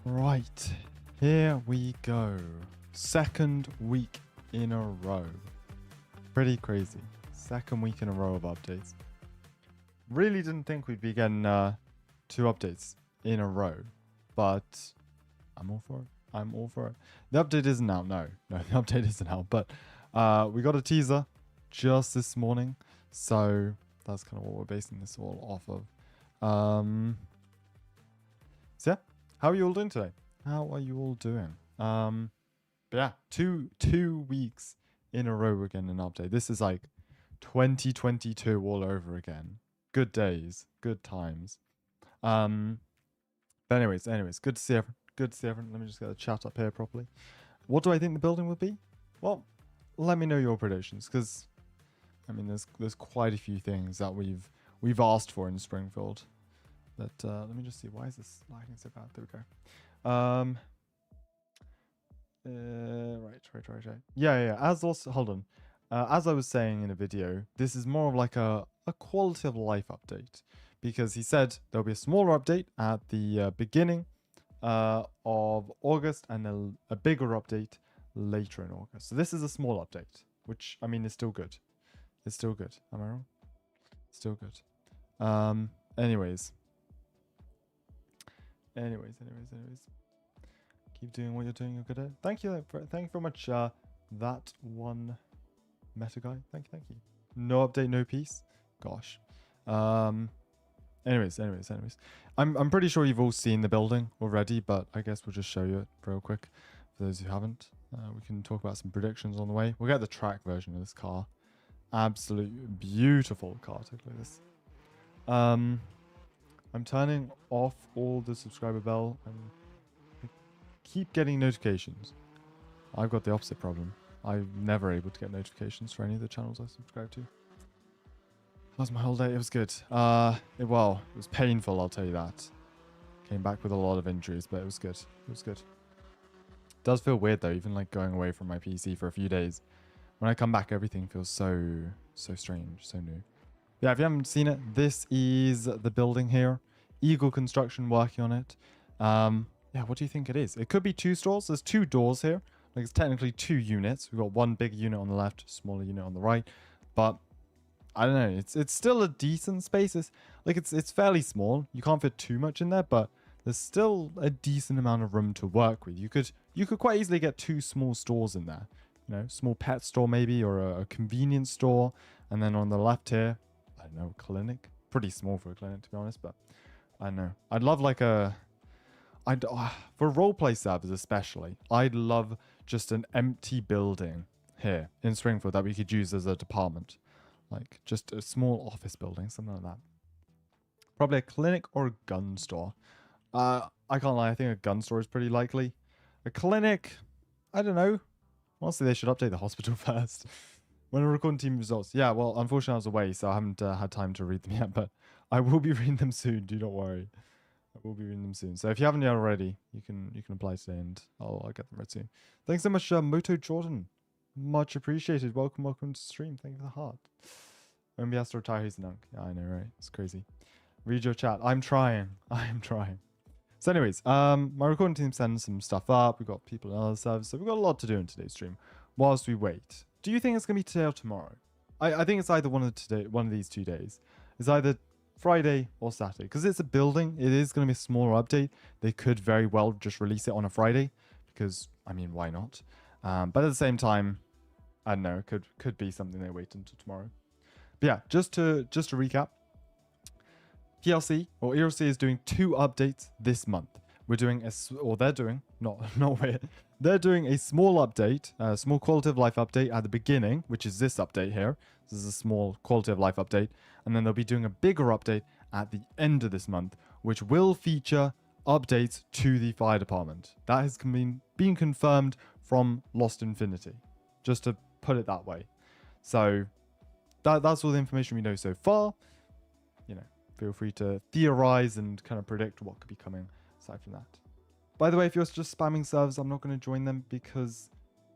Right, here we go. Second week in a row. Pretty crazy. Second week in a row of updates. Really didn't think we'd be getting 2 updates in a row, but I'm all for it. I'm all for it. The update isn't out. No, the update isn't out, but we got a teaser just this morning, so that's kind of what we're basing this all off of. So yeah, how are you all doing today? How are you all doing? But yeah, two weeks in a row we're getting an update. This is like 2022 all over again. Good days, good times. But anyways, good to see everyone. Good to see everyone. Let me just get the chat up here properly. What do I think the building would be? Well, let me know your predictions, because I mean, there's quite a few things that we've asked for in Springfield. But let me just see. Why is this lagging so bad? There we go. Right. Yeah. As also, hold on. As I was saying in a video, this is more of like a quality of life update, because he said there'll be a smaller update at the beginning of August and then a bigger update later in August. So this is a small update, which I mean is still good. It's still good. Am I wrong? Still good. Anyways. Keep doing what you're doing. You're good at. Thank you very much. That one meta guy. Thank you. No update, no peace. Gosh. Anyways. I'm pretty sure you've all seen the building already, but I guess we'll just show you it real quick for those who haven't. We can talk about some predictions on the way. We'll get the track version of this car. Absolute beautiful car to look like this. I'm turning off all the subscriber bell and keep getting notifications. I've got the opposite problem. I'm never able to get notifications for any of the channels I subscribe to. That was my whole day. It was good. It was painful, I'll tell you that. Came back with a lot of injuries, but it was good. It does feel weird though, even like going away from my PC for a few days. When I come back, everything feels so strange, so new. Yeah, if you haven't seen it, this is the building here. Eagle Construction working on it. Yeah, what do you think it is? It could be 2 stores. There's 2 doors here. Like, it's technically 2 units. We've got one big unit on the left, smaller unit on the right. But I don't know. It's still a decent space. It's fairly small. You can't fit too much in there, but there's still a decent amount of room to work with. You could quite easily get 2 small stores in there. You know, small pet store maybe, or a convenience store. And then on the left here, I don't know, clinic. Pretty small for a clinic, to be honest, but I don't know. I'd love like for roleplay servers especially, I'd love just an empty building here in Springfield that we could use as a department. Like just a small office building, something like that. Probably a clinic or a gun store. I can't lie, I think a gun store is pretty likely. A clinic, I don't know. Honestly, they should update the hospital first. When we're recording team results. Yeah, well, unfortunately I was away, so I haven't had time to read them yet, but I will be reading them soon, do not worry. I will be reading them soon. So if you haven't yet already, you can apply today and I'll get them read soon. Thanks so much, Moto Jordan. Much appreciated. Welcome to stream. Thank you for the heart. When he has to retire, he's a nunk. Yeah, I know, right? It's crazy. Read your chat. I'm trying. So anyways, my recording team sends some stuff up. We've got people in other servers, so we've got a lot to do in today's stream whilst we wait. Do you think it's gonna be today or tomorrow? I think it's either one of these 2 days. It's either Friday or Saturday, because it's a building. It is gonna be a smaller update. They could very well just release it on a Friday, because I mean, why not? But at the same time, I don't know. It could be something they wait until tomorrow. But yeah, just to recap, PLC or ERLC is doing 2 updates this month. We're doing they're doing they're doing a small update, a small quality of life update at the beginning, which is this update here. This is a small quality of life update, and then they'll be doing a bigger update at the end of this month, which will feature updates to the fire department. That has been confirmed from Lost Infinity, just to put it that way. So that's all the information we know so far. You know, feel free to theorize and kind of predict what could be coming aside from that. By the way, if you're just spamming servers, I'm not going to join them because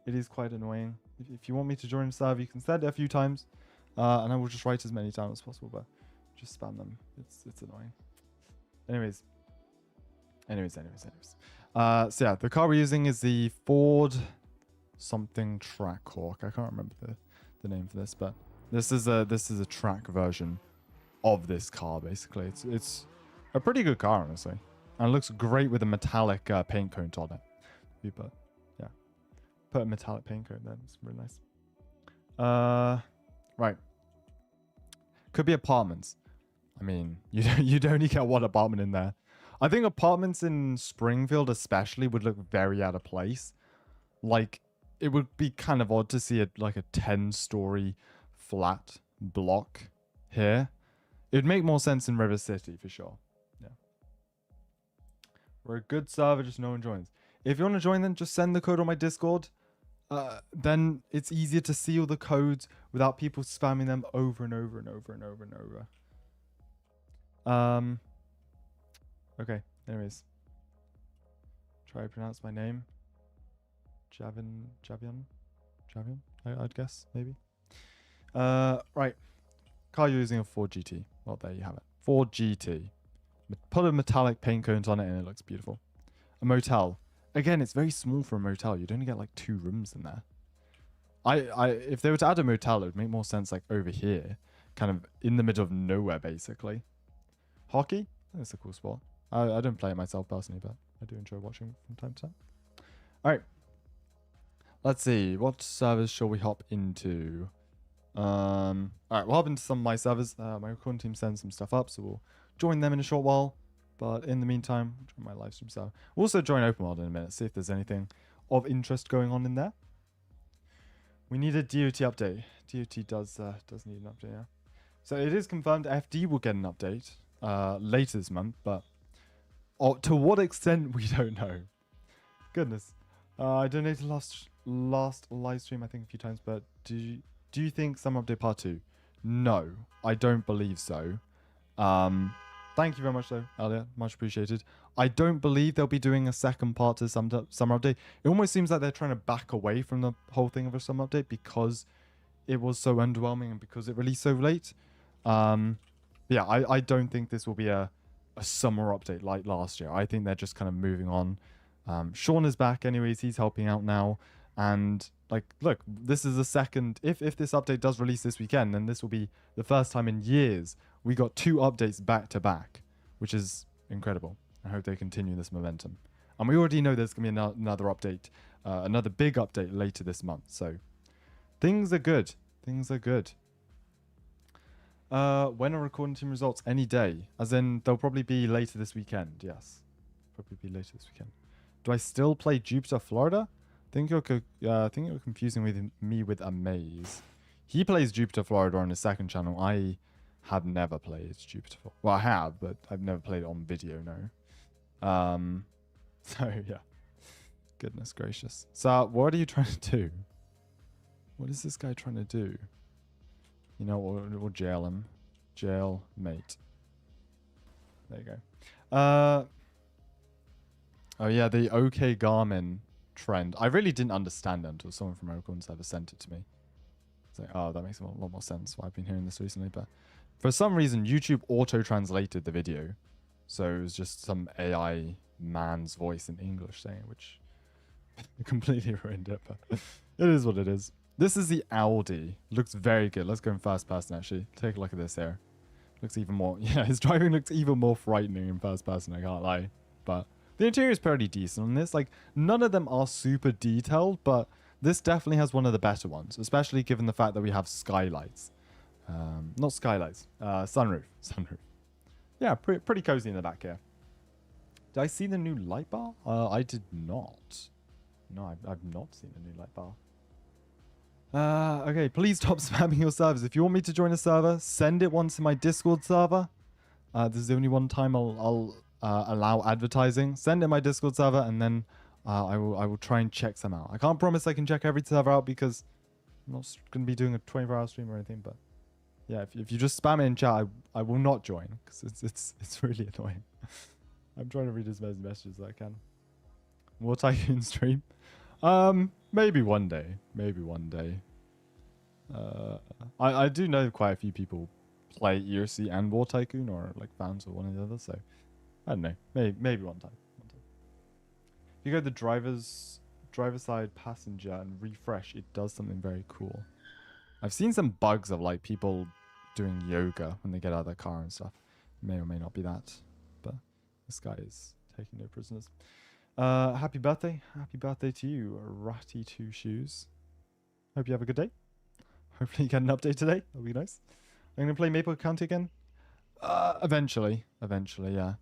it is quite annoying. If you want me to join a server, you can send it a few times, and I will just write as many times as possible, but just spam them. It's annoying. Anyways, Anyways. So yeah, the car we're using is the Ford something Trackhawk. I can't remember the name for this, but this is a track version of this car. Basically, it's a pretty good car, honestly, and it looks great with a metallic paint coat on it. But yeah, put a metallic paint coat there. It's really nice. Right. Could be apartments. I mean, you'd only get one apartment in there. I think apartments in Springfield especially would look very out of place. Like, it would be kind of odd to see like a 10-story flat block here. It would make more sense in River City for sure. Yeah. We're a good server, just no one joins. If you want to join, then just send the code on my Discord. Then it's easier to see all the codes without people spamming them over and over and over and over and over. Okay, anyways. Try to pronounce my name. Javian, I'd guess, maybe. Right. Car using a Ford GT. Well, there you have it. Ford GT. Put a metallic paint coat on it and it looks beautiful. A motel. Again, it's very small for a motel. You'd only get like 2 rooms in there. If they were to add a motel, it would make more sense like over here. Kind of in the middle of nowhere, basically. Hockey? That's a cool sport. I don't play it myself personally, but I do enjoy watching from time to time. Alright. Let's see. What servers shall we hop into? Alright, we'll hop into some of my servers. My recording team sends some stuff up, so we'll join them in a short while. But in the meantime, we'll join my live stream server. We'll also join Open World in a minute, see if there's anything of interest going on in there. We need a DOT update. DOT does need an update, yeah. So it is confirmed FD will get an update later this month, but to what extent, we don't know. Goodness. I donated last live stream, I think, a few times, but do you think some update part 2? No, I don't believe so. Thank you very much, though, Elliot. Much appreciated. I don't believe they'll be doing a second part to summer update. It almost seems like they're trying to back away from the whole thing of a summer update because it was so underwhelming and because it released so late. Yeah, I don't think this will be a summer update like last year. I think they're just kind of moving on. Sean is back anyways. He's helping out now. And like, look, this is the second. If this update does release this weekend, then this will be the first time in years we got 2 updates back to back, which is incredible. I hope they continue this momentum. And we already know there's going to be another update, another big update later this month. So things are good. Things are good. When are recording team results? Any day. As in, they'll probably be later this weekend. Yes. Probably be later this weekend. Do I still play Jupiter, Florida? I think you're confusing me with Amaze. He plays Jupiter, Florida on his second channel. I have never played Jupiter. Well, I have, but I've never played it on video, no. So, yeah. Goodness gracious. So, what are you trying to do? What is this guy trying to do? You know, we'll jail him. Jail mate. There you go. Oh, yeah, the OK Garmin trend. I really didn't understand it until someone from Recording Server sent it to me. It's like, oh, that makes a lot more sense why I've been hearing this recently. But for some reason, YouTube auto-translated the video. So it was just some AI man's voice in English saying it, which completely ruined it. But it is what it is. This is the Audi. Looks very good. Let's go in first person, actually. Take a look at this here. Looks even more... Yeah, his driving looks even more frightening in first person, I can't lie. But the interior is pretty decent on this. Like, none of them are super detailed, but this definitely has one of the better ones, especially given the fact that we have skylights. Not skylights. Sunroof. Sunroof. Yeah, pretty cozy in the back here. Did I see the new light bar? I did not. No, I've not seen the new light bar. Okay, please stop spamming your servers. If you want me to join a server, send it once in my Discord server. This is the only one time I'll allow advertising. Send it in my Discord server, and then I will try and check some out. I can't promise I can check every server out because I'm not going to be doing a 24-hour stream or anything. But yeah, if you just spam it in chat, I will not join because it's really annoying. I'm trying to read as many messages as I can. More Tycoon stream. Maybe one day. Maybe one day. I do know quite a few people play ERLC and War Tycoon, or like fans of one or the other. So I don't know. Maybe one time. One If you go the driver side passenger and refresh, it does something very cool. I've seen some bugs of like people doing yoga when they get out of their car and stuff. May or may not be that, but this guy is taking no prisoners. Happy birthday to you, Ratty Two Shoes. Hope you have a good day. Hopefully you get an update today. That'll be nice. I'm gonna play Maple County again. Eventually, yeah.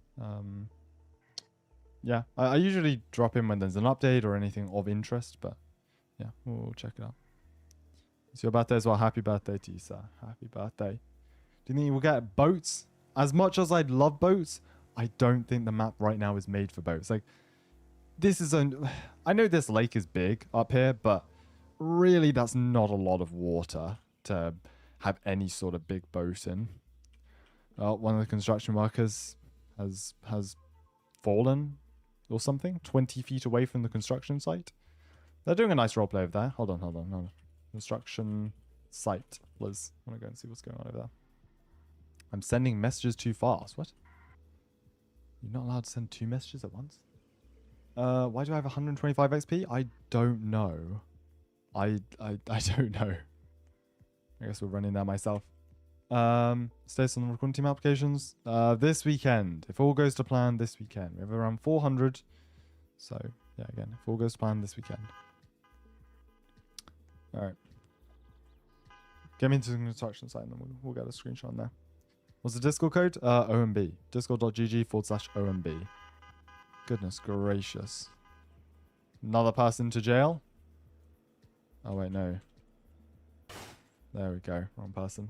Yeah, I usually drop in when there's an update or anything of interest, but yeah, we'll check it out. It's your birthday as well. Happy birthday to you, sir. Happy birthday. Do you think you will get boats? As much as I'd love boats, I don't think the map right now is made for boats. Like, this is I know this lake is big up here, but really that's not a lot of water to have any sort of big boat in. One of the construction workers has fallen or something 20 feet away from the construction site. They're doing a nice roleplay over there. Hold on. Construction site. Liz, I want to go and see what's going on over there. I'm sending messages too fast. What? You're not allowed to send 2 messages at once? Why do I have 125 XP? I don't know. I don't know. I guess we're running that myself. Status on the recording team applications. This weekend. If all goes to plan, this weekend. We have around 400. So, yeah, again, if all goes to plan, this weekend. Alright. Get me into the construction site and then we'll get a screenshot on there. What's the Discord code? OMB. Discord.gg/OMB. Goodness gracious. Another person to jail? Oh, wait, no. There we go. Wrong person.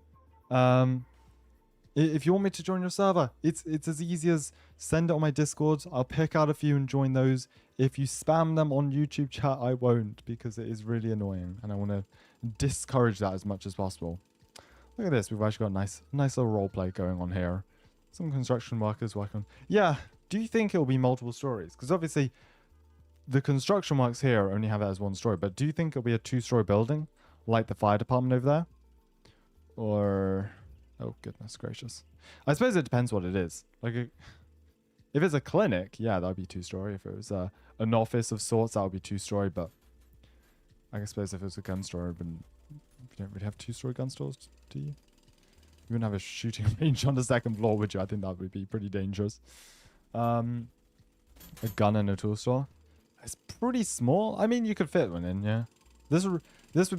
If you want me to join your server, it's as easy as send it on my Discord. I'll pick out a few and join those. If you spam them on YouTube chat, I won't, because it is really annoying and I want to discourage that as much as possible. Look at this. We've actually got a nice little roleplay going on here. Some construction workers working. Yeah. Do you think it'll be multiple stories? Because obviously the construction works here only have it as one story, but do you think it'll be a 2-story building like the fire department over there? Or, oh goodness gracious. I suppose it depends what it is. Like, if it's a clinic, yeah, that would be 2-story. If it was an office of sorts, that would be 2-story. But I suppose if it was a gun store, you don't really have 2-story gun stores, do you? You wouldn't have a shooting range on the 2nd floor, would you? I think that would be pretty dangerous. A gun and a tool store. It's pretty small. I mean, you could fit one in, yeah. This would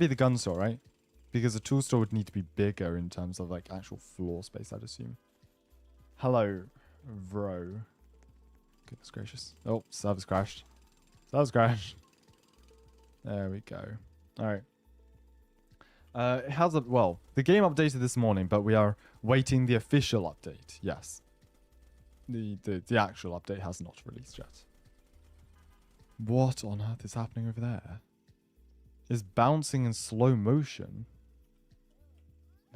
be the gun store, right? Because a tool store would need to be bigger in terms of like actual floor space, I'd assume. Hello, bro. Goodness gracious. Oh, server's crashed. Server's crashed. There we go. All right. How's it? Well, the game updated this morning, but we are waiting the official update. Yes. The actual update has not released yet. What on earth is happening over there? It's bouncing in slow motion.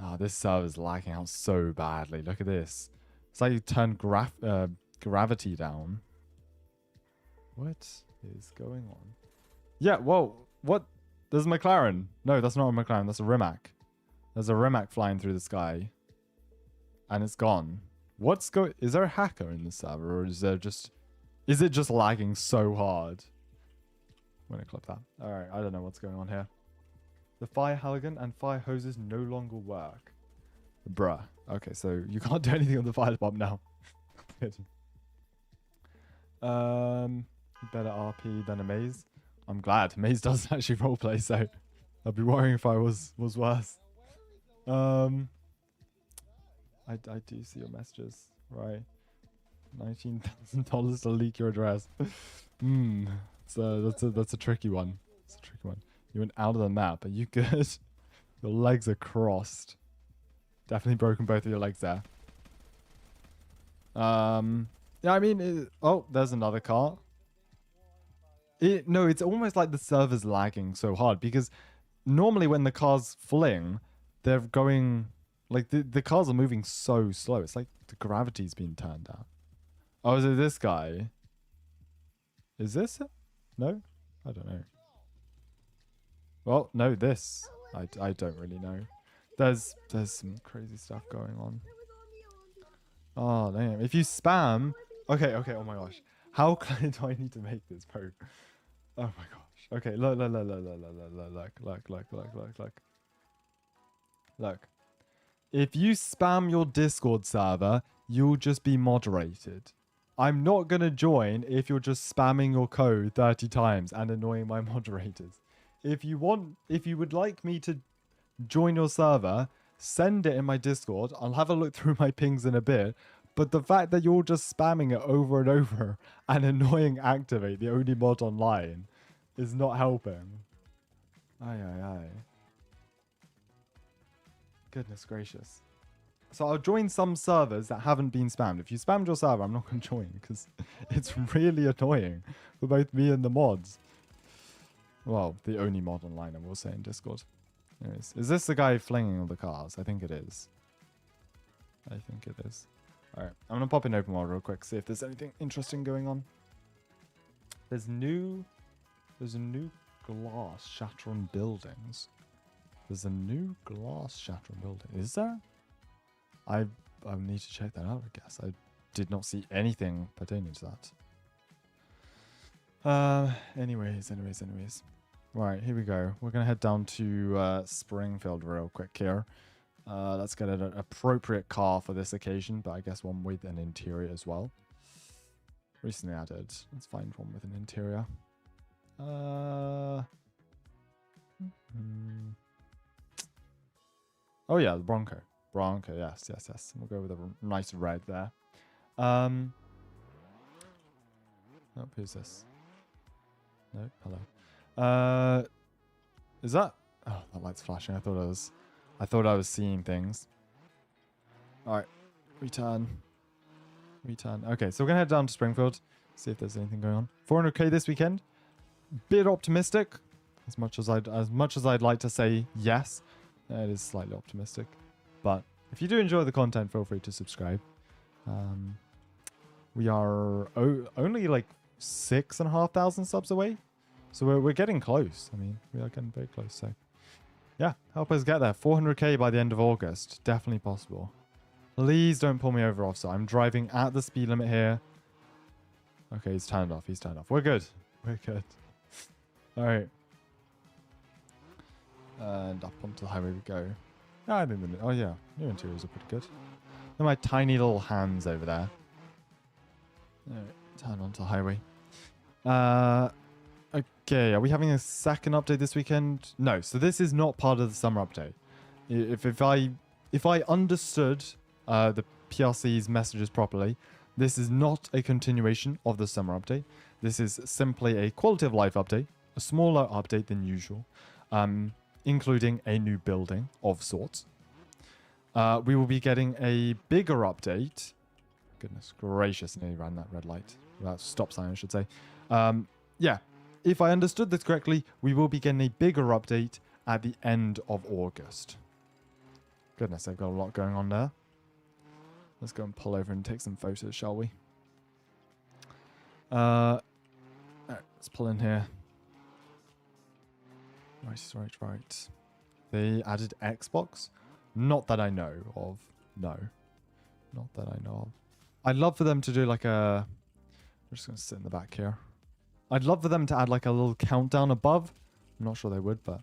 Ah, this server's lagging out so badly. Look at this. It's like you turn gravity down. What is going on? Yeah, whoa. What? There's a McLaren. No, that's not a McLaren. That's a Rimac. There's a Rimac flying through the sky. And it's gone. What's going... Is there a hacker in the server? Or is there just... Is it just lagging so hard? I'm going to clip that. Alright, I don't know what's going on here. The fire halogen and fire hoses no longer work. Bruh. Okay, so you can't do anything on the fire department now. Good. Better RP than a maze. I'm glad. Maze doesn't actually roleplay, so I'd be worrying if I was worse. I do see your messages. Right. $19,000 to leak your address. So that's a tricky one. It's a tricky one. You went out of the map. Are you good? Your legs are crossed. Definitely broken both of your legs there. Yeah, I mean, oh, there's another car. No, it's almost like the server's lagging so hard because normally when the car's fling, they're going, like the cars are moving so slow. It's like the gravity's been turned down. Oh, is it this guy? Is this it? No? I don't know. Well, no, this. I don't really know. There's some crazy stuff going on. Oh, damn. If you spam... Okay, oh my gosh. How clear do I need to make this, bro? Oh my gosh. Okay, look. Look. If you spam your Discord server, you'll just be moderated. I'm not going to join if you're just spamming your code 30 times and annoying my moderators. If you would like me to join your server, send it in my Discord. I'll have a look through my pings in a bit. But the fact that you're just spamming it over and over and annoying Activate, the only mod online, is not helping. Aye. Goodness gracious. So I'll join some servers that haven't been spammed. If you spammed your server, I'm not going to join because it's really annoying for both me and the mods. Well, the only mod online, I will say, in Discord. Anyways, is this the guy flinging all the cars? I think it is. I think it is. Alright, I'm going to pop in open world real quick, see if there's anything interesting going on. There's a new glass shatter on buildings. There's a new glass shatter on building. Is there? I need to check that out, I guess. I did not see anything pertaining to that. Anyways. Right, here we go. We're going to head down to Springfield real quick here. Let's get an appropriate car for this occasion, but I guess one with an interior as well. Recently added. Let's find one with an interior. Oh yeah, the Bronco. Yes. We'll go with a nice red there. Oh, who's this? No, hello. Is that? Oh, that light's flashing. I thought I was seeing things. All right, return. Okay, so we're gonna head down to Springfield, see if there's anything going on. 400k this weekend. Bit optimistic, as much as I'd like to say yes. It is slightly optimistic, but if you do enjoy the content, feel free to subscribe. We are only like 6,500 subs away, so we're getting close. I mean, we are getting very close. So yeah, help us get there. 400k by the end of August, definitely possible. Please don't pull me over, officer. I'm driving at the speed limit here. Okay, he's turned off. We're good. All right. And up onto the highway we go. Oh yeah, new interiors are pretty good. Look at my tiny little hands over there. All right, turn onto the highway. Okay, are we having a second update this weekend? No, so this is not part of the summer update. If I understood the PRC's messages properly, this is not a continuation of the summer update. This is simply a quality of life update, a smaller update than usual, including a new building of sorts. We will be getting a bigger update. Goodness gracious, nearly ran that red light. That stop sign, I should say. Yeah, if I understood this correctly, we will be getting a bigger update at the end of August. Goodness, they've got a lot going on there. Let's go and pull over and take some photos, shall we? Alright, let's pull in here. Right. They added Xbox? Not that I know of. No. Not that I know of. I'd love for them to do like a... I'm just going to sit in the back here. I'd love for them to add like a little countdown above. I'm not sure they would, but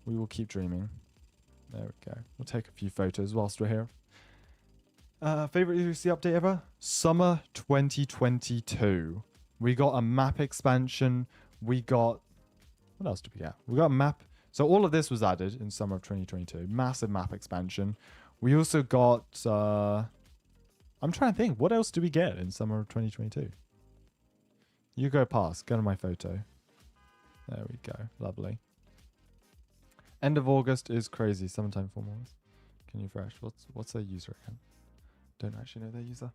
we will keep dreaming. There we go. We'll take a few photos whilst we're here. Favorite ERLC update ever? Summer 2022. We got a map expansion. We got... What else did we get? We got a map. So all of this was added in summer of 2022. Massive map expansion. We also got... I'm trying to think. What else do we get in summer of 2022? You go past. Go to my photo. There we go. Lovely. End of August is crazy. Summertime 4 months. Can you refresh? What's their user again? Don't actually know their user.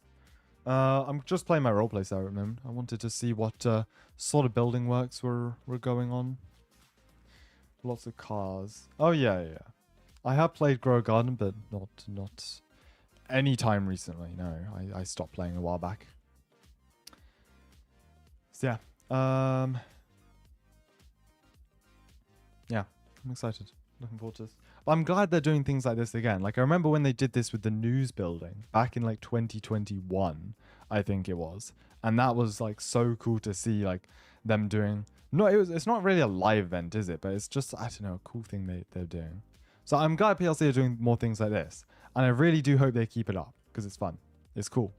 I'm just playing my roleplay server at the moment. I wanted to see what sort of building works were going on. Lots of cars. Oh yeah. I have played Grow a Garden, but not any time recently. No, I stopped playing a while back. So yeah. Yeah, I'm excited. Looking forward to this. But I'm glad they're doing things like this again. Like I remember when they did this with the news building back in like 2021, I think it was. And that was like so cool to see, like them doing. No, it's not really a live event, is it? But it's just, I don't know, a cool thing they're doing. So I'm glad PLC are doing more things like this, and I really do hope they keep it up because it's fun. It's cool.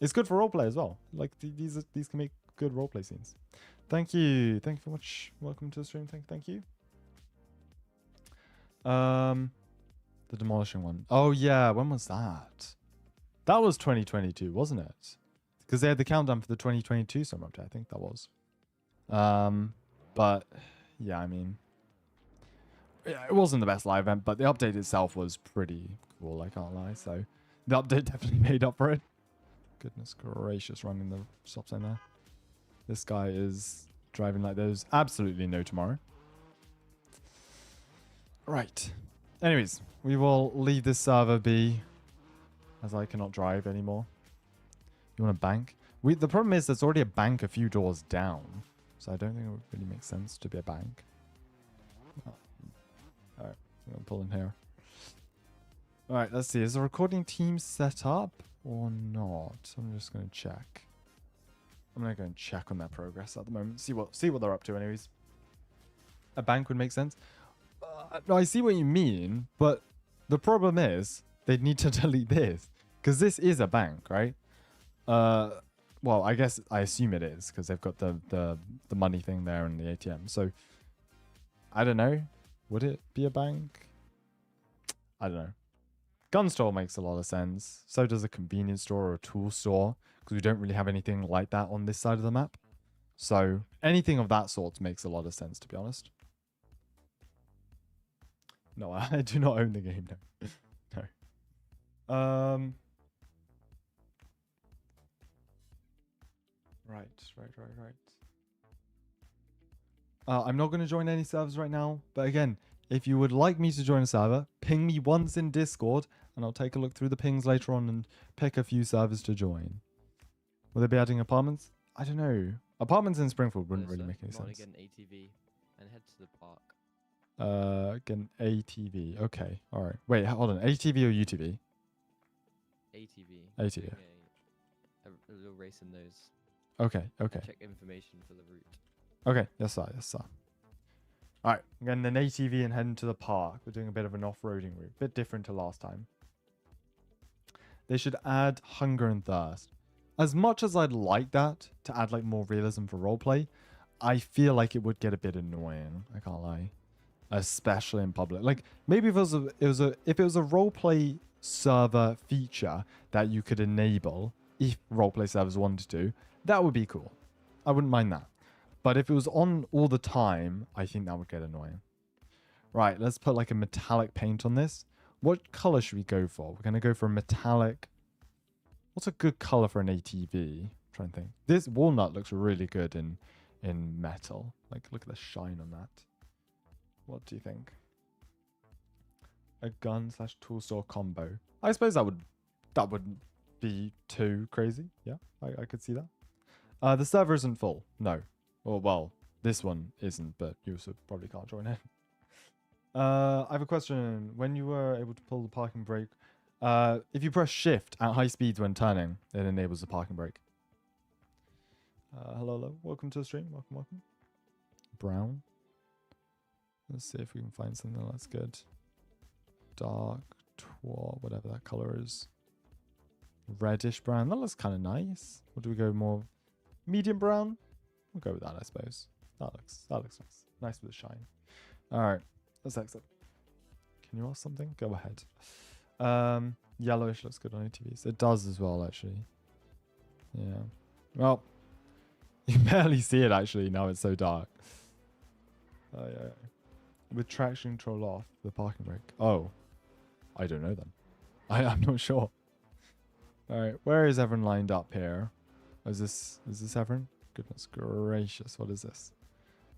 It's good for roleplay as well. Like these can make good roleplay scenes. Thank you very much. Welcome to the stream. Thank you. The demolishing one. Oh yeah, when was that? That was 2022, wasn't it? Because they had the countdown for the 2022 summer update. I think that was. But yeah, I mean, yeah, it wasn't the best live event, but the update itself was pretty cool. I can't lie. So the update definitely made up for it. Goodness gracious, running the stop sign there. This guy is driving like there's absolutely no tomorrow. Right. Anyways, we will leave this server be, as I cannot drive anymore. You want a bank? The problem is there's already a bank a few doors down, so I don't think it would really make sense to be a bank. Oh. All right, I'm gonna pull in here. All right, let's see. Is the recording team set up or not? I'm just gonna check. I'm gonna go and check on their progress at the moment. See what they're up to, anyways. A bank would make sense. No, I see what you mean, but the problem is they'd need to delete this because this is a bank, right? Well, I assume it is because they've got the money thing there and the ATM. So I don't know. Would it be a bank? I don't know. Gun store makes a lot of sense. So does a convenience store or a tool store because we don't really have anything like that on this side of the map. So anything of that sort makes a lot of sense, to be honest. No, I do not own the game, no. No. Right. I'm not going to join any servers right now, but again, if you would like me to join a server, ping me once in Discord, and I'll take a look through the pings later on and pick a few servers to join. Will they be adding apartments? I don't know. Apartments in Springfield wouldn't really make any sense. Get an ATV and head to the park. Get an ATV. Okay, all right. Wait, hold on. ATV or UTV? ATV. ATV. A little race in those. Okay. Check information for the route. Okay, yes sir. All right, getting an ATV and heading to the park. We're doing a bit of an off-roading route. Bit different to last time. They should add hunger and thirst. As much as I'd like that, to add like more realism for roleplay, I feel like it would get a bit annoying. I can't lie. Especially in public. Like maybe if it was a roleplay server feature that you could enable if roleplay servers wanted to, that would be cool. I wouldn't mind that. But if it was on all the time, I think that would get annoying. Right, let's put like a metallic paint on this. What color should we go for? We're going to go for a metallic. What's a good color for an ATV? I'm trying to think. This walnut looks really good in metal. Like, look at the shine on that. What do you think? A gun/tool store combo. I suppose that wouldn't be too crazy. Yeah, I could see that. The server isn't full. No. Well, this one isn't, but you also probably can't join in. I have a question. When you were able to pull the parking brake, if you press shift at high speeds when turning, it enables the parking brake. Hello. Welcome to the stream. Welcome. Brown. Let's see if we can find something that's good. Dark, whatever that color is. Reddish brown. That looks kind of nice. Or do we go more medium brown? We'll go with that, I suppose. That looks nice. Nice with a shine. All right, let's exit. Can you ask something? Go ahead. Yellowish looks good on ATVs. It does as well, actually. Yeah. Well, you barely see it actually. Now it's so dark. Yeah. With traction control off, the parking brake. Oh, I don't know then. I'm not sure. All right, where is everyone lined up here? Is this everyone? Goodness gracious, what is this?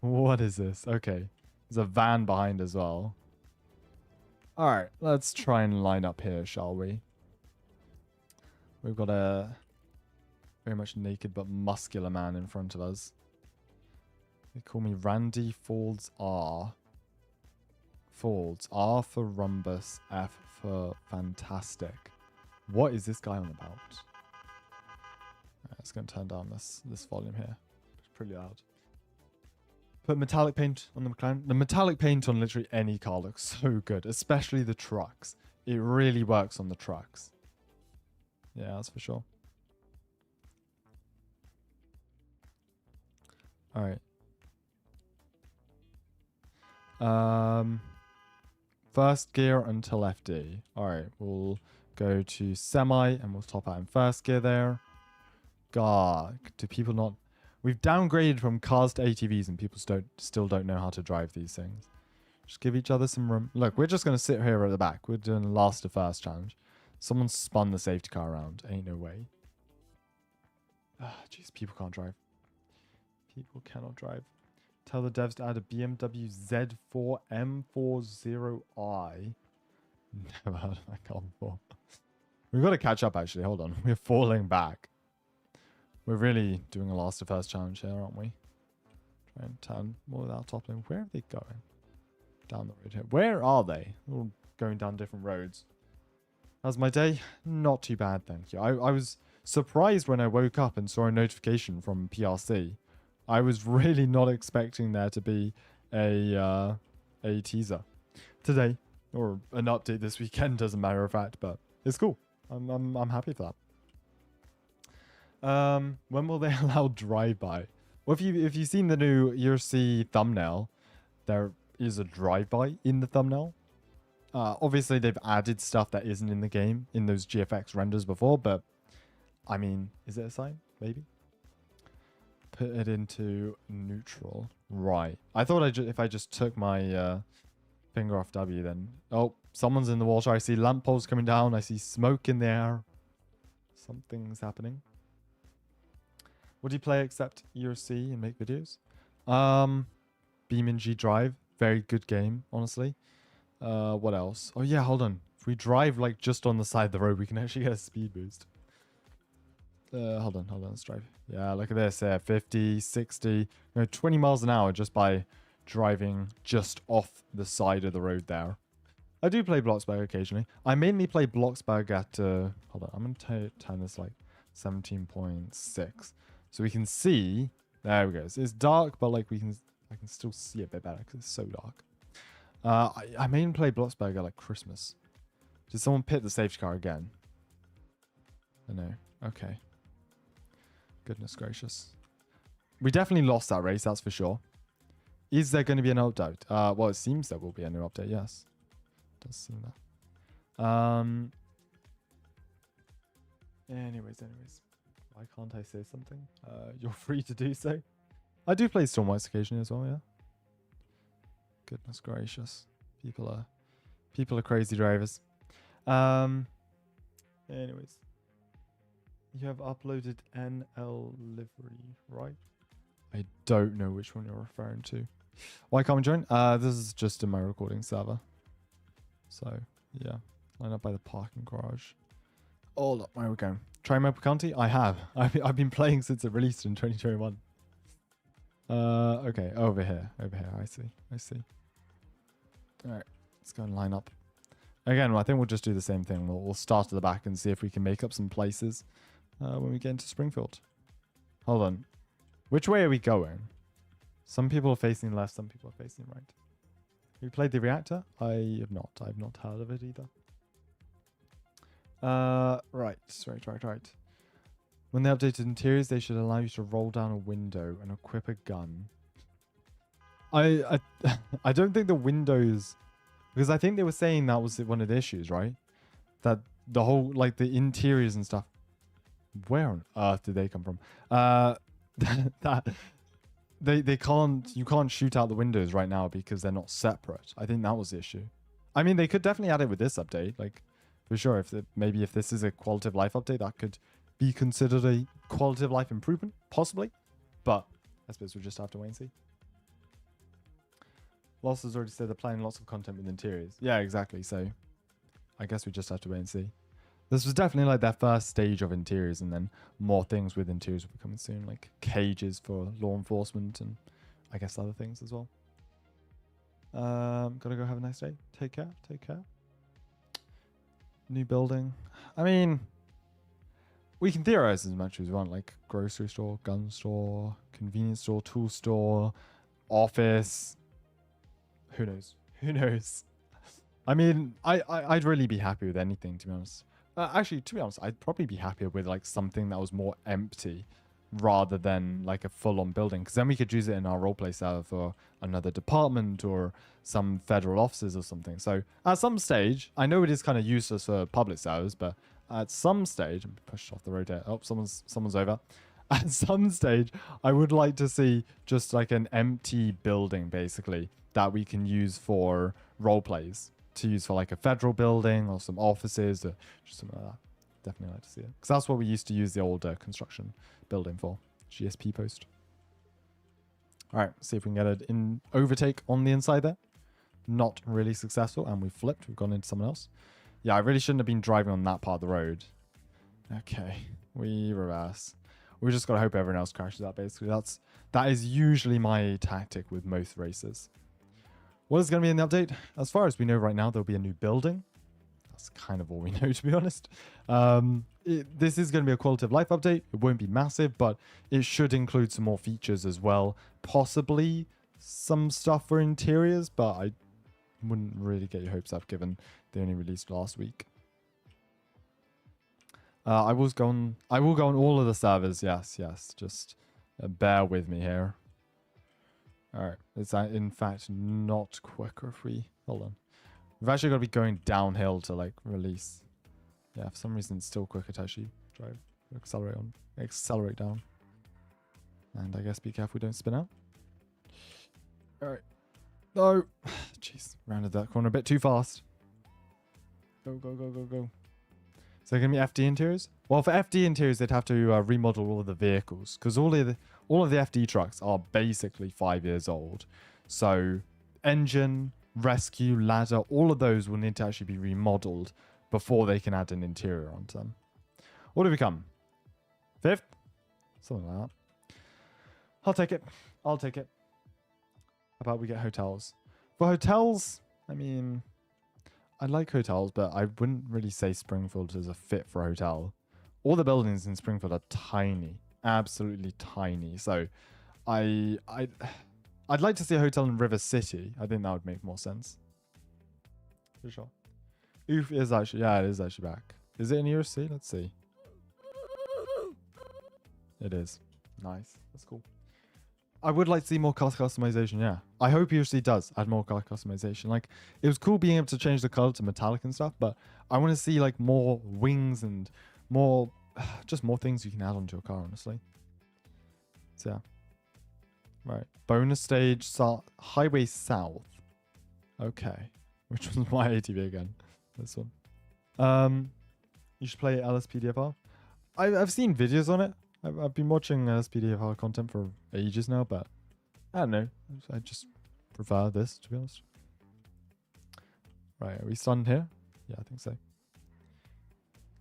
What is this? Okay, there's a van behind as well. All right, let's try and line up here, shall we? We've got a very much naked but muscular man in front of us. They call me Randy Falls R. Falls. R for rhombus, F for fantastic. What is this guy on about? It's going to turn down this volume here. It's pretty loud. Put metallic paint on the McLaren. The metallic paint on literally any car looks so good, especially the trucks. It really works on the trucks. Yeah, that's for sure. All right. First gear until FD. All right, we'll go to semi and we'll top out in first gear there. God, do people not... We've downgraded from cars to ATVs and people still don't know how to drive these things. Just give each other some room. Look, we're just going to sit here at the back. We're doing the last to first challenge. Someone spun the safety car around. Ain't no way. Ah, jeez, people can't drive. People cannot drive. Tell the devs to add a BMW Z4 M40i. Never heard of that car before. We've got to catch up, actually. Hold on. We're falling back. We're really doing a last to first challenge here, aren't we? Try and turn more without toppling. Where are they going? Down the road here. Where are they? All going down different roads. How's my day? Not too bad, thank you. I was surprised when I woke up and saw a notification from PRC. I was really not expecting there to be a teaser today, or an update this weekend, as a matter of fact. But it's cool. I'm happy for that. When will they allow drive-by? Well, if you've seen the new ERLC thumbnail, there is a drive-by in the thumbnail. Obviously, they've added stuff that isn't in the game in those GFX renders before, but I mean, is it a sign? Maybe. Put it into neutral. Right. I thought if I just took my finger off W, then... Oh, someone's in the water. I see lamp poles coming down. I see smoke in the air. Something's happening. What do you play except ERLC and make videos? BeamNG Drive. Very good game, honestly. What else? Oh, yeah, hold on. If we drive, like, just on the side of the road, we can actually get a speed boost. Hold on, let's drive. Yeah, look at this. 50, 60, 20 miles an hour just by driving just off the side of the road there. I do play Bloxburg occasionally. I mainly play Bloxburg at... hold on, I'm going to turn this, like, 17.6. So we can see... There we go. So it's dark, but, like, I can still see a bit better because it's so dark. I mainly play Bloxburg at, like, Christmas. Did someone pit the safety car again? I know. Okay. Goodness gracious. We definitely lost that race, that's for sure. Is there going to be an update? Well, it seems there will be a new update, yes. Does seem that. Anyways. Why can't I say something? You're free to do so. I do play Stormlights occasionally as well, yeah. Goodness gracious. People are crazy drivers. Anyways. You have uploaded NL livery, right? I don't know which one you're referring to. Why can't we join? This is just in my recording server. So, yeah. Line up by the parking garage. Oh, look, where are we going? Try Maple County? I have. I've been playing since it released in 2021. Okay, over here. I see. Alright, let's go and line up. Again, I think we'll just do the same thing. We'll start at the back and see if we can make up some places when we get into Springfield. Hold on. Which way are we going? Some people are facing left, some people are facing right. Have you played the reactor? I have not. I've not heard of it either. Right. When they updated interiors, they should allow you to roll down a window and equip a gun. I don't think the windows... Because I think they were saying that was one of the issues, right? That the whole, like, the interiors and stuff. Where on earth did they come from? They can't... You can't shoot out the windows right now because they're not separate. I think that was the issue. I mean, they could definitely add it with this update. Like, for sure. Maybe if this is a quality of life update, that could be considered a quality of life improvement. Possibly. But I suppose we'll just have to wait and see. Lost has already said they're planning lots of content with interiors. Yeah, exactly. So I guess we just have to wait and see. This was definitely like their first stage of interiors, and then more things with interiors will be coming soon, like cages for law enforcement and I guess other things as well. Gotta go have a nice day. Take care. New building. I mean, we can theorize as much as we want, like grocery store, gun store, convenience store, tool store, office. Who knows? Who knows? I mean, I'd really be happy with anything, to be honest. Actually, to be honest, I'd probably be happier with like something that was more empty rather than like a full-on building, because then we could use it in our roleplay server for another department or some federal offices or something. So at some stage, I know it is kind of useless for public servers, but at some stage, I'm pushed off the road here. Oh, someone's over. At some stage, I would like to see just like an empty building, basically, that we can use for roleplays, to use for like a federal building or some offices or just something like that. Definitely like to see it, because that's what we used to use the old construction building for. GSP post. All right, see if we can get an overtake on the inside there. Not really successful, and we flipped. We've gone into someone else. Yeah, I really shouldn't have been driving on that part of the road. Okay, we reverse. We just gotta hope everyone else crashes out. Basically, that is usually my tactic with most races. What is going to be in the update? As far as we know right now, there'll be a new building. That's kind of all we know, to be honest. This is going to be a quality of life update. It won't be massive, but it should include some more features as well. Possibly some stuff for interiors, but I wouldn't really get your hopes up given they only released last week. I will go on all of the servers. Yes. Just bear with me here. All right. It's in fact not quicker if we hold on. We've actually got to be going downhill to like release. Yeah, for some reason it's still quicker to actually drive, accelerate down. And I guess be careful we don't spin out. All right. No. Jeez, rounded that corner a bit too fast. Go. So going to be FD interiors? Well, for FD interiors, they'd have to remodel all of the vehicles, because all of the FD trucks are basically 5 years old. So engine, rescue, ladder, all of those will need to actually be remodeled before they can add an interior onto them. What do we come? 5th? Something like that. I'll take it. How about we get hotels? For hotels, I mean, I like hotels, but I wouldn't really say Springfield is a fit for a hotel. All the buildings in Springfield are tiny, absolutely tiny. So I'd like to see a hotel in River City. I think that would make more sense. For sure. Oof is actually, yeah, it is actually back. Is it in ERLC? Let's see. It is. Nice. That's cool. I would like to see more color customization, yeah. I hope ERLC does add more color customization. Like, it was cool being able to change the color to metallic and stuff, but I want to see like more wings and more, just more things you can add onto your car, honestly. So yeah. Right. Bonus stage, Highway South. Okay. Which one's my ATV again? This one. You should play LSPDFR. I've seen videos on it. I've been watching LSPDFR content for ages now, but I don't know. I just prefer this, to be honest. Right, are we stunned here? Yeah, I think so.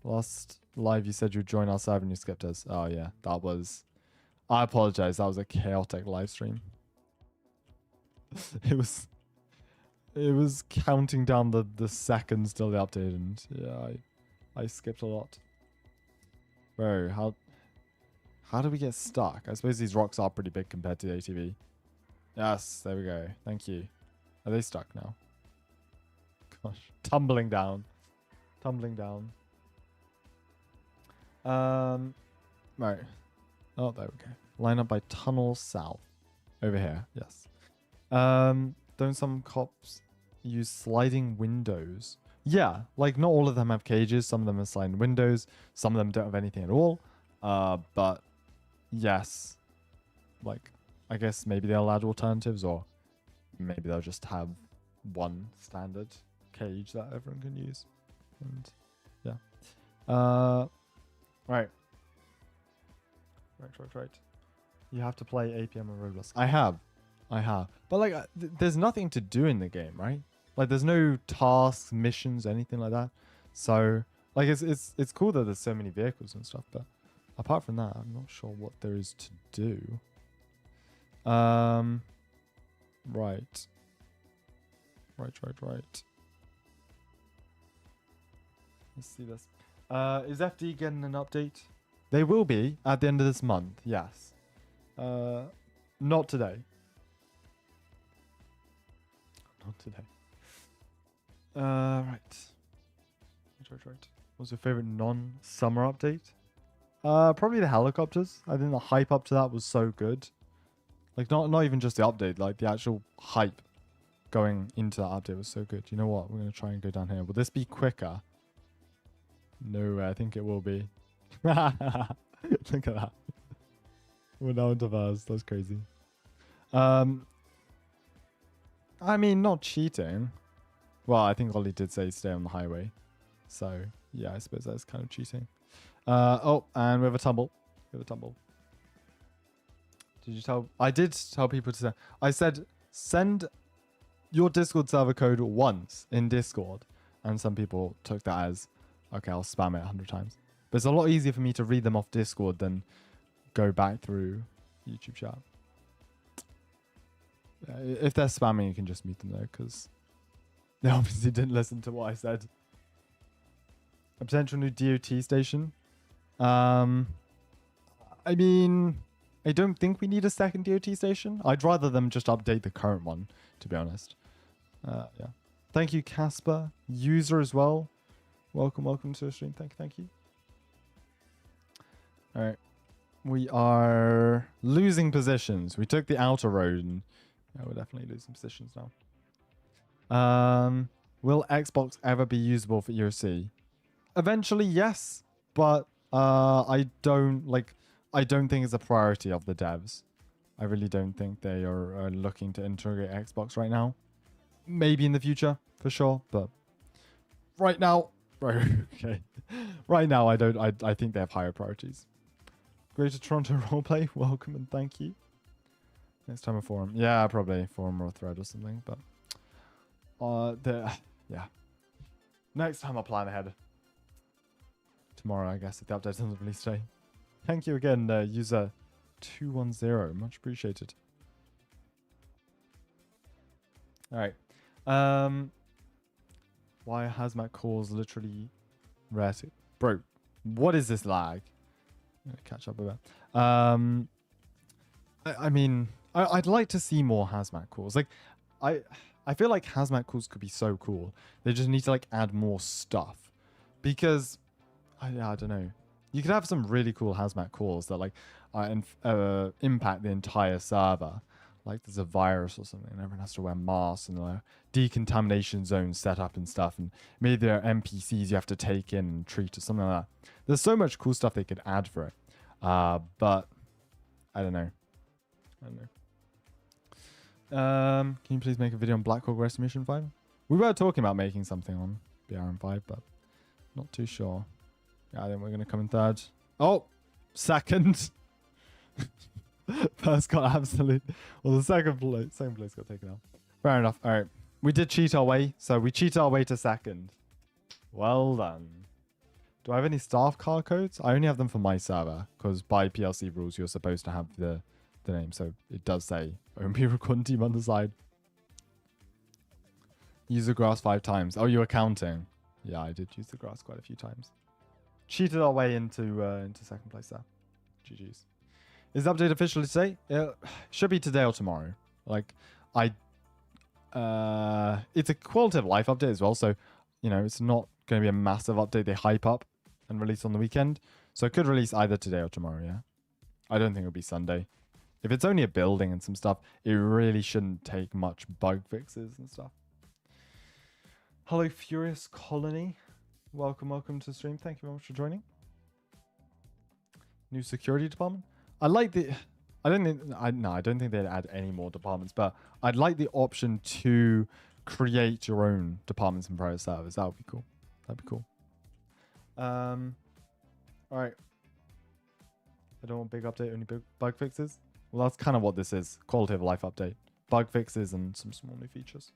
Last live, you said you'd join our server and you skipped us. Oh yeah, that was... I apologize. That was a chaotic live stream. It was counting down the seconds till the update, and yeah, I skipped a lot. Bro, how do we get stuck? I suppose these rocks are pretty big compared to the ATV. Yes, there we go. Thank you. Are they stuck now? Gosh, tumbling down. Right. Oh, there we go. Line up by Tunnel South. Over here, yes. Don't some cops use sliding windows? Yeah, like not all of them have cages. Some of them have sliding windows. Some of them don't have anything at all. But yes, like I guess maybe they'll add alternatives, or maybe they'll just have one standard cage that everyone can use. And yeah. Right. You have to play APM or Roblox. I have. But like, there's nothing to do in the game, right? Like, there's no tasks, missions, anything like that. So, like, it's cool that there's so many vehicles and stuff. But apart from that, I'm not sure what there is to do. Right. Let's see this. Is FD getting an update? They will be at the end of this month, yes. Not today. Not today. Right. Right. What's your favorite non-summer update? Probably the helicopters. I think the hype up to that was so good. Like, not even just the update, like the actual hype going into that update was so good. You know what? We're going to try and go down here. Will this be quicker? No, I think it will be. Look at that. We're now into Vaz. That's crazy. I mean, not cheating. Well, I think Ollie did say stay on the highway. So, yeah, I suppose that's kind of cheating. Oh, and we have a tumble. We have a tumble. Did you tell? I did tell people to send. I said, send your Discord server code once in Discord. And some people took that as, okay, I'll spam it 100 times. But it's a lot easier for me to read them off Discord than go back through YouTube chat. If they're spamming, you can just mute them though, because they obviously didn't listen to what I said. A potential new DOT station. I mean, I don't think we need a second DOT station. I'd rather them just update the current one, to be honest. Yeah. Thank you, Casper. User as well. Welcome to the stream. Thank you. All right. We are losing positions. We took the outer road, and yeah, we're definitely losing positions now. Will Xbox ever be usable for ERLC? Eventually, yes, but I don't think it's a priority of the devs. I really don't think they are looking to integrate Xbox right now. Maybe in the future, for sure, but right now, okay. Right now, I think they have higher priorities. Greater Toronto roleplay, welcome and thank you. Next time a forum, yeah, probably forum or a thread or something, but yeah. Next time I'll plan ahead. Tomorrow, I guess, if the update's on the release day. Thank you again, user 210. Much appreciated. All right. Why hazmat calls literally rare? Bro, what is this lag? I'm gonna catch up a bit. I mean, I'd like to see more hazmat calls. Like, I feel like hazmat calls could be so cool. They just need to like add more stuff, because I don't know. You could have some really cool hazmat calls that like impact the entire server. Like there's a virus or something, and everyone has to wear masks, and there are decontamination zones set up and stuff, and maybe there are NPCs you have to take in and treat or something like that. There's so much cool stuff they could add for it, but I don't know. Can you please make a video on Black Hawk Rescue Mission 5? We were talking about making something on BRM5, but not too sure. Yeah, I think we're going to come in third. Oh, second. First got absolute. Well, the second place got taken out. Fair enough. All right. We did cheat our way. So we cheated our way to second. Well done. Do I have any staff car codes? I only have them for my server, because by PLC rules, you're supposed to have the name. So it does say OMP recording team on the side. Use the grass 5 times. Oh, you were counting. Yeah, I did use the grass quite a few times. Cheated our way into second place there. GG's. Is the update officially today? It should be today or tomorrow. Like, it's a quality of life update as well. So, you know, it's not going to be a massive update they hype up and release on the weekend. So it could release either today or tomorrow, yeah? I don't think it'll be Sunday. If it's only a building and some stuff, it really shouldn't take much bug fixes and stuff. Hello, Furious Colony. Welcome to the stream. Thank you very much for joining. New security department. I don't think they'd add any more departments, but I'd like the option to create your own departments and private servers. That would be cool. That'd be cool. All right. I don't want big update, only big bug fixes. Well, that's kind of what this is. Quality of life update. Bug fixes and some small new features.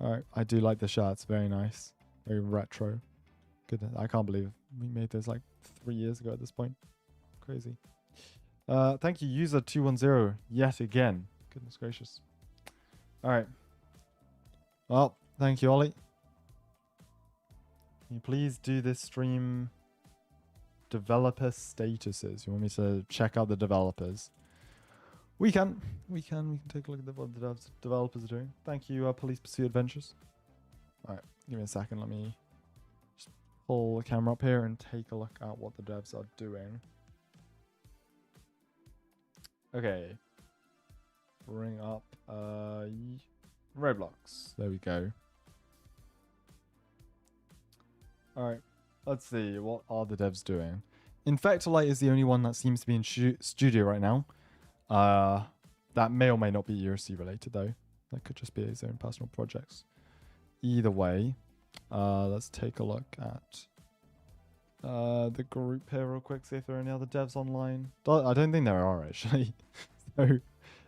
All right. I do like the shirts. Very nice. Very retro. Good. I can't believe we made this like 3 years ago at this point. Crazy. Thank you, user 210, yet again. Goodness gracious. All right. Well, thank you, Ollie. Can you please do this stream developer statuses. You want me to check out the developers? We can take a look at what the developers are doing. Thank you, Police Pursuit Adventures. All right, give me a second. Let me just pull the camera up here and take a look at what the devs are doing. Okay. Bring up Roblox. There we go. Alright. Let's see. What are the devs doing? Infectolite is the only one that seems to be in studio right now. That may or may not be ERLC related though. That could just be his own personal projects. Either way, let's take a look at the group here real quick, see if there are any other devs online. I don't think there are actually. So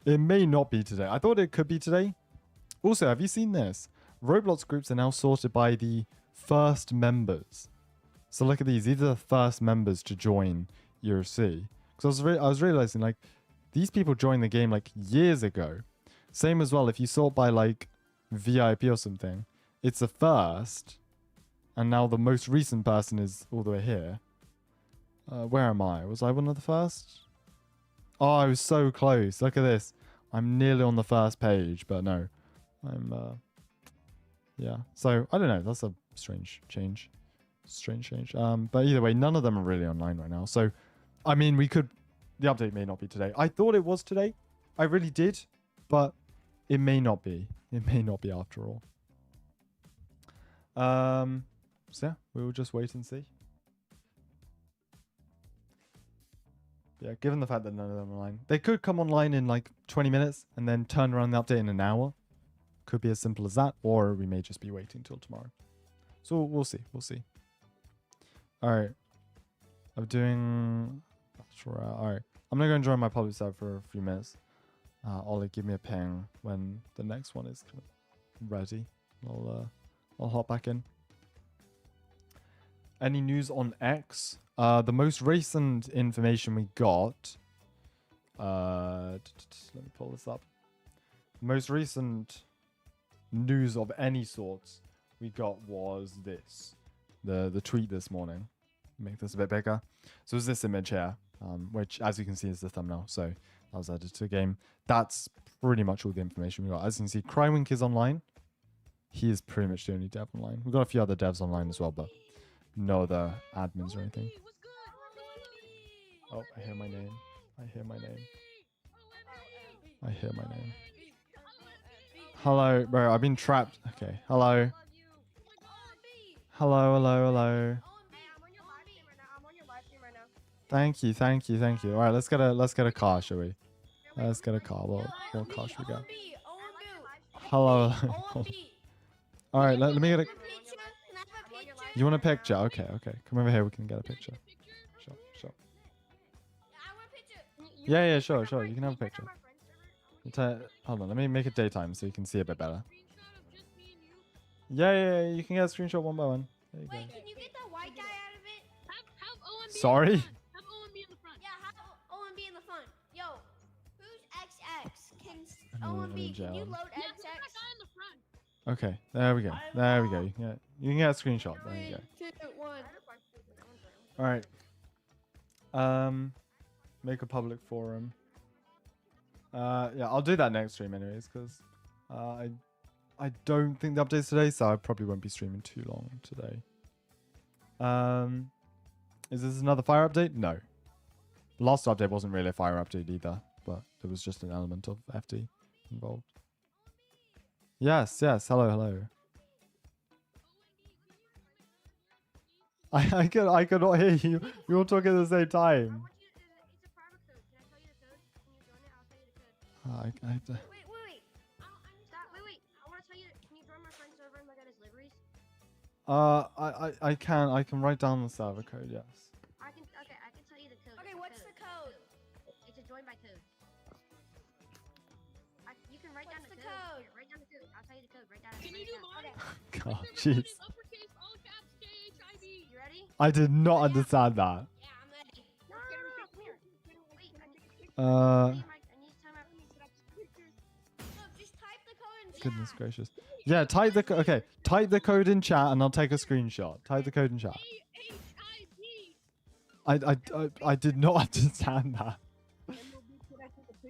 it may not be today. I thought it could be today. Also, have you seen this? Roblox groups are now sorted by the first members. So look at these. These are the first members to join ERLC. Because I was realizing like these people joined the game like years ago. Same as well if you sort by like VIP or something. It's the first. And now the most recent person is all the way here. Where am I? Was I one of the first? Oh, I was so close. Look at this. I'm nearly on the first page, but no. I'm, yeah. So, I don't know. That's a strange change. But either way, none of them are really online right now. So, I mean, we could... The update may not be today. I thought it was today. I really did. But it may not be. It may not be after all. So yeah, we will just wait and see. Yeah, given the fact that none of them are online. They could come online in like 20 minutes and then turn around the update in an hour. Could be as simple as that. Or we may just be waiting till tomorrow. So we'll see. We'll see. Alright. I'm doing... Alright. I'm going to go and join my public server for a few minutes. Ollie, give me a ping when the next one is kind of ready. I'll hop back in. Any news on X? The most recent information we got... let me pull this up. The most recent news of any sorts we got was this. The tweet this morning. Make this a bit bigger. So it's this image here, which as you can see is the thumbnail. So that was added to the game. That's pretty much all the information we got. As you can see, Crywink is online. He is pretty much the only dev online. We've got a few other devs online as well, but no other admins or anything. Oh, I hear my name. I hear my name. I hear my name. Hello, bro. I've been trapped. Okay. Hello. Hello, hello, hello. Thank you, thank you, thank you. All right, let's get a car, shall we? Let's get a car. What car should we get? Hello. All right, let me get a... You want a picture? Okay, okay. Come over here. We can get a picture. Sure. Yeah, sure. You can have a picture. Hold on. Let me make it daytime so you can see a bit better. Yeah. You can get a screenshot one by one. There you go. Wait, can you get the white guy out of it? Have OMB. Sorry? Have OMB in the front. Yeah, have OMB in the front. Yo, who's XX? Can OMB, can you load XX? Put that guy in the front. Okay, there we go. There we go. You can get a screenshot. There you go. 3, 2, 1. All right. Make a public forum. Yeah, I'll do that next stream anyways, because I don't think the update's today, so I probably won't be streaming too long today. Is this another fire update? No. Last update wasn't really a fire update either, but there was just an element of FD involved. Yes. Hello. I cannot hear you. We all talking at the same time. It's a private code. Can I tell you the code? Can you join it? I'll tell you the code. Wait. Stop. Wait. I want to tell you. Can you join my friend's server and look at his liveries? I can write down the server code. Yes. I can tell you the code. Okay, what's the code? It's a join by code. You can write down the code. Write down the code. I'll tell you the code. Write down. Can you do mine? Okay. God, jeez. Uppercase, all caps, KHIV. You ready? I did not understand that. Yeah, I'm ready. No. Come here. Wait. I need to tell my... No, just type the code in chat. Goodness gracious. Yeah, type the code in chat and I'll take a screenshot. Type the code in chat. KHIV. I did not understand that.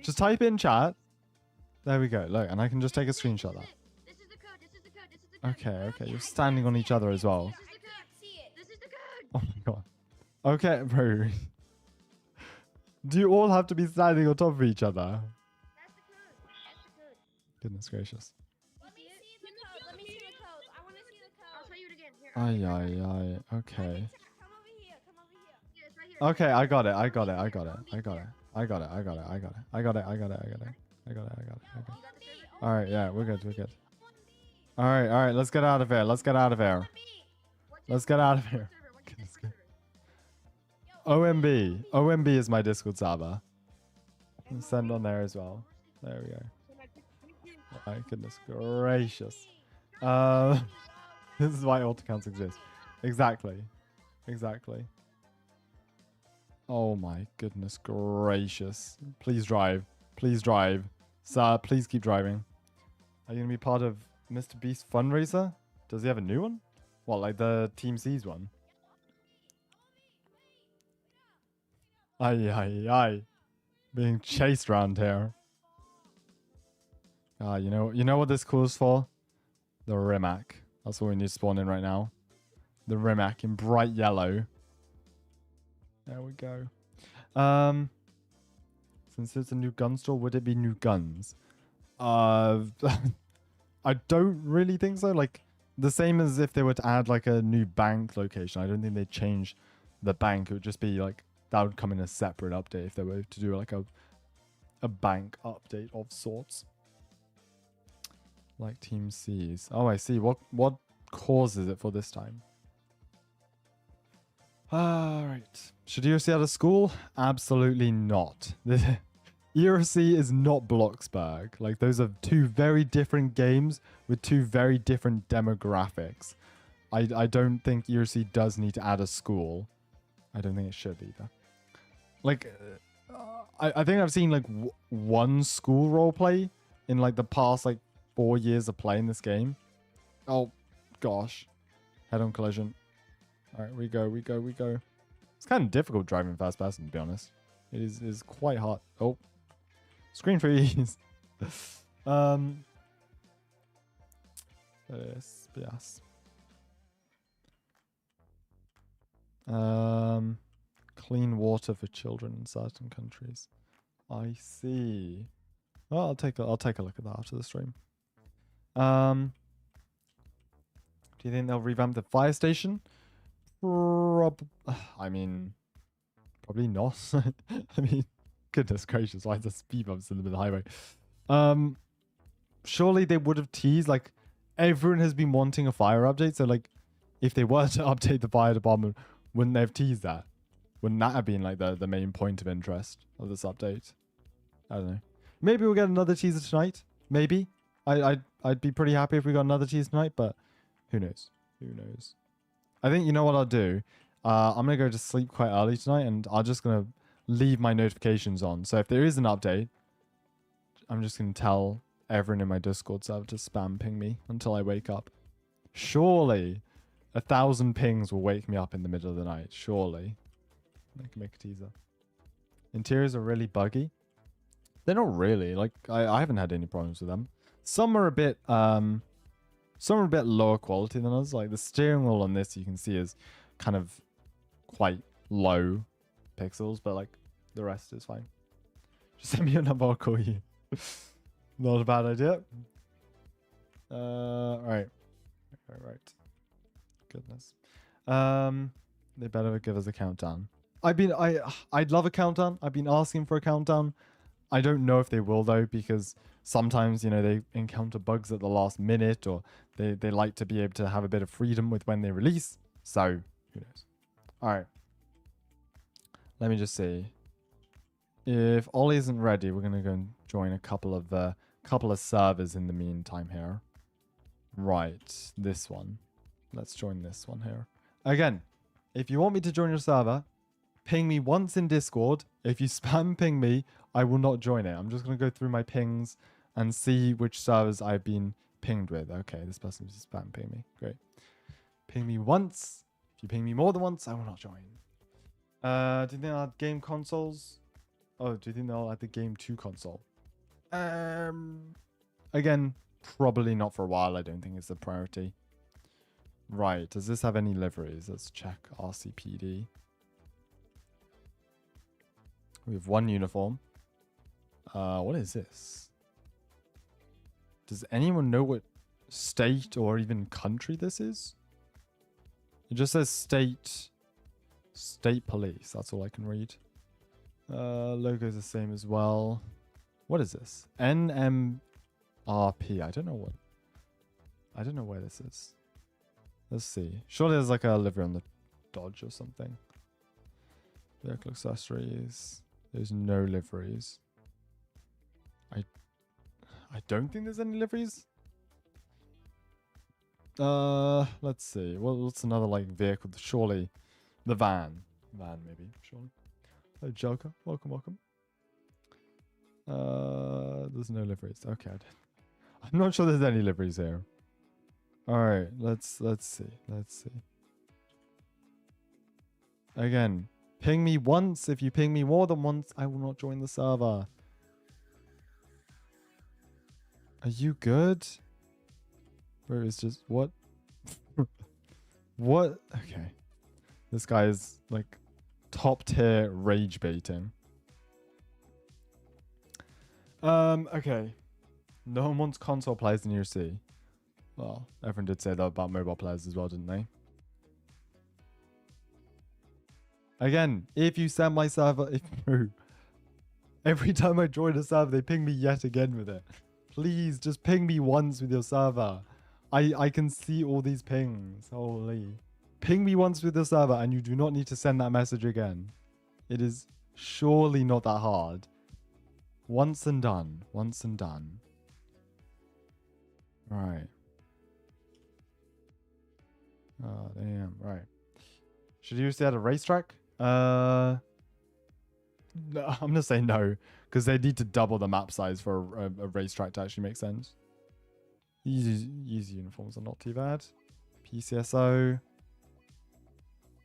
Just type in chat. There we go. Look, and I can just take a screenshot of that. This is the code. This is the code. This is the code. Okay, okay. You're standing on each other as well. This is the code. See it. This is the code. Oh my god. Okay, bro. Do you all have to be standing on top of each other? That's the code. That's the code. Goodness gracious. Let me see the code. Let me see the code. I want to see the code. I'll show you it again. Here. Ay, ay, ay. Okay. Come over here. Come over here. Yeah, it's right here. Okay, I got it. I got it. I got it. I got it. I got it. I got it. I got it. I got it. I got it. I got it. I got it. I got it. I got it. You got the server? All right. Yeah, we're good. We're good. All right. All right. Let's get out of here. Let's get out of here. Let's get out of here. Goodness gracious. OMB. OMB is my Discord server. And send on there as well. There we go. My goodness gracious. This is why alt accounts exist. Exactly. Exactly. Oh my goodness gracious. Please drive. Please drive. Sir, please keep driving. Are you going to be part of Mr. Beast fundraiser? Does he have a new one? What, like the Team C's one? Ay, ay, ay. Being chased around here. Ah, you know what this calls for? The Rimac. That's what we need to spawn in right now. The Rimac in bright yellow. There we go. Since it's a new gun store, would it be new guns? I don't really think so. Like, the same as if they were to add, like, a new bank location. I don't think they'd change the bank. It would just be, like, that would come in a separate update if they were to do, like, a bank update of sorts. Like Team C's. Oh, I see. What cause is it for this time? Alright. Should ERLC out of school? Absolutely not. ERLC is not Bloxburg. Like, those are two very different games with two very different demographics. I don't think ERLC does need to add a school. I don't think it should either. Like, I think I've seen, like, one school roleplay in, like, the past, like, 4 years of playing this game. Oh, gosh. Head-on collision. Alright, we go. It's kind of difficult driving first person, to be honest. It is quite hard. Oh. Screen freeze. Yes. Clean water for children in certain countries. I see. Well, I'll take a look at that after the stream. Do you think they'll revamp the fire station? I mean, probably not. I mean, goodness gracious, why is there speed bumps in the middle of the highway? Surely they would have teased, like, everyone has been wanting a fire update, so, like, if they were to update the fire department, wouldn't they have teased that? Wouldn't that have been, like, the main point of interest of this update? I don't know. Maybe we'll get another teaser tonight. Maybe. I'd be pretty happy if we got another teaser tonight, but who knows? Who knows? I think, you know what I'll do? I'm going to go to sleep quite early tonight, and I'm just going to leave my notifications on. So if there is an update, I'm just going to tell everyone in my Discord server to spam ping me until I wake up. Surely 1,000 pings will wake me up in the middle of the night. Surely. I can make a teaser. Interiors are really buggy. They're not really. Like, I haven't had any problems with them. Some are a bit lower quality than others. Like, the steering wheel on this, you can see, is kind of quite low pixels, but, like, the rest is fine. Just send me a number, I'll call you. Not a bad idea. Right. Goodness. They better give us a countdown. I'd love a countdown. I've been asking for a countdown. I don't know if they will, though, because sometimes, you know, they encounter bugs at the last minute, or they like to be able to have a bit of freedom with when they release. So, who knows? All right. Let me just see. If Ollie isn't ready, we're going to go and join a couple of servers in the meantime here. Right. This one. Let's join this one here. Again, if you want me to join your server, ping me once in Discord. If you spam ping me, I will not join it. I'm just going to go through my pings and see which servers I've been pinged with. Okay, this person's spam ping me. Great. Ping me once. If you ping me more than once, I will not join. Do you think they'll add game consoles? Oh, do you think they'll add the game 2 console? Again, probably not for a while. I don't think it's a priority. Right. Does this have any liveries? Let's check RCPD. We have one uniform. What is this? Does anyone know what state or even country this is? It just says state police. That's all I can read. Logo's the same as well. What is this? NMRP. I don't know where this is. Let's see. Surely there's like a livery on the Dodge or something. Vehicle accessories. There's no liveries. I don't think there's any liveries. Let's see. What's another like vehicle? Surely the van. Van maybe. Surely. Oh, Joker. Welcome. There's no liveries. Okay. I'm not sure there's any liveries here. All right. Let's see. Again, ping me once. If you ping me more than once, I will not join the server. Are you good? Where is just what? What? Okay. This guy is like top tier rage baiting. Okay. No one wants console players in ERLC. Well, everyone did say that about mobile players as well, didn't they? Again, if you send my server, every time I join a server, they ping me yet again with it. Please, just ping me once with your server. I can see all these pings. Holy. Ping me once with your server and you do not need to send that message again. It is surely not that hard. Once and done. Right. Oh, damn. Right. Should you see at a racetrack? No, I'm going to say no. Because they need to double the map size for a racetrack to actually make sense. Easy uniforms are not too bad. PCSO.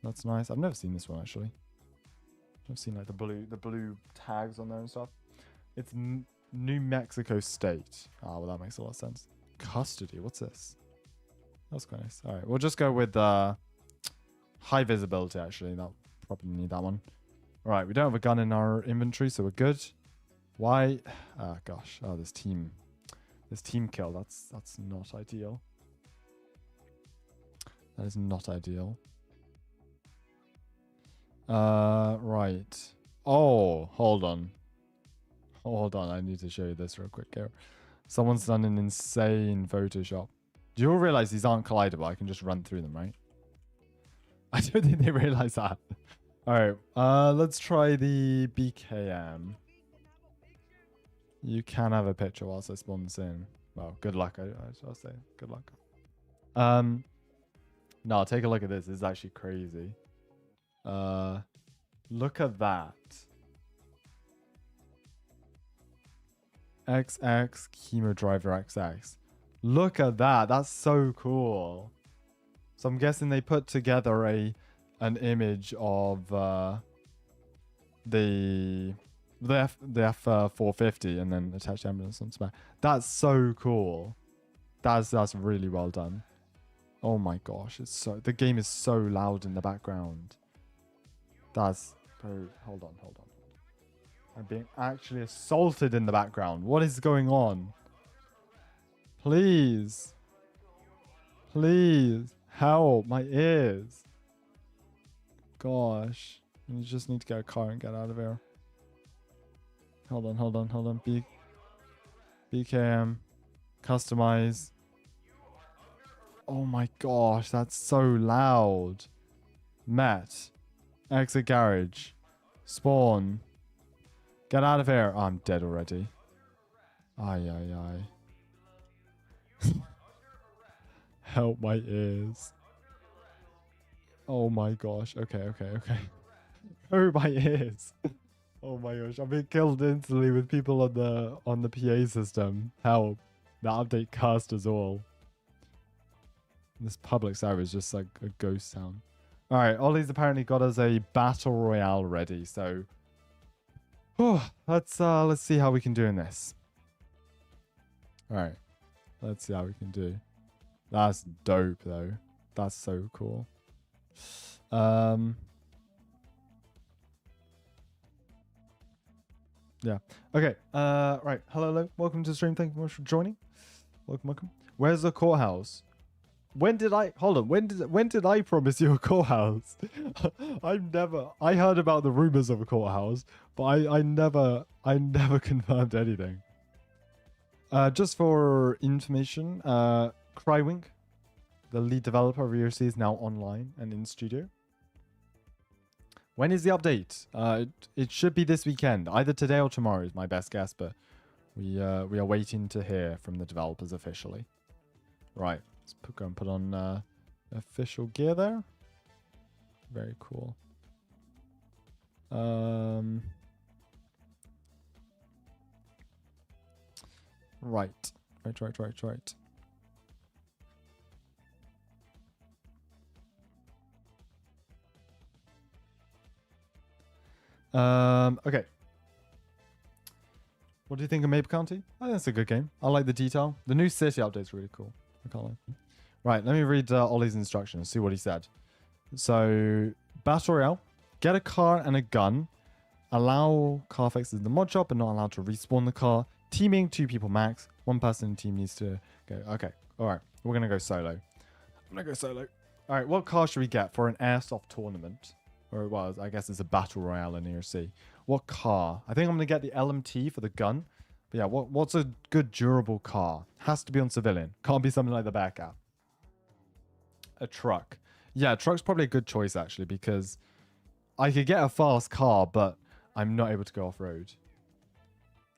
That's nice. I've never seen this one actually. I've seen like the blue tags on there and stuff. It's New Mexico State. Oh, well, that makes a lot of sense. Custody. What's this? That's quite nice. All right, we'll just go with high visibility. Actually, that probably need that one. All right, we don't have a gun in our inventory, so we're good. Why? Oh gosh. Oh, this team kill. That's not ideal. That is not ideal. Right. Oh, hold on. I need to show you this real quick here. Someone's done an insane Photoshop. Do you all realize these aren't collidable? I can just run through them, right? I don't think they realize that. All right. Let's try the BKM. You can have a picture whilst I spawn this in. Well, good luck. I'll say good luck. No, take a look at this. This is actually crazy. Look at that. XX Chemo Driver XX. Look at that. That's so cool. So I'm guessing they put together an image of the F450 and then attached ambulance on spec. That's so cool. That's really well done. Oh my gosh, the game is so loud in the background. That's hold on. I'm being actually assaulted in the background. What is going on? Please help my ears. Gosh, you just need to get a car and get out of here. Hold on. BKM. Customize. Oh my gosh, that's so loud. Met. Exit garage. Spawn. Get out of here. Oh, I'm dead already. Ay. Help my ears. Oh my gosh. Okay. Oh, my ears. Oh my gosh, I'm being killed instantly with people on the PA system. Help. The update cast us all. This public server is just like a ghost town. All right, Ollie's apparently got us a battle royale ready, so let's see how we can do in this. All right, let's see how we can do. That's dope though. That's so cool. Yeah. Okay. Right. Hello. Welcome to the stream. Thank you very much for joining. Welcome. Where's the courthouse? When did I when did I promise you a courthouse? I heard about the rumors of a courthouse, but I never confirmed anything. Just for information, Crywink, the lead developer of ERLC, is now online and in studio. When is the update? It should be this weekend. Either today or tomorrow is my best guess, but we are waiting to hear from the developers officially. Right, let's go and put on official gear there. Very cool. Right. Okay. What do you think of Maple County? I think it's a good game. I like the detail. The new city update is really cool. I can't lie. Right, let me read Ollie's instructions, see what he said. So, Battle Royale, get a car and a gun. Allow car fixes in the mod shop, but not allowed to respawn the car. Teaming, 2 people max. 1 person in the team needs to go. Okay, alright. We're going to go solo. I'm going to go solo. Alright, what car should we get for an airsoft tournament? Or it was, I guess it's a battle royale in ERC. What car? I think I'm going to get the LMT for the gun. But yeah, what's a good durable car? Has to be on civilian. Can't be something like the Bearcat. A truck. Yeah, a truck's probably a good choice actually, because I could get a fast car, but I'm not able to go off-road.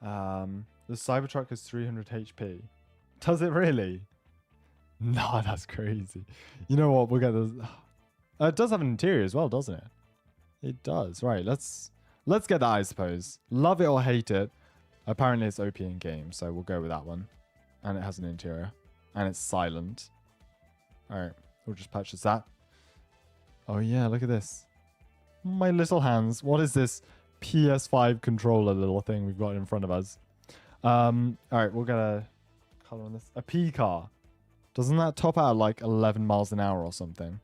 The Cybertruck has 300 HP. Does it really? No, that's crazy. You know what? We'll get this. It does have an interior as well, doesn't it? It does. Right, let's get that, I suppose. Love it or hate it. Apparently it's OP in game, so we'll go with that one. And it has an interior. And it's silent. Alright, we'll just purchase that. Oh yeah, look at this. My little hands. What is this PS5 controller little thing we've got in front of us? Alright, we'll get a color on this. A P car. Doesn't that top out at like 11 miles an hour or something?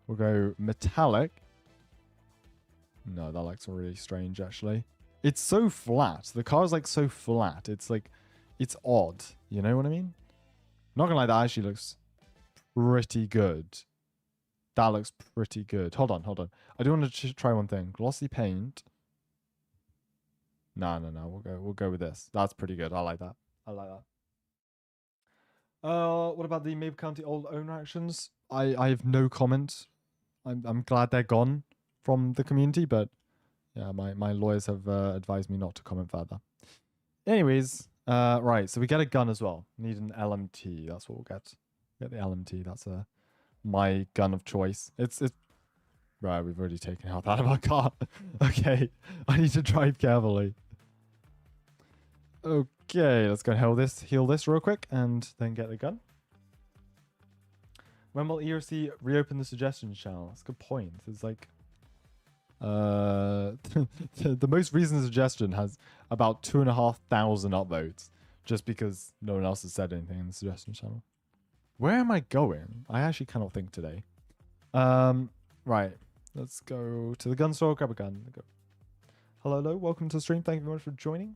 We'll go metallic. No, that looks really strange actually. It's so flat. The car's like so flat. It's like, it's odd. You know what I mean? Not gonna lie, that actually looks pretty good. That looks pretty good. Hold on. I do want to try one thing. Glossy paint. No. We'll go with this. That's pretty good. I like that. What about the Maple County old owner actions? I have no comment. I'm glad they're gone from the community, but yeah, my lawyers have advised me not to comment further. Anyways, right, so we get a gun as well. Need an LMT. That's what we'll get. Get the LMT. That's my gun of choice. It's right. We've already taken out that of our car. Okay, I need to drive carefully. Okay, let's go and heal this real quick, and then get the gun. When will ERC reopen the suggestions channel? That's a good point. It's like the most recent suggestion has about 2,500 upvotes, just because no one else has said anything in the suggestion channel. Where am I going? I actually cannot think today. Right. Let's go to the gun store, grab a gun. Go. Hello, welcome to the stream. Thank you very much for joining.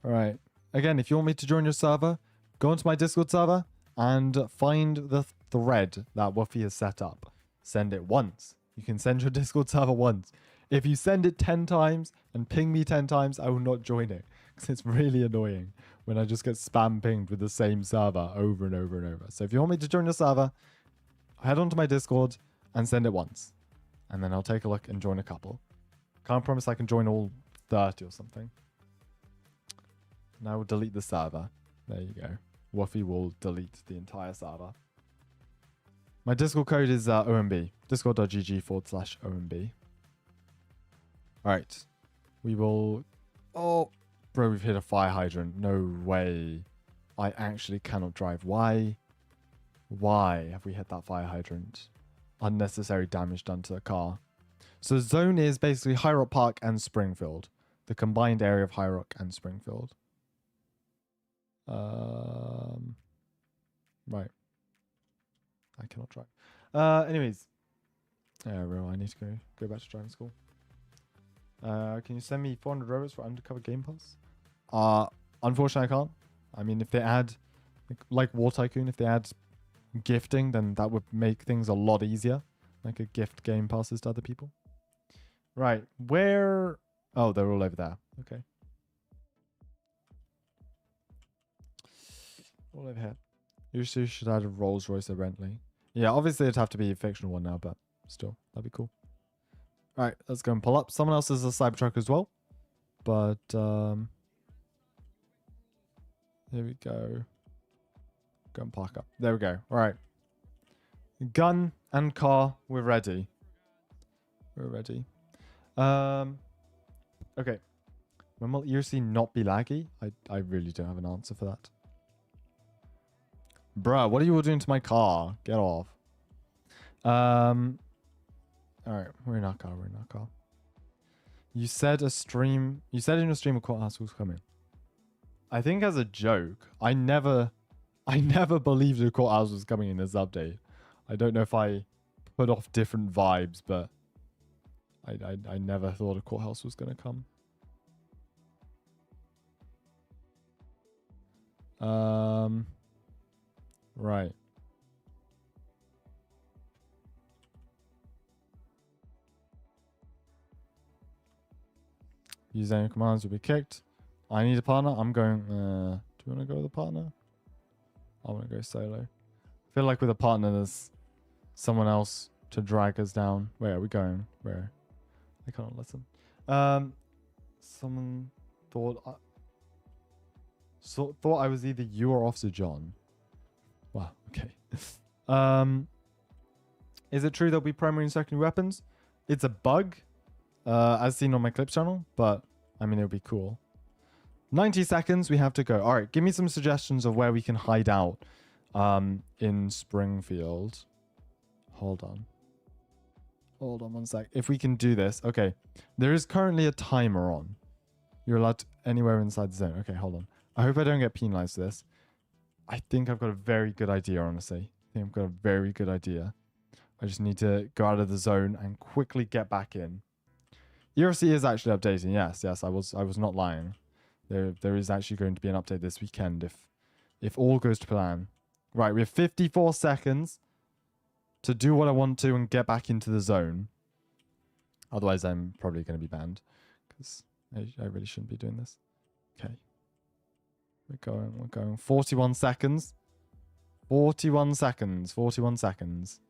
All right. Again, if you want me to join your server, go onto my Discord server and find the thread that Woofy has set up. Send it once. You can send your Discord server once. If you send it 10 times and ping me 10 times, I will not join it, because it's really annoying when I just get spam pinged with the same server over and over and over. So if you want me to join your server, head onto my Discord and send it once. And then I'll take a look and join a couple. Can't promise I can join all 30 or something. Now we'll delete the server. There you go. Woofy will delete the entire server. My Discord code is OMB. Discord.gg/OMB. Alright. We will... Oh, bro, we've hit a fire hydrant. No way. I actually cannot drive. Why Why have we hit that fire hydrant? Unnecessary damage done to the car. So zone is basically High Rock Park and Springfield. The combined area of High Rock and Springfield. Right. I cannot drive. Anyways. Yeah, real. I need to go back to driving school. Can you send me 400 robots for undercover game pass? Unfortunately, I can't. I mean, if they add, like War Tycoon, if they add gifting, then that would make things a lot easier. Like a gift game passes to other people. Right. Where? Oh, they're all over there. Okay. All over here. You should add a Rolls Royce or Bentley. Yeah, obviously it'd have to be a fictional one now, but still, that'd be cool. All right, let's go and pull up. Someone else is a Cybertruck as well. But, here we go. Go and park up. There we go. All right. Gun and car, we're ready. We're ready. Okay. When will ERC not be laggy? I really don't have an answer for that. Bruh, what are you all doing to my car? Get off. Alright, we're in our car, we're in our car. You said in your stream a courthouse was coming. I think as a joke. I never believed a courthouse was coming in this update. I don't know if I put off different vibes, but I never thought a courthouse was gonna come. Right. Use any commands will be kicked. I need a partner. I'm going, do you want to go with a partner? I want to go solo. I feel like with a partner, there's someone else to drag us down. Where are we going? Where? I can't listen. Someone thought I was either you or Officer John. Wow, okay. Is it true there'll be primary and secondary weapons? It's a bug, as seen on my clips channel, but I mean, it'll be cool. 90 seconds, we have to go. All right, give me some suggestions of where we can hide out in Springfield. Hold on. Hold on one sec. If we can do this. Okay. There is currently a timer on. You're allowed to anywhere inside the zone. Okay, hold on. I hope I don't get penalized for this. I think I've got a very good idea, honestly. I think I've got a very good idea. I just need to go out of the zone and quickly get back in. ERLC is actually updating. Yes, I was not lying. There is actually going to be an update this weekend if all goes to plan. Right, we have 54 seconds to do what I want to and get back into the zone. Otherwise, I'm probably going to be banned because I really shouldn't be doing this. Okay. We're going. 41 seconds. 41 seconds. 41 seconds.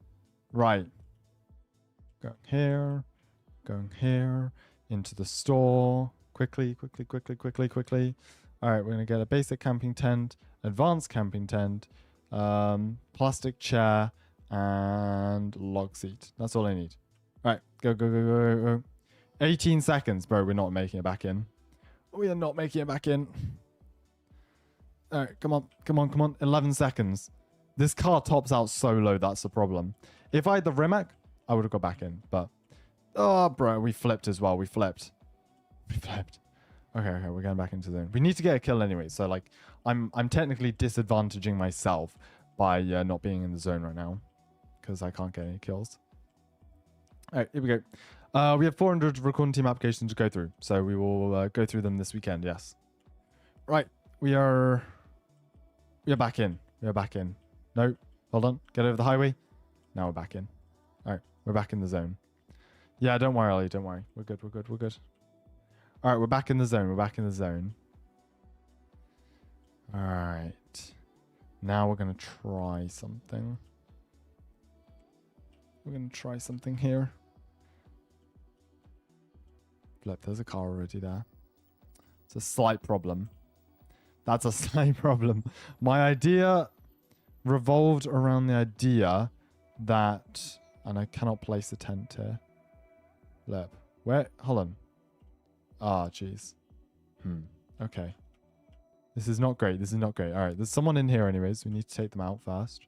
Right. Going here. Going here. Into the store. Quickly. All right, we're going to get a basic camping tent, advanced camping tent, plastic chair, and log seat. That's all I need. All right, go. 18 seconds, bro. We're not making it back in. We are not making it back in. All right, come on. 11 seconds. This car tops out so low, that's the problem. If I had the Rimac, I would have got back in, but... Oh, bro, we flipped as well. We flipped. Okay, we're going back into the zone. We need to get a kill anyway, so, like, I'm technically disadvantaging myself by not being in the zone right now, because I can't get any kills. All right, here we go. We have 400 recording team applications to go through, so we will go through them this weekend, yes. Right, we are back in. No, hold on. Get over the highway. Now we're back in. All right, we're back in the zone. Yeah, don't worry, Ollie. Don't worry. We're good. All right, we're back in the zone. All right. Now we're going to try something. Here. Flip, there's a car already there. It's a slight problem. That's a slight problem. My idea revolved around the idea that... And I cannot place a tent here. Flip. Where? Hold on. Ah, jeez. Okay. This is not great. All right. There's someone in here anyways. We need to take them out first.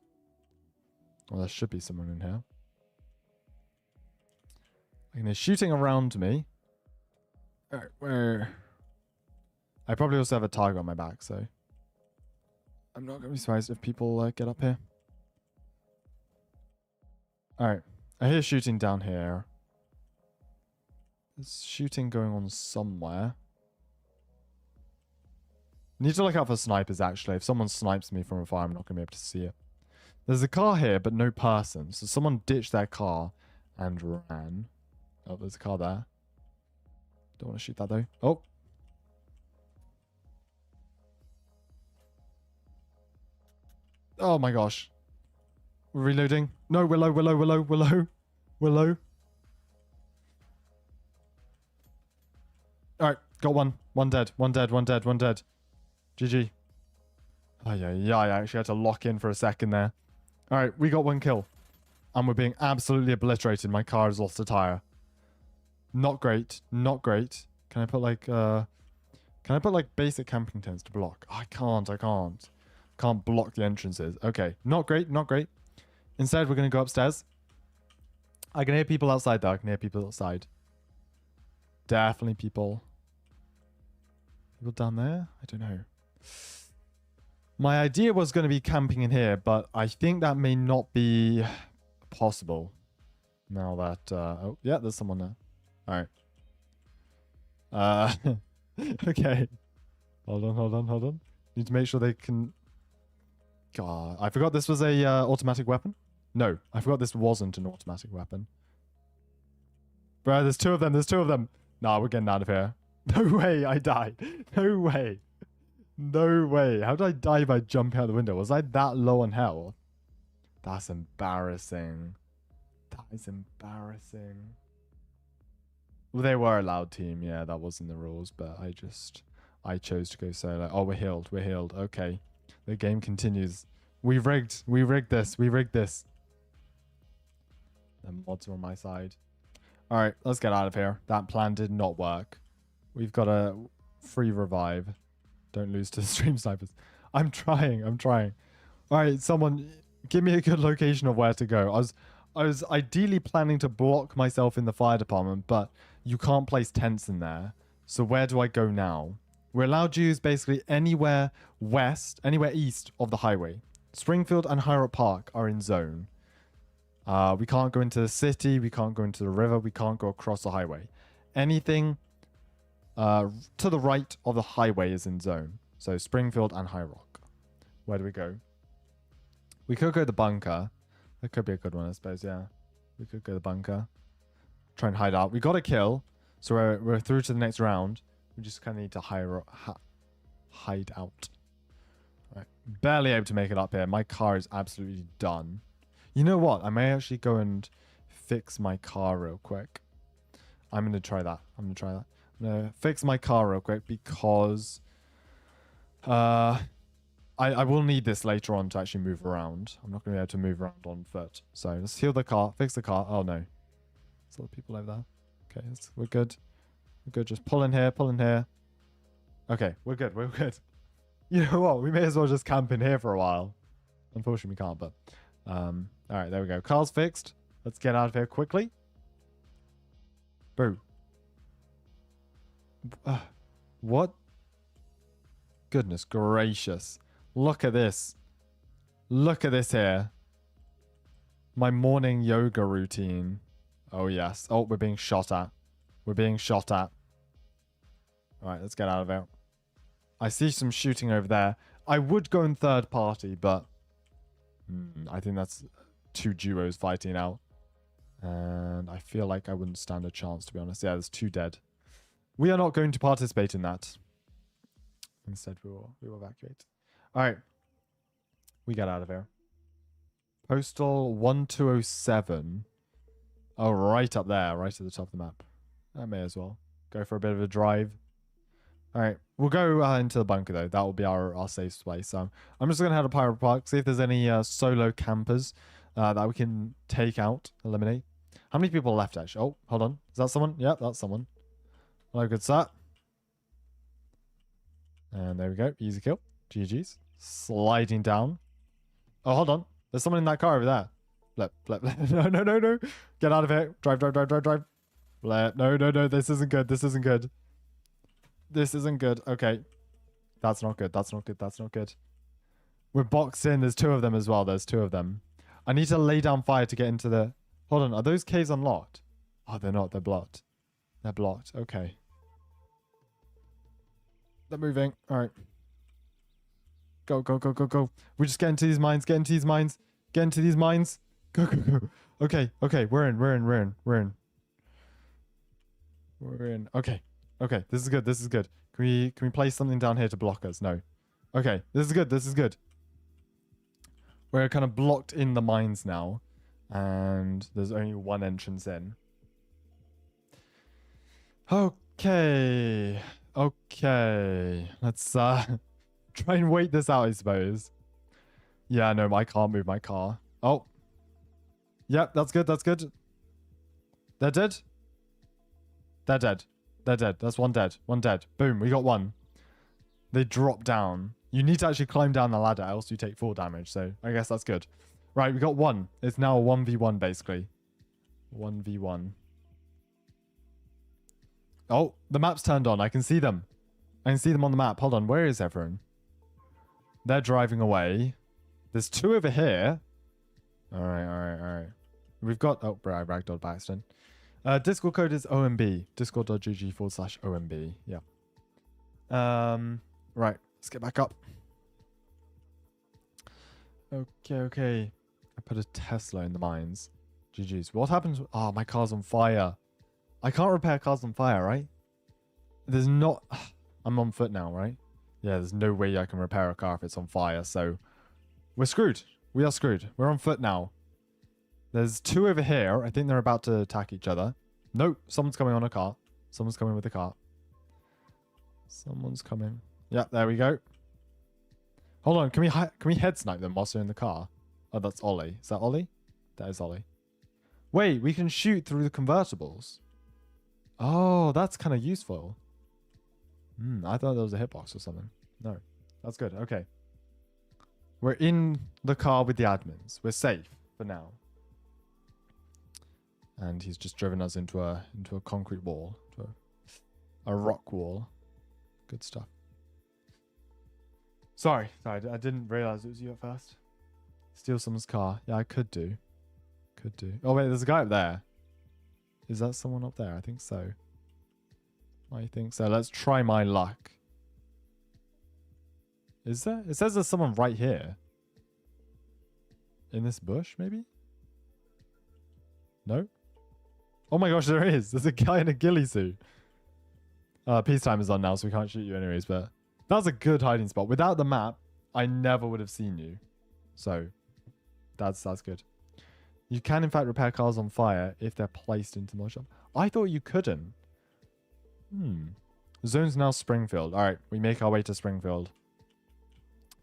Well, there should be someone in here. And they're shooting around me. Alright, where? I probably also have a target on my back, so I'm not going to be surprised if people get up here. Alright, I hear shooting down here. There's shooting going on somewhere. Need to look out for snipers, actually. If someone snipes me from afar, I'm not going to be able to see it. There's a car here, but no person. So someone ditched their car and ran. Oh, there's a car there. Don't want to shoot that, though. Oh. Oh, my gosh. We're reloading. No, we're low, we're low, we're low, we're low. We're low. Alright, got one. One dead, one dead, one dead, one dead. GG. Oh, yeah, I actually had to lock in for a second there. Alright, we got one kill. And we're being absolutely obliterated. My car has lost a tire. Not great. Not great. Can I put like basic camping tents to block? Oh, I can't. Can't block the entrances. Okay. Not great. Not great. Instead, we're going to go upstairs. I can hear people outside though. I can hear people outside. Definitely people. People down there? I don't know. My idea was going to be camping in here, but I think that may not be possible. Now that... oh, yeah, there's someone there. Alright. Okay. Hold on. Need to make sure they can... God, I forgot this was a automatic weapon. No, I forgot this wasn't an automatic weapon. Bro, there's two of them. Nah, we're getting out of here. No way I died. No way. No way. How did I die by jumping out the window? Was I that low on health? That's embarrassing. That is embarrassing. Well, they were a loud team. Yeah, that wasn't the rules, but I chose to go solo. Oh, we're healed. Okay. The game continues. We rigged this. The mods are on my side. Alright, let's get out of here. That plan did not work. We've got a free revive. Don't lose to the stream snipers. I'm trying. Alright, someone give me a good location of where to go. I was ideally planning to block myself in the fire department, but you can't place tents in there. So where do I go now? We're allowed to use basically anywhere east of the highway. Springfield and High Rock Park are in zone. We can't go into the city. We can't go into the river. We can't go across the highway. Anything to the right of the highway is in zone. So Springfield and High Rock. Where do we go? We could go to the bunker. That could be a good one, I suppose, yeah. We could go to the bunker. Try and hide out. We got a kill. So we're through to the next round. We just kind of need to hide out. Right. Barely able to make it up here. My car is absolutely done. You know what? I may actually go and fix my car real quick. I'm going to try that. I'm going to fix my car real quick because I will need this later on to actually move around. I'm not going to be able to move around on foot. So let's heal the car. Fix the car. Oh, no. There's other people over there. Okay, we're good. We're good. Just pull in here. Okay, we're good. You know what? We may as well just camp in here for a while. Unfortunately, we can't, but... Alright, there we go. Car's fixed. Let's get out of here quickly. Boo. What? Goodness gracious. Look at this. Look at this here. My morning yoga routine. Oh, yes. Oh, we're being shot at. Alright, let's get out of here. I see some shooting over there. I would go in third party, but... I think that's two duos fighting out. And I feel like I wouldn't stand a chance, to be honest. Yeah, there's two dead. We are not going to participate in that. Instead, we will evacuate. Alright. We get out of here. Postal 1207. Oh, right up there. Right at the top of the map. I may as well go for a bit of a drive. Alright, we'll go into the bunker though. That will be our safe place. So I'm just going to head to Pirate Park, see if there's any solo campers that we can take out, eliminate. How many people are left actually? Oh, hold on. Is that someone? Yep, that's someone. Hello, good sir. And there we go. Easy kill. GG's. Sliding down. Oh, hold on. There's someone in that car over there. Blip, blip, blip. No, no, no, no. Get out of here. Drive, drive, drive, drive, drive. Blip. No, no, no. This isn't good. This isn't good. This isn't good. Okay. That's not good. That's not good. That's not good. We're boxed in. There's two of them as well. There's two of them. I need to lay down fire to get into the... Hold on. Are those caves unlocked? Oh, they're not. They're blocked. They're blocked. Okay. They're moving. All right. Go, go, go, go, go. We just get into these mines. Get into these mines. Get into these mines. Go, go, go. Okay, okay. We're in. We're in. We're in. We're in. We're in. Okay. Okay. This is good. This is good. Can we place something down here to block us? No. Okay. This is good. This is good. We're kind of blocked in the mines now. And there's only one entrance in. Okay. Okay. Let's try and wait this out, I suppose. Yeah, no, I can't move my car. Oh. Yep, that's good. That's good. They're dead. They're dead. They're dead. That's one dead. One dead. Boom, we got one. They drop down. You need to actually climb down the ladder, else you take 4 damage. So I guess that's good. Right, we got one. It's now a 1v1, basically. 1v1. Oh, the map's turned on. I can see them. I can see them on the map. Hold on. Where is everyone? They're driving away. There's 2 over here. All right, all right, all right. We've got... Oh, I ragdolled by accident. Discord code is OMB. Discord.gg/OMB. Yeah. Right. Let's get back up. Okay, okay. I put a Tesla in the mines. GG's. What happens? Oh, my car's on fire. I can't repair cars on fire, right? There's not... I'm on foot now, right? Yeah, there's no way I can repair a car if it's on fire, so... We're screwed. We are screwed. We're on foot now. There's 2 over here. I think they're about to attack each other. Nope. Someone's coming on a car. Someone's coming with a car. Someone's coming. Yeah, there we go. Hold on. Can we head snipe them whilst they're in the car? Oh, that's Ollie. Is that Ollie? That is Ollie. Wait, we can shoot through the convertibles. Oh, that's kind of useful. I thought there was a hitbox or something. No, that's good. Okay. We're in the car with the admins. We're safe for now. And he's just driven us into a concrete wall, into a rock wall. Good stuff. Sorry, I didn't realize it was you at first. Steal someone's car. Yeah, I could do. Could do. Oh wait, there's a guy up there. Is that someone up there? I think so. I think so. Let's try my luck. Is there? It says there's someone right here. In this bush, maybe? No? Oh my gosh, there is. There's a guy in a ghillie suit. Peacetime is on now, so we can't shoot you anyways, but that was a good hiding spot. Without the map, I never would have seen you. So, that's good. You can, in fact, repair cars on fire if they're placed into the shop. I thought you couldn't. Zone's now Springfield. All right, we make our way to Springfield.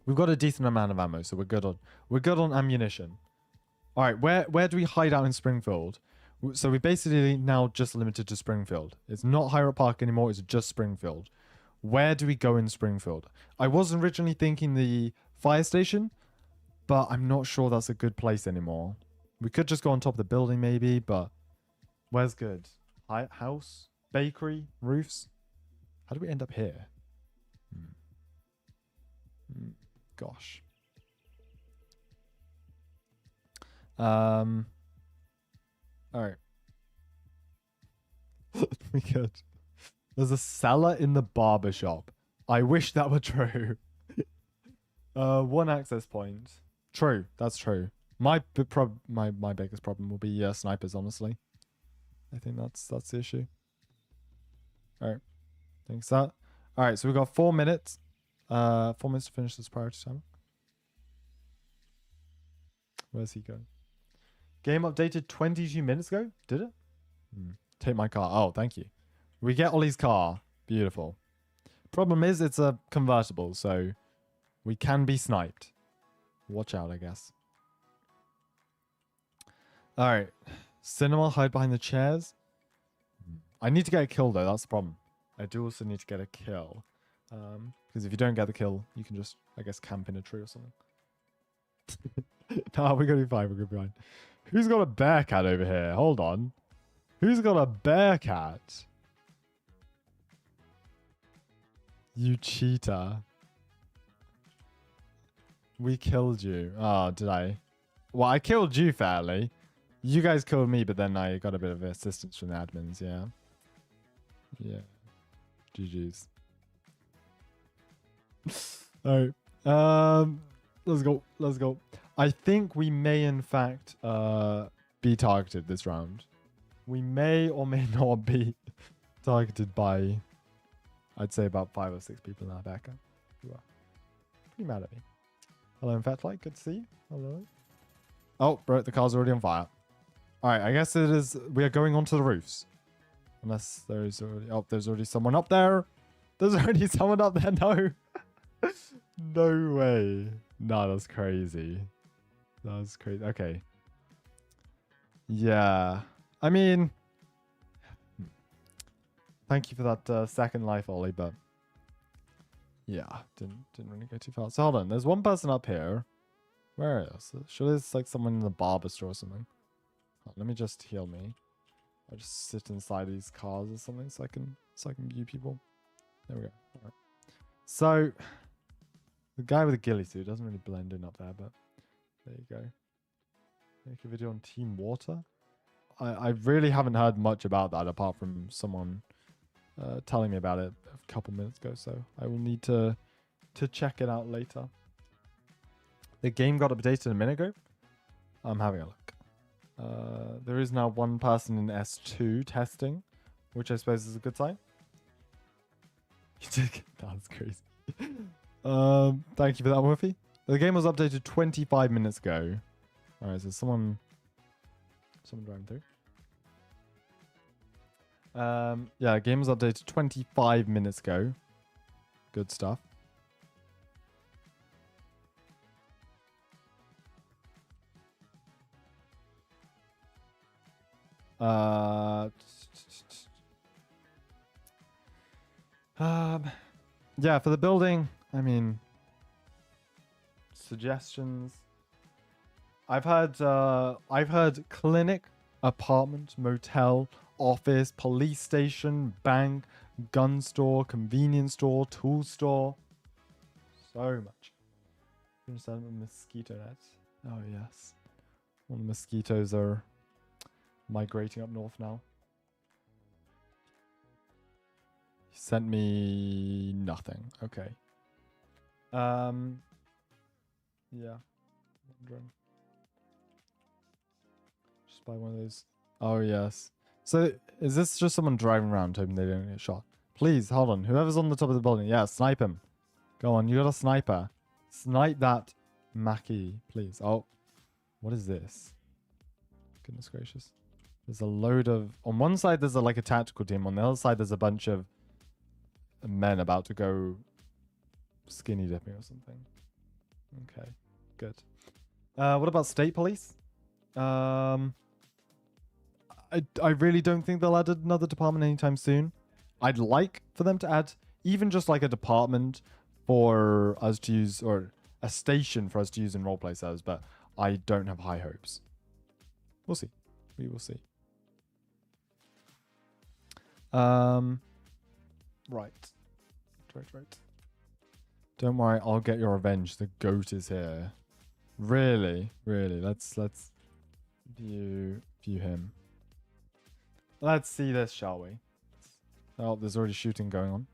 We've got a decent amount of ammo, so we're good on ammunition. All right, where do we hide out in Springfield? So we're basically now just limited to Springfield. It's not Hyrup Park anymore. It's just Springfield. Where do we go in Springfield? I was originally thinking the fire station, but I'm not sure that's a good place anymore. We could just go on top of the building maybe, but where's good? House? Bakery? Roofs? How do we end up here? Gosh. All right. We could. There's a cellar in the barber shop. I wish that were true. 1 access point. True. That's true. My biggest problem will be snipers, honestly. I think that's the issue. All right. Thanks that. All right. So we've got 4 minutes. 4 minutes to finish this priority time. Where's he going? Game updated 22 minutes ago? Did it? Take my car. Oh, thank you. We get Ollie's car. Beautiful. Problem is, it's a convertible, so we can be sniped. Watch out, I guess. All right. Cinema, hide behind the chairs. I need to get a kill, though. That's the problem. I do also need to get a kill. Because if you don't get the kill, you can just, I guess, camp in a tree or something. No, we're going to be fine. We're going to be fine. Who's got a bear cat over here? Hold on. Who's got a bear cat? You cheater. We killed you. Oh, did I? Well, I killed you fairly. You guys killed me, but then I got a bit of assistance from the admins, yeah. Yeah. GG's. Alright. Let's go. Let's go. I think we may, in fact, be targeted this round. We may or may not be targeted by, I'd say, about 5 or 6 people in our backer who are pretty mad at me. Hello, in fact, like, good to see you. Hello. Oh, bro, the car's already on fire. Alright, I guess it is. We are going onto the roofs. Unless there's already. Oh, there's already someone up there. There's already someone up there. No. No way. No, that's crazy. That's crazy. Okay. Yeah. I mean, thank you for that second life, Ollie, but yeah, didn't really go too far. So hold on. There's one person up here. Where is it? Sure, there's like someone in the barber store or something. Oh, let me just heal me. I'll just sit inside these cars or something so I can view people. There we go. All right. So the guy with the ghillie suit doesn't really blend in up there, but there you go. Make a video on Team Water. I really haven't heard much about that apart from someone telling me about it a couple minutes ago, so I will need to check it out later. The game got updated a minute ago. I'm having a look. There is now one person in S2 testing, which I suppose is a good sign. That's crazy. Thank you for that, Murphy. The game was updated 25 minutes ago. Alright, so someone driving through. Yeah, the game was updated 25 minutes ago. Good stuff. Yeah, for the building, I mean, suggestions. I've heard clinic, apartment, motel, office, police station, bank, gun store, convenience store, tool store. So much. Mosquito nets. Oh yes. All the mosquitoes are migrating up north now. He sent me nothing. Okay. Yeah. Wondering. Just buy one of those. Oh yes. So is this just someone driving around hoping they don't get shot? Please hold on. Whoever's on the top of the building, yeah, snipe him. Go on. You got a sniper. Snipe that Mackie, please. Oh, what is this? Goodness gracious. There's a load of... On one side, there's like a tactical team. On the other side, there's a bunch of men about to go skinny dipping or something. Okay, good. What about state police? I really don't think they'll add another department anytime soon. I'd like for them to add even just like a department for us to use, or a station for us to use in roleplay servers, but I don't have high hopes. We'll see. We will see. Right. Don't worry, I'll get your revenge. The goat is here. Really? Let's view him. Let's see this, shall we? Oh, there's already shooting going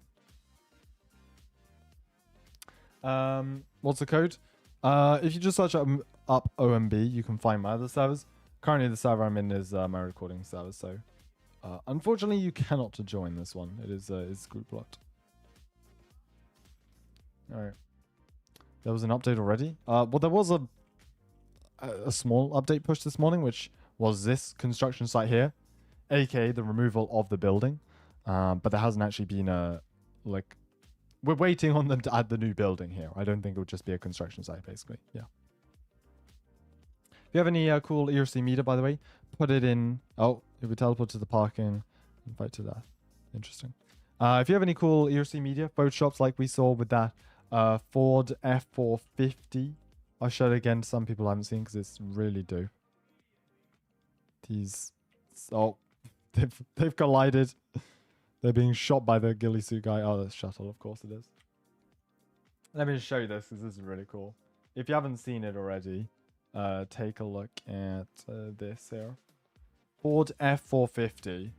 on. What's the code? If you just search up OMB, you can find my other servers. Currently, the server I'm in is my recording server, so unfortunately, you cannot join this one. It is group locked. All right. There was an update already. Well, there was a small update push this morning, which was this construction site here, aka the removal of the building. But there hasn't actually been a like. We're waiting on them to add the new building here. I don't think it would just be a construction site, basically. Yeah. If you have any cool ERLC meter, by the way, put it in. Oh, it would teleport to the parking and fight to that. Interesting. If you have any cool ERLC media, photoshops like we saw with that Ford F450, I'll show it again to some people I haven't seen because it's really dope. These... Oh, they've collided. They're being shot by the ghillie suit guy. Oh, that's shuttle, of course it is. Let me just show you this, because this is really cool. If you haven't seen it already, take a look at this here. Ford F450.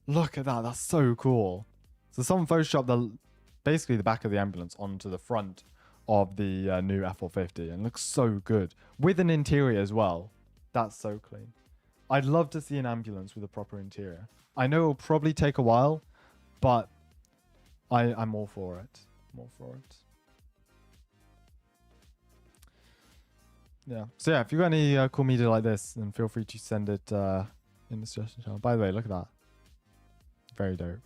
Look at that. That's so cool. So someone photoshopped basically the back of the ambulance onto the front of the new F450. And it looks so good. With an interior as well. That's so clean. I'd love to see an ambulance with a proper interior. I know it'll probably take a while, but I'm all for it. I'm all for it. Yeah. So yeah, if you've got any cool media like this, then feel free to send it in the suggestion channel. By the way, look at that. Very dope.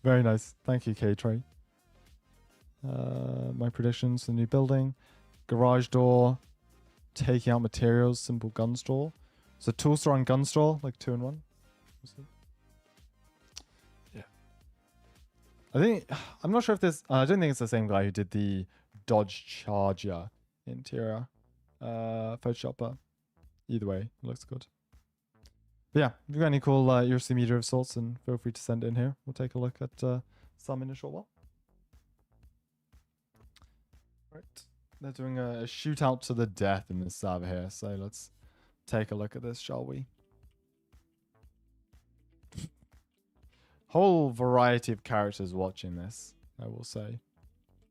Very nice. Thank you, K-Tray. My predictions for the new building. Garage door. Taking out materials. Simple gun store. So tool store and gun store, like 2 in 1. Yeah. I'm not sure if this... I don't think it's the same guy who did the Dodge Charger interior Photoshop, but either way, it looks good. But yeah, if you've got any cool ERLC media of sorts, then feel free to send it in here. We'll take a look at some in a short while. Right, they're doing a shootout to the death in this server here, so let's take a look at this, shall we? Whole variety of characters watching this, I will say.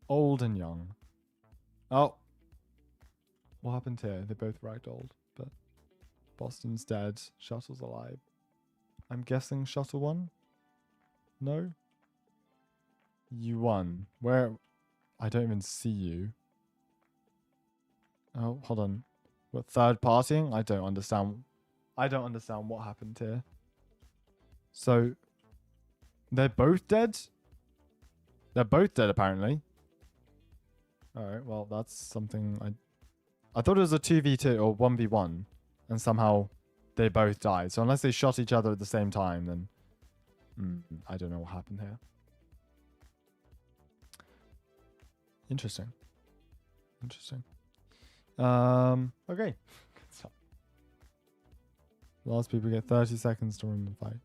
Old and young. Oh. What happened here? They both ragdolled, but Boston's dead. Shuttle's alive. I'm guessing Shuttle won? No? You won. Where? I don't even see you. Oh, hold on. What, third partying? I don't understand. I don't understand what happened here. So, they're both dead? They're both dead, apparently. Alright, well, that's something I thought it was a 2v2 or 1v1, and somehow they both died. So unless they shot each other at the same time, then I don't know what happened here. Interesting. Interesting. Okay. Last people get 30 seconds to win the fight.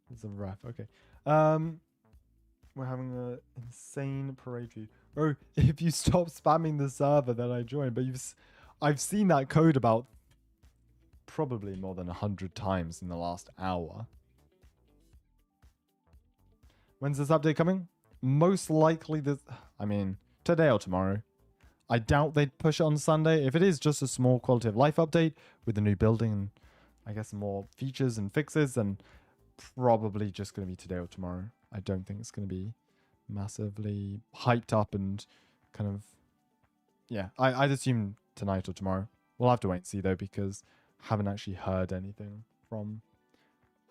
It's a ref. Okay. We're having an insane parade view. Oh, if you stop spamming the server, then I join. But I've seen that code about probably more than 100 times in the last hour. When's this update coming? Most likely today or tomorrow. I doubt they'd push it on Sunday. If it is just a small quality of life update with a new building and I guess more features and fixes, then probably just going to be today or tomorrow. I don't think it's going to be massively hyped up and kind of... Yeah, I'd assume tonight or tomorrow. We'll have to wait and see, though, because I haven't actually heard anything from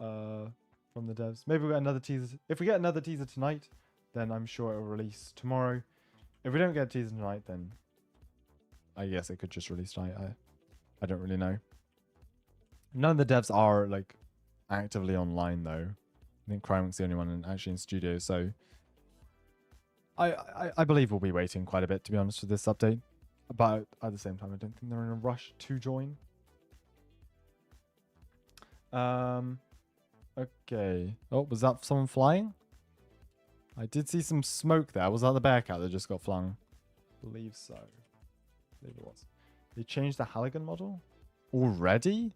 the devs. Maybe we'll get another teaser. If we get another teaser tonight, then I'm sure it'll release tomorrow. If we don't get a teaser tonight, then I guess it could just release tonight. I don't really know. None of the devs are, like, actively online, though. I think Crymonk's the only one actually in studio, so I believe we'll be waiting quite a bit, to be honest, for this update. But at the same time, I don't think they're in a rush to join. Okay. Oh, was that someone flying? I did see some smoke there. Was that the Bearcat that just got flung? I believe so. I believe it was. They changed the Halligan model? Already?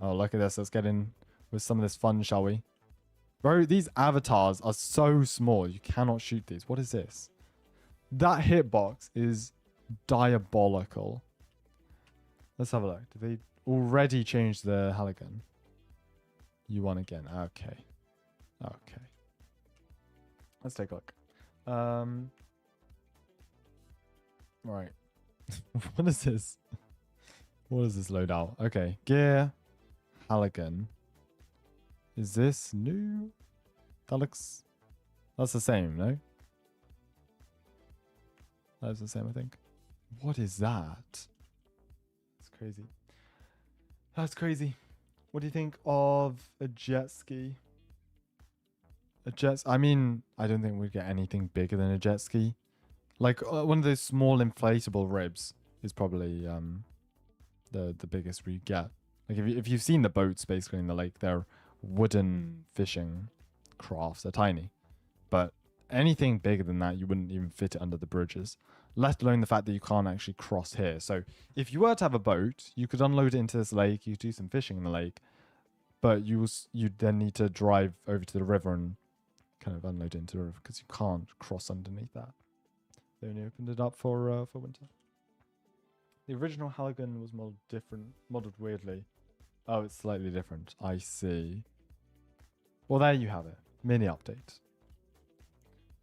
Oh, look at this. Let's get in with some of this fun, shall we? Bro, these avatars are so small. You cannot shoot these. What is this? That hitbox is diabolical. Let's have a look. Did they already change the Halligan? You won again. Okay. Okay. Let's take a look. Right. What is this? What is this loadout? Okay. Gear. Halligan. Is this new? That looks... That's the same, no? That's the same, I think. What is that? That's crazy. That's crazy. What do you think of a jet ski? I mean, I don't think we'd get anything bigger than a jet ski. Like, one of those small inflatable ribs is probably the biggest we get. Like if you've seen the boats basically in the lake, they're wooden fishing crafts. They're tiny, but anything bigger than that, you wouldn't even fit it under the bridges. Let alone the fact that you can't actually cross here. So if you were to have a boat, you could unload it into this lake. You could do some fishing in the lake, but you'd then need to drive over to the river and kind of unload it into the river because you can't cross underneath that. They only opened it up for winter. The original Halligan was modeled weirdly. Oh, it's slightly different. I see. Well, there you have it. Mini update.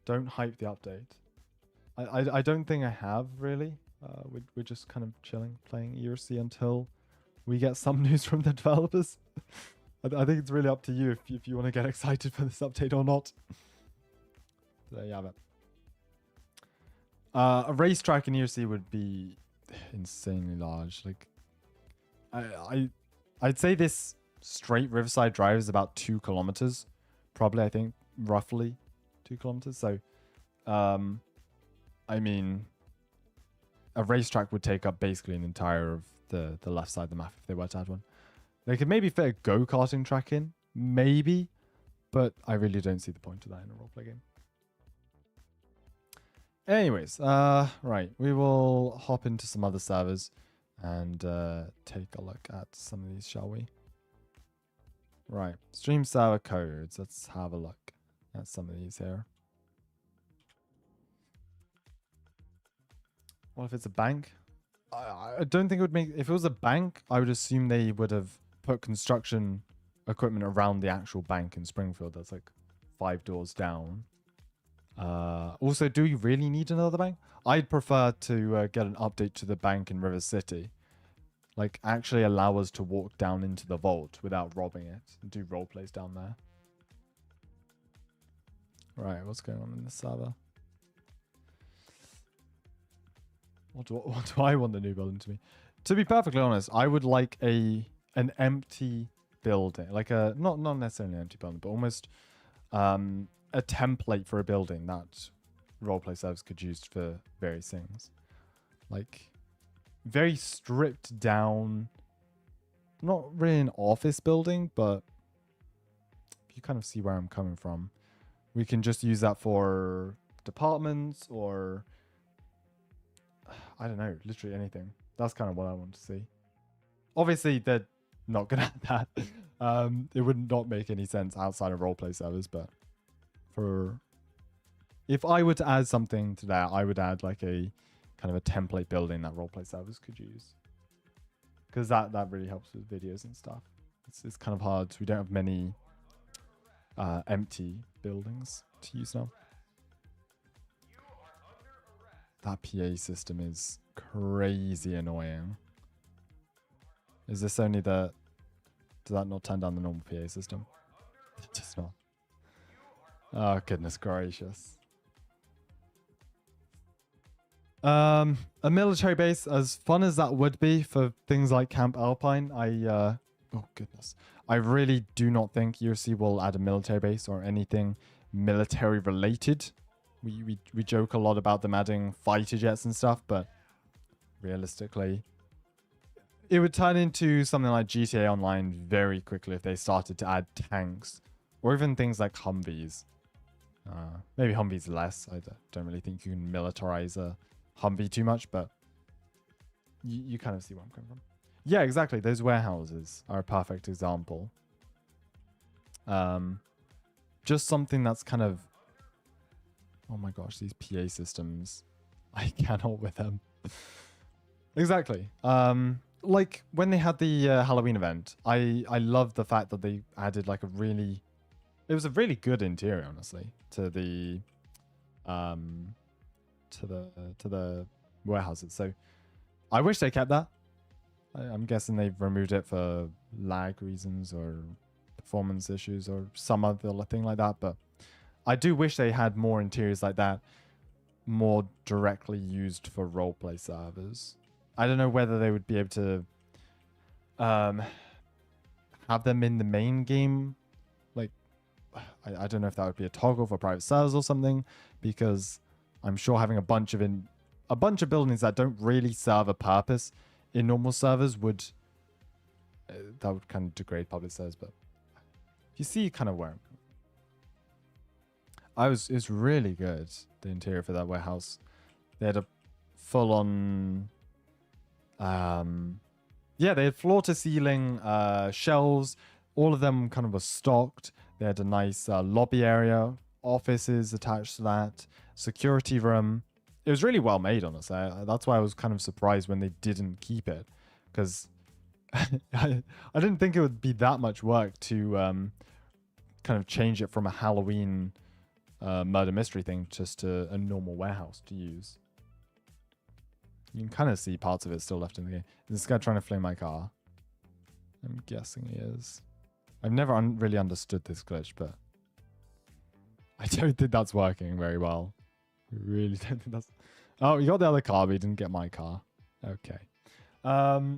Don't hype the update. I don't think I have, really. We're just kind of chilling, playing ERLC until we get some news from the developers. I think it's really up to you if you want to get excited for this update or not. There you have it. A racetrack in ERLC would be insanely large. Like, I'd say this straight Riverside Drive is about 2 kilometers. Probably, I think, roughly 2 kilometers. So, I mean, a racetrack would take up basically an entire of the left side of the map if they were to add one. They could maybe fit a go-karting track in, maybe, but I really don't see the point of that in a roleplay game. Anyways, right, we will hop into some other servers and take a look at some of these, shall we? Right, stream server codes. Let's have a look at some of these here. What if it's a bank? I don't think it would make... If it was a bank, I would assume they would have put construction equipment around the actual bank in Springfield. That's like 5 doors down. Also, do you really need another bank? I'd prefer to get an update to the bank in River City. Like, actually allow us to walk down into the vault without robbing it. And do roleplays down there. Right, what's going on in this server? What do I want the new building to be? To be perfectly honest, I would like an empty building. Like a, not necessarily an empty building, but almost a template for a building that roleplay servers could use for various things. Like, very stripped down, not really an office building, but you kind of see where I'm coming from. We can just use that for departments or, I don't know, literally anything. That's kind of what I want to see. Obviously, they're not good at that. It would not make any sense outside of roleplay servers, but if I were to add something to that, I would add like a kind of a template building that roleplay servers could use, because that really helps with videos and stuff. It's kind of hard. We don't have many empty buildings to use now. That PA system is crazy annoying. Is this only the... Does that not turn down the normal PA system? It does not. Oh, goodness gracious. A military base, as fun as that would be for things like Camp Alpine, oh, goodness. I really do not think ERLC will add a military base or anything military related. We joke a lot about them adding fighter jets and stuff, but realistically, it would turn into something like GTA Online very quickly if they started to add tanks or even things like Humvees. Maybe Humvees less. I don't really think you can militarize a Humvee too much, but you kind of see where I'm coming from. Yeah, exactly. Those warehouses are a perfect example. Just something that's kind of... Oh my gosh, these PA systems. I cannot with them. Exactly. Like when they had the Halloween event, I love the fact that they added like a really... It was a really good interior, honestly, to the warehouses. So I wish they kept that. I'm guessing they've removed it for lag reasons or performance issues or some other thing like that. But I do wish they had more interiors like that, more directly used for roleplay servers. I don't know whether they would be able to have them in the main game. Like, I don't know if that would be a toggle for private servers or something, because I'm sure having a bunch of buildings that don't really serve a purpose in normal servers would that would kind of degrade public servers. But you see kind of where it's really good, the interior for that warehouse. They had a full on yeah, they had floor to ceiling shelves. All of them kind of were stocked. They had a nice lobby area, offices attached to that, security room. It was really well made, honestly. That's why I was kind of surprised when they didn't keep it, because I didn't think it would be that much work to kind of change it from a Halloween murder mystery thing just to a normal warehouse to use. You can kind of see parts of it still left in the game. Is this guy trying to flame my car? I'm guessing he is. I've never really understood this glitch, but I don't think that's working very well. I really don't think that's... Oh, you got the other car, but you didn't get my car. Okay. Yeah.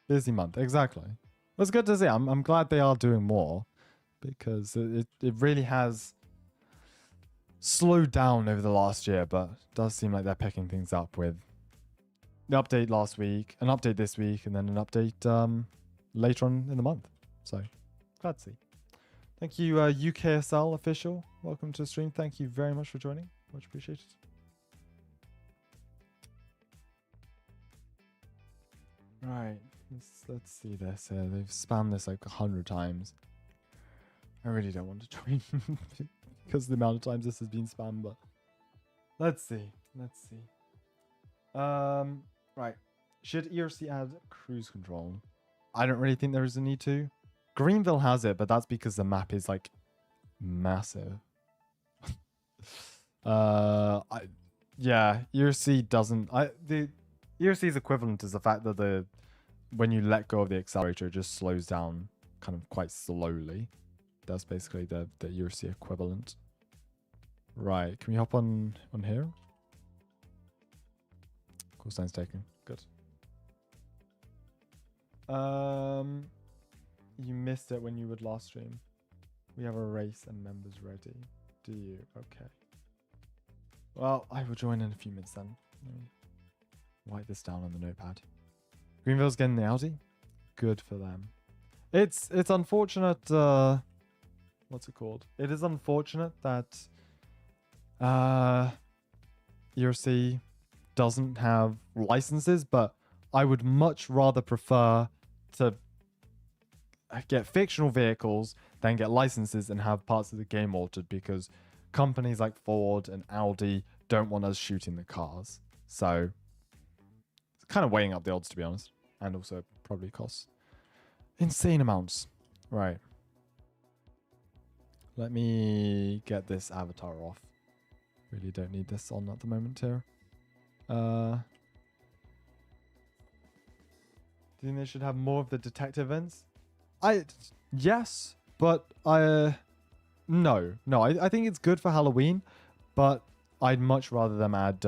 Busy month. Exactly. It was good to see. I'm glad they are doing more, because it really has slowed down over the last year, but it does seem like they're picking things up with the update last week, an update this week, and then an update later on in the month. So, glad to see. Thank you, UKSL official. Welcome to the stream. Thank you very much for joining. Much appreciated. Right, let's see this here. They've spammed this like 100 times. I really don't want to join because of the amount of times this has been spammed, but let's see. Right. Should ERC add cruise control? I don't really think there is a need to. Greenville has it, but that's because the map is like massive. Yeah, ERC doesn't. The ERC's equivalent is the fact that when you let go of the accelerator, it just slows down kind of quite slowly. That's basically the ERC equivalent. Right, can we hop on here? Cool, sign's taken. Good. You missed it when you would last stream. We have a race and members ready. Do you? Okay. Well, I will join in a few minutes then. Let me write this down on the notepad. Greenville's getting the Audi. Good for them. It's unfortunate. What's it called? It is unfortunate that ERC doesn't have licenses, but I would much rather prefer to get fictional vehicles than get licenses and have parts of the game altered, because companies like Ford and Audi don't want us shooting the cars. So it's kind of weighing up the odds, to be honest. And also probably costs insane amounts. Right. Let me get this avatar off. Really don't need this on at the moment here. Do you think they should have more of the detective events? Yes, but no. I think it's good for Halloween, but I'd much rather them add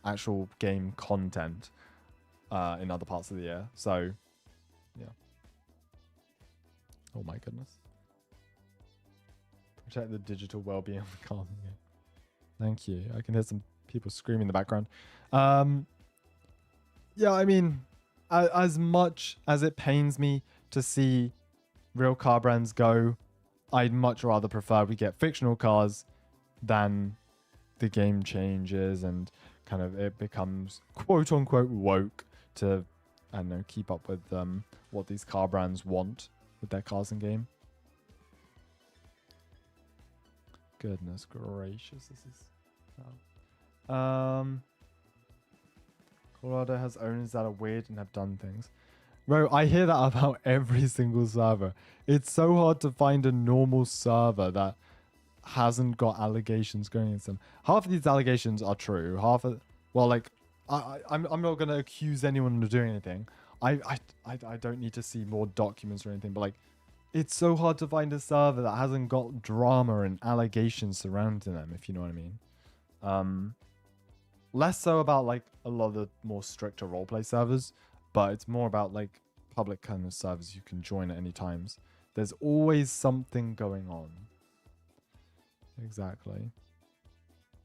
actual game content in other parts of the year. So, yeah. Oh my goodness. Protect the digital well-being of the car. Thank you. I can hear some people screaming in the background. Yeah, I mean, as much as it pains me to see real car brands go, I'd much rather prefer we get fictional cars than the game changes and kind of it becomes quote unquote woke to, I don't know, keep up with what these car brands want with their cars in game. Goodness gracious, this is... Oh. Colorado has owners that are weird and have done things. Bro, I hear that about every single server. It's so hard to find a normal server that hasn't got allegations going against them. Half of these allegations are true. Half of... Well, like, I'm not going to accuse anyone of doing anything. I don't need to see more documents or anything, but, like, it's so hard to find a server that hasn't got drama and allegations surrounding them, if you know what I mean. Less so about, like, a lot of the more stricter roleplay servers, but it's more about, like, public kind of servers you can join at any times. There's always something going on. Exactly.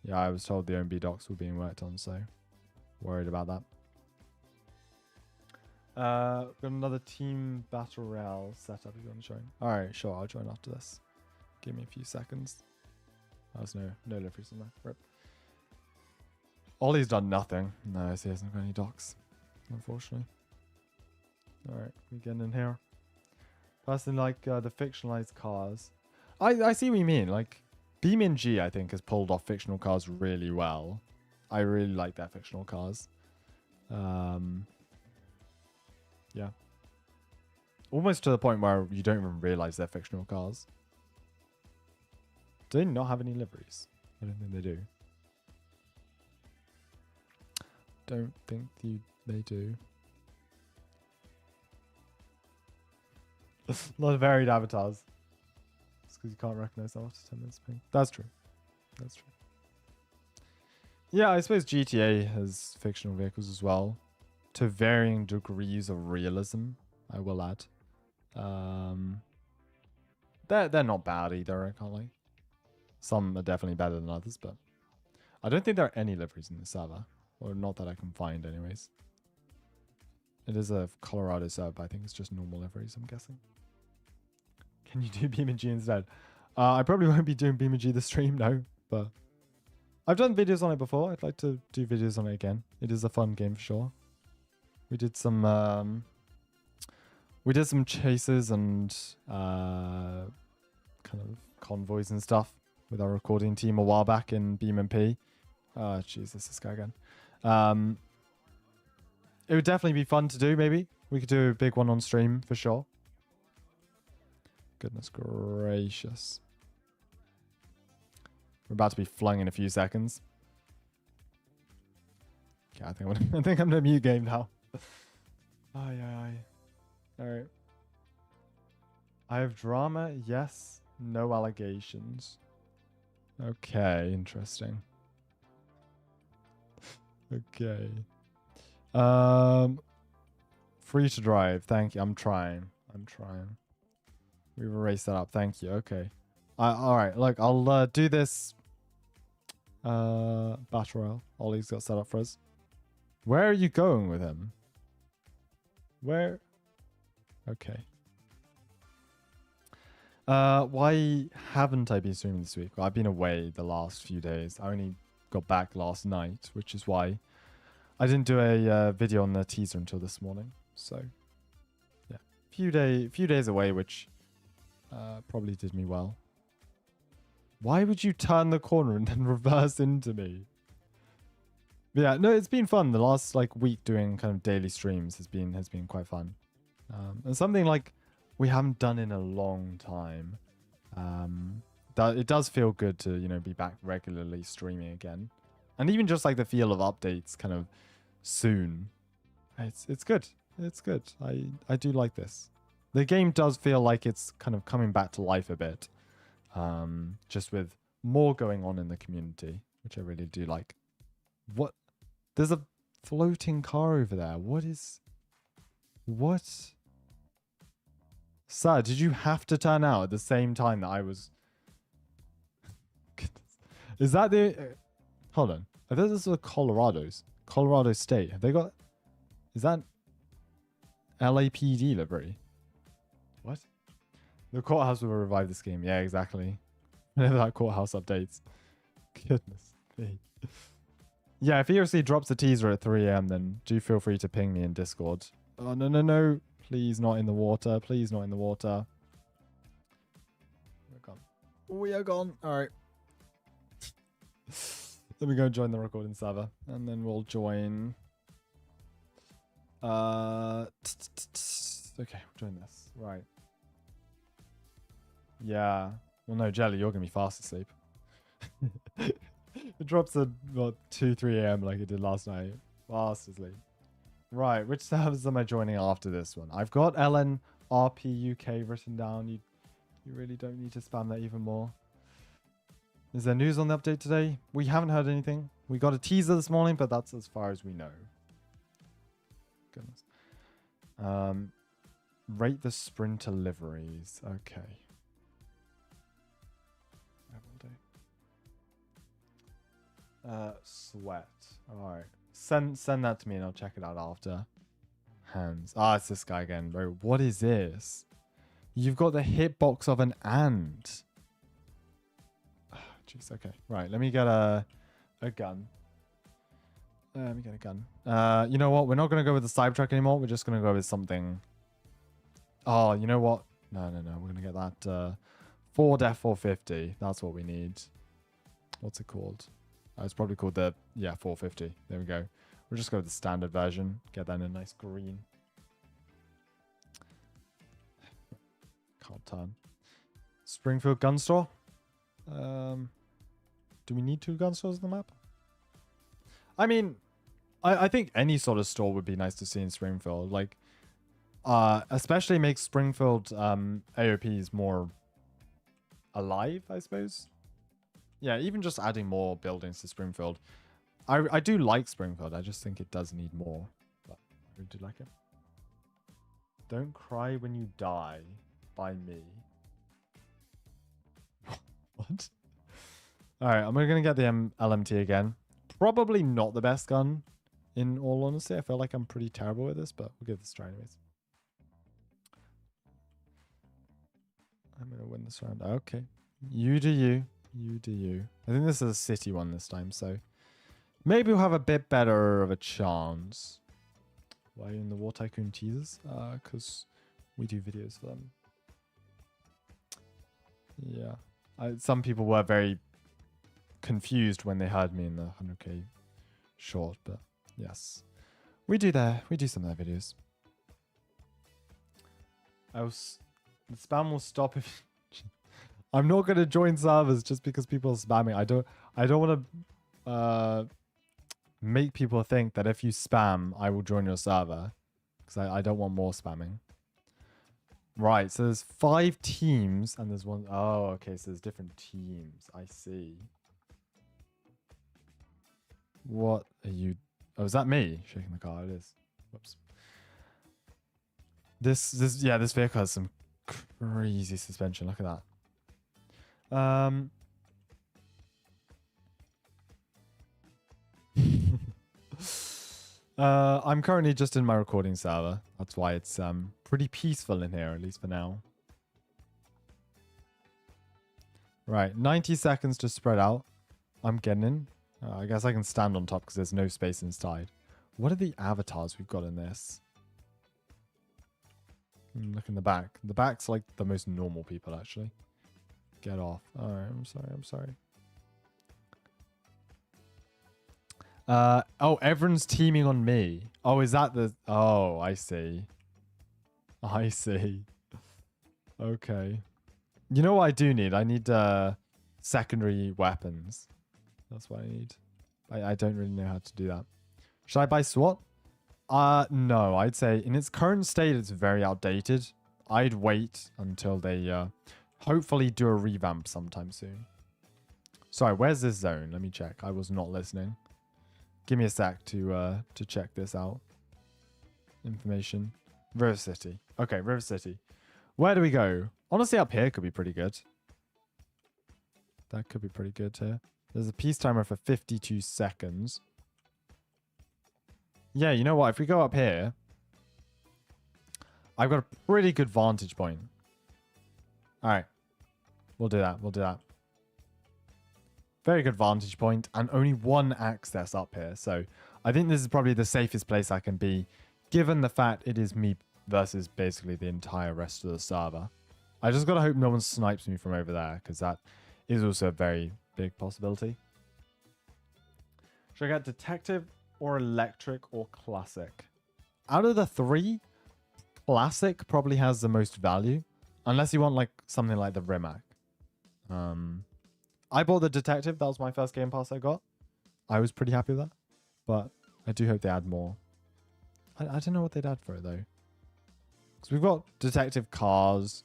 Yeah, I was told the OMB docs were being worked on, so worried about that. Got another team battle royale setup if you want to join. Alright, sure, I'll join after this. Give me a few seconds. There's no liveries in there. Rip. Ollie's done nothing. No, he hasn't got any docks, unfortunately. Alright, we getting in here. Personally, like the fictionalized cars. I see what you mean. Like, BeamNG, I think, has pulled off fictional cars really well. I really like their fictional cars. Yeah. Almost to the point where you don't even realize they're fictional cars. Do they not have any liveries? I don't think they do. Don't think they do. A lot of varied avatars. It's because you can't recognize them after 10 minutes. That's true. That's true. Yeah, I suppose GTA has fictional vehicles as well. To varying degrees of realism, I will add. They're not bad either, I can't lie. Some are definitely better than others, but I don't think there are any liveries in the server. Or not that I can find anyways. It is a Colorado server, but I think it's just normal liveries, I'm guessing. Can you do BeamNG instead? I probably won't be doing BeamNG this stream, no. But I've done videos on it before. I'd like to do videos on it again. It is a fun game for sure. We did some chases and kind of convoys and stuff with our recording team a while back in BeamNP. Oh, Jesus, this guy again. It would definitely be fun to do, maybe. We could do a big one on stream for sure. Goodness gracious. We're about to be flung in a few seconds. Okay, I think I'm gonna mute game now. Aye. Alright. I have drama, yes. No allegations. Okay, interesting. Okay. Free to drive. Thank you. I'm trying. We've erased that up. Thank you. Okay. Alright, look, I'll do this battle royale. Ollie's got set up for us. Where are you going with him? Where? Okay. Why haven't I been streaming this week? Well, I've been away the last few days. I only got back last night, which is why I didn't do a video on the teaser until this morning. So, yeah, few days away, which probably did me well. Why would you turn the corner and then reverse into me? But yeah, no, it's been fun. The last week doing kind of daily streams has been quite fun, and something like we haven't done in a long time. It does feel good to be back regularly streaming again, and even just the feel of updates kind of soon. It's good. It's good. I do like this. The game does feel like it's kind of coming back to life a bit, just with more going on in the community, which I really do like. What? There's a floating car over there. What? Sir, did you have to turn out at the same time that I was... Is that the... Hold on. I thought this was Colorado State. Have they got... Is that LAPD livery? What? The courthouse will revive this game. Yeah, exactly. Whenever that courthouse updates. Goodness me. Yeah, if ERLC drops a teaser at 3 AM, then do feel free to ping me in Discord. Oh, no. Please not in the water. Please not in the water. We're gone. We are gone. All right. Let me go join the recording server. And then we'll join... Okay, we'll join this. Right. Yeah. Well, no, Jelly, you're going to be fast asleep. It drops at, 2, 3 AM like it did last night. Fast asleep. Right, which servers am I joining after this one? I've got LNRP UK written down. You really don't need to spam that even more. Is there news on the update today? We haven't heard anything. We got a teaser this morning, but that's as far as we know. Goodness. Rate the Sprinter liveries. Okay. That will do. Sweat. Alright. Send that to me and I'll check it out after. Hands. Ah, it's this guy again, bro. What is this? You've got the hitbox of an ant. Jeez, okay. Right, let me get a gun. Let me get a gun. You know what? We're not going to go with the Cybertruck anymore. We're just going to go with something. Oh, you know what? No. We're going to get that Ford F450. That's what we need. What's it called? It's probably called the, 450. There we go. We'll just go with the standard version. Get that in a nice green. Can't turn. Springfield gun store. Do we need 2 gun stores on the map? I mean, I think any sort of store would be nice to see in Springfield. Like, especially makes Springfield AOPs more alive, I suppose. Yeah, even just adding more buildings to Springfield. I do like Springfield. I just think it does need more. But I really do like it. Don't cry when you die by me. What? Alright, I'm going to get the LMT again. Probably not the best gun, in all honesty. I feel like I'm pretty terrible with this, but we'll give this a try anyways. I'm going to win this round. Okay. You do you. You do you. I think this is a city one this time, so maybe we'll have a bit better of a chance. Why are you in the War Tycoon teasers? Because we do videos for them. Yeah. Some people were very confused when they heard me in the 100k short, but yes. We do some of their videos. The spam will stop if I'm not going to join servers just because people are spamming. I don't want to make people think that if you spam, I will join your server. Because I don't want more spamming. Right, so there's 5 teams and there's one. Oh, okay, so there's different teams. I see. What are you... Oh, is that me shaking the car? It is. Whoops. This vehicle has some crazy suspension. Look at that. I'm currently just in my recording server. That's why it's pretty peaceful in here, at least for now. Right, 90 seconds to spread out. I'm getting in. I guess I can stand on top because there's no space inside. What are the avatars we've got in this? Look in the back. The back's like the most normal people, actually. Get off. Alright, I'm sorry. Oh, everyone's teaming on me. Oh, is that the... Oh, I see. I see. Okay. You know what I do need? I need secondary weapons. That's what I need. I don't really know how to do that. Should I buy SWAT? No, I'd say in its current state, it's very outdated. I'd wait until they hopefully do a revamp sometime soon. Sorry, where's this zone? Let me check. I was not listening. Give me a sec to check this out. Information. River City. Okay, River City. Where do we go? Honestly, up here could be pretty good. That could be pretty good here. There's a peace timer for 52 seconds. Yeah, you know what? If we go up here, I've got a pretty good vantage point. All right. We'll do that. We'll do that. Very good vantage point and only one access up here. So I think this is probably the safest place I can be, given the fact it is me versus basically the entire rest of the server. I just got to hope no one snipes me from over there, because that is also a very big possibility. Should I get detective or electric or classic? Out of the 3, classic probably has the most value, unless you want like something like the Rimac. I bought the detective. That was my first game pass I got. I was pretty happy with that, but I do hope they add more. I don't know what they'd add for it though, because we've got detective cars.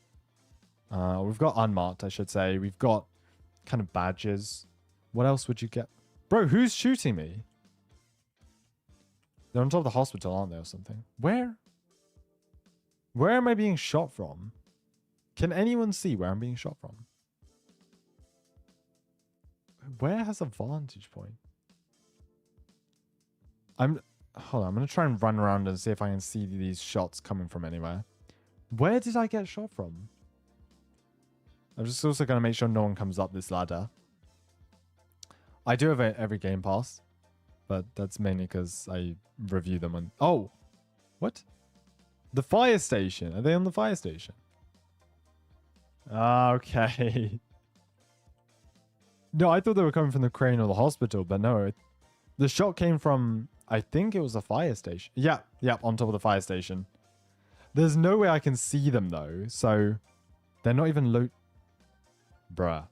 We've got unmarked, I should say. We've got kind of badges. What else would you get? Bro, who's shooting me? They're on top of the hospital, aren't they, or something? Where? Where am I being shot from? Can anyone see where I'm being shot from? Where has a vantage point? Hold on, I'm gonna try and run around and see if I can see these shots coming from anywhere. Where did I get shot from? I'm just also gonna make sure no one comes up this ladder. I do have every game pass, but that's mainly because I review them on... Oh! What? The fire station. Are they on the fire station? Okay. No, I thought they were coming from the crane or the hospital, but no. The shot came from... I think it was a fire station. Yeah, on top of the fire station. There's no way I can see them, though, so... They're not even low... Bruh.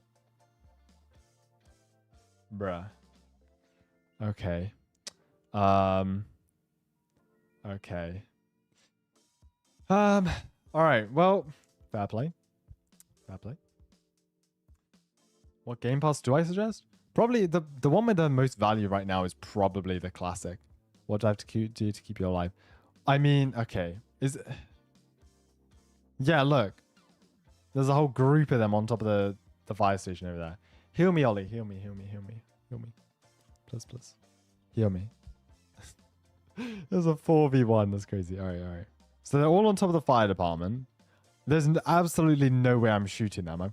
Okay. Okay. Alright, well... Fair play. What game pass do I suggest? Probably the one with the most value right now is probably the classic. What do I have to do to keep you alive? I mean, okay. Yeah, look. There's a whole group of them on top of the fire station over there. Heal me, Ollie. Heal me. Please. Heal me. There's a 4v1. That's crazy. Alright. So they're all on top of the fire department. There's absolutely no way I'm shooting them.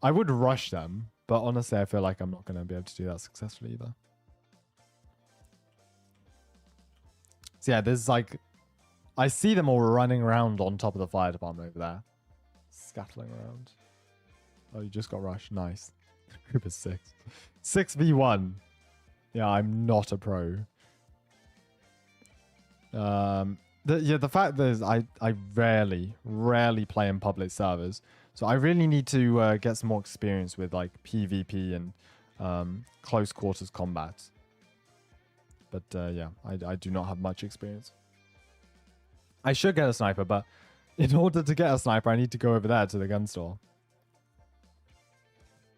I would rush them, but honestly, I feel like I'm not going to be able to do that successfully either. So yeah, there's like... I see them all running around on top of the fire department over there. Scattling around. Oh, you just got rushed. Nice. Group of 6. 6v1. Yeah, I'm not a pro. The fact is I rarely play in public servers. So I really need to get some more experience with like PvP and close quarters combat. But yeah, I do not have much experience. I should get a sniper, but in order to get a sniper, I need to go over there to the gun store.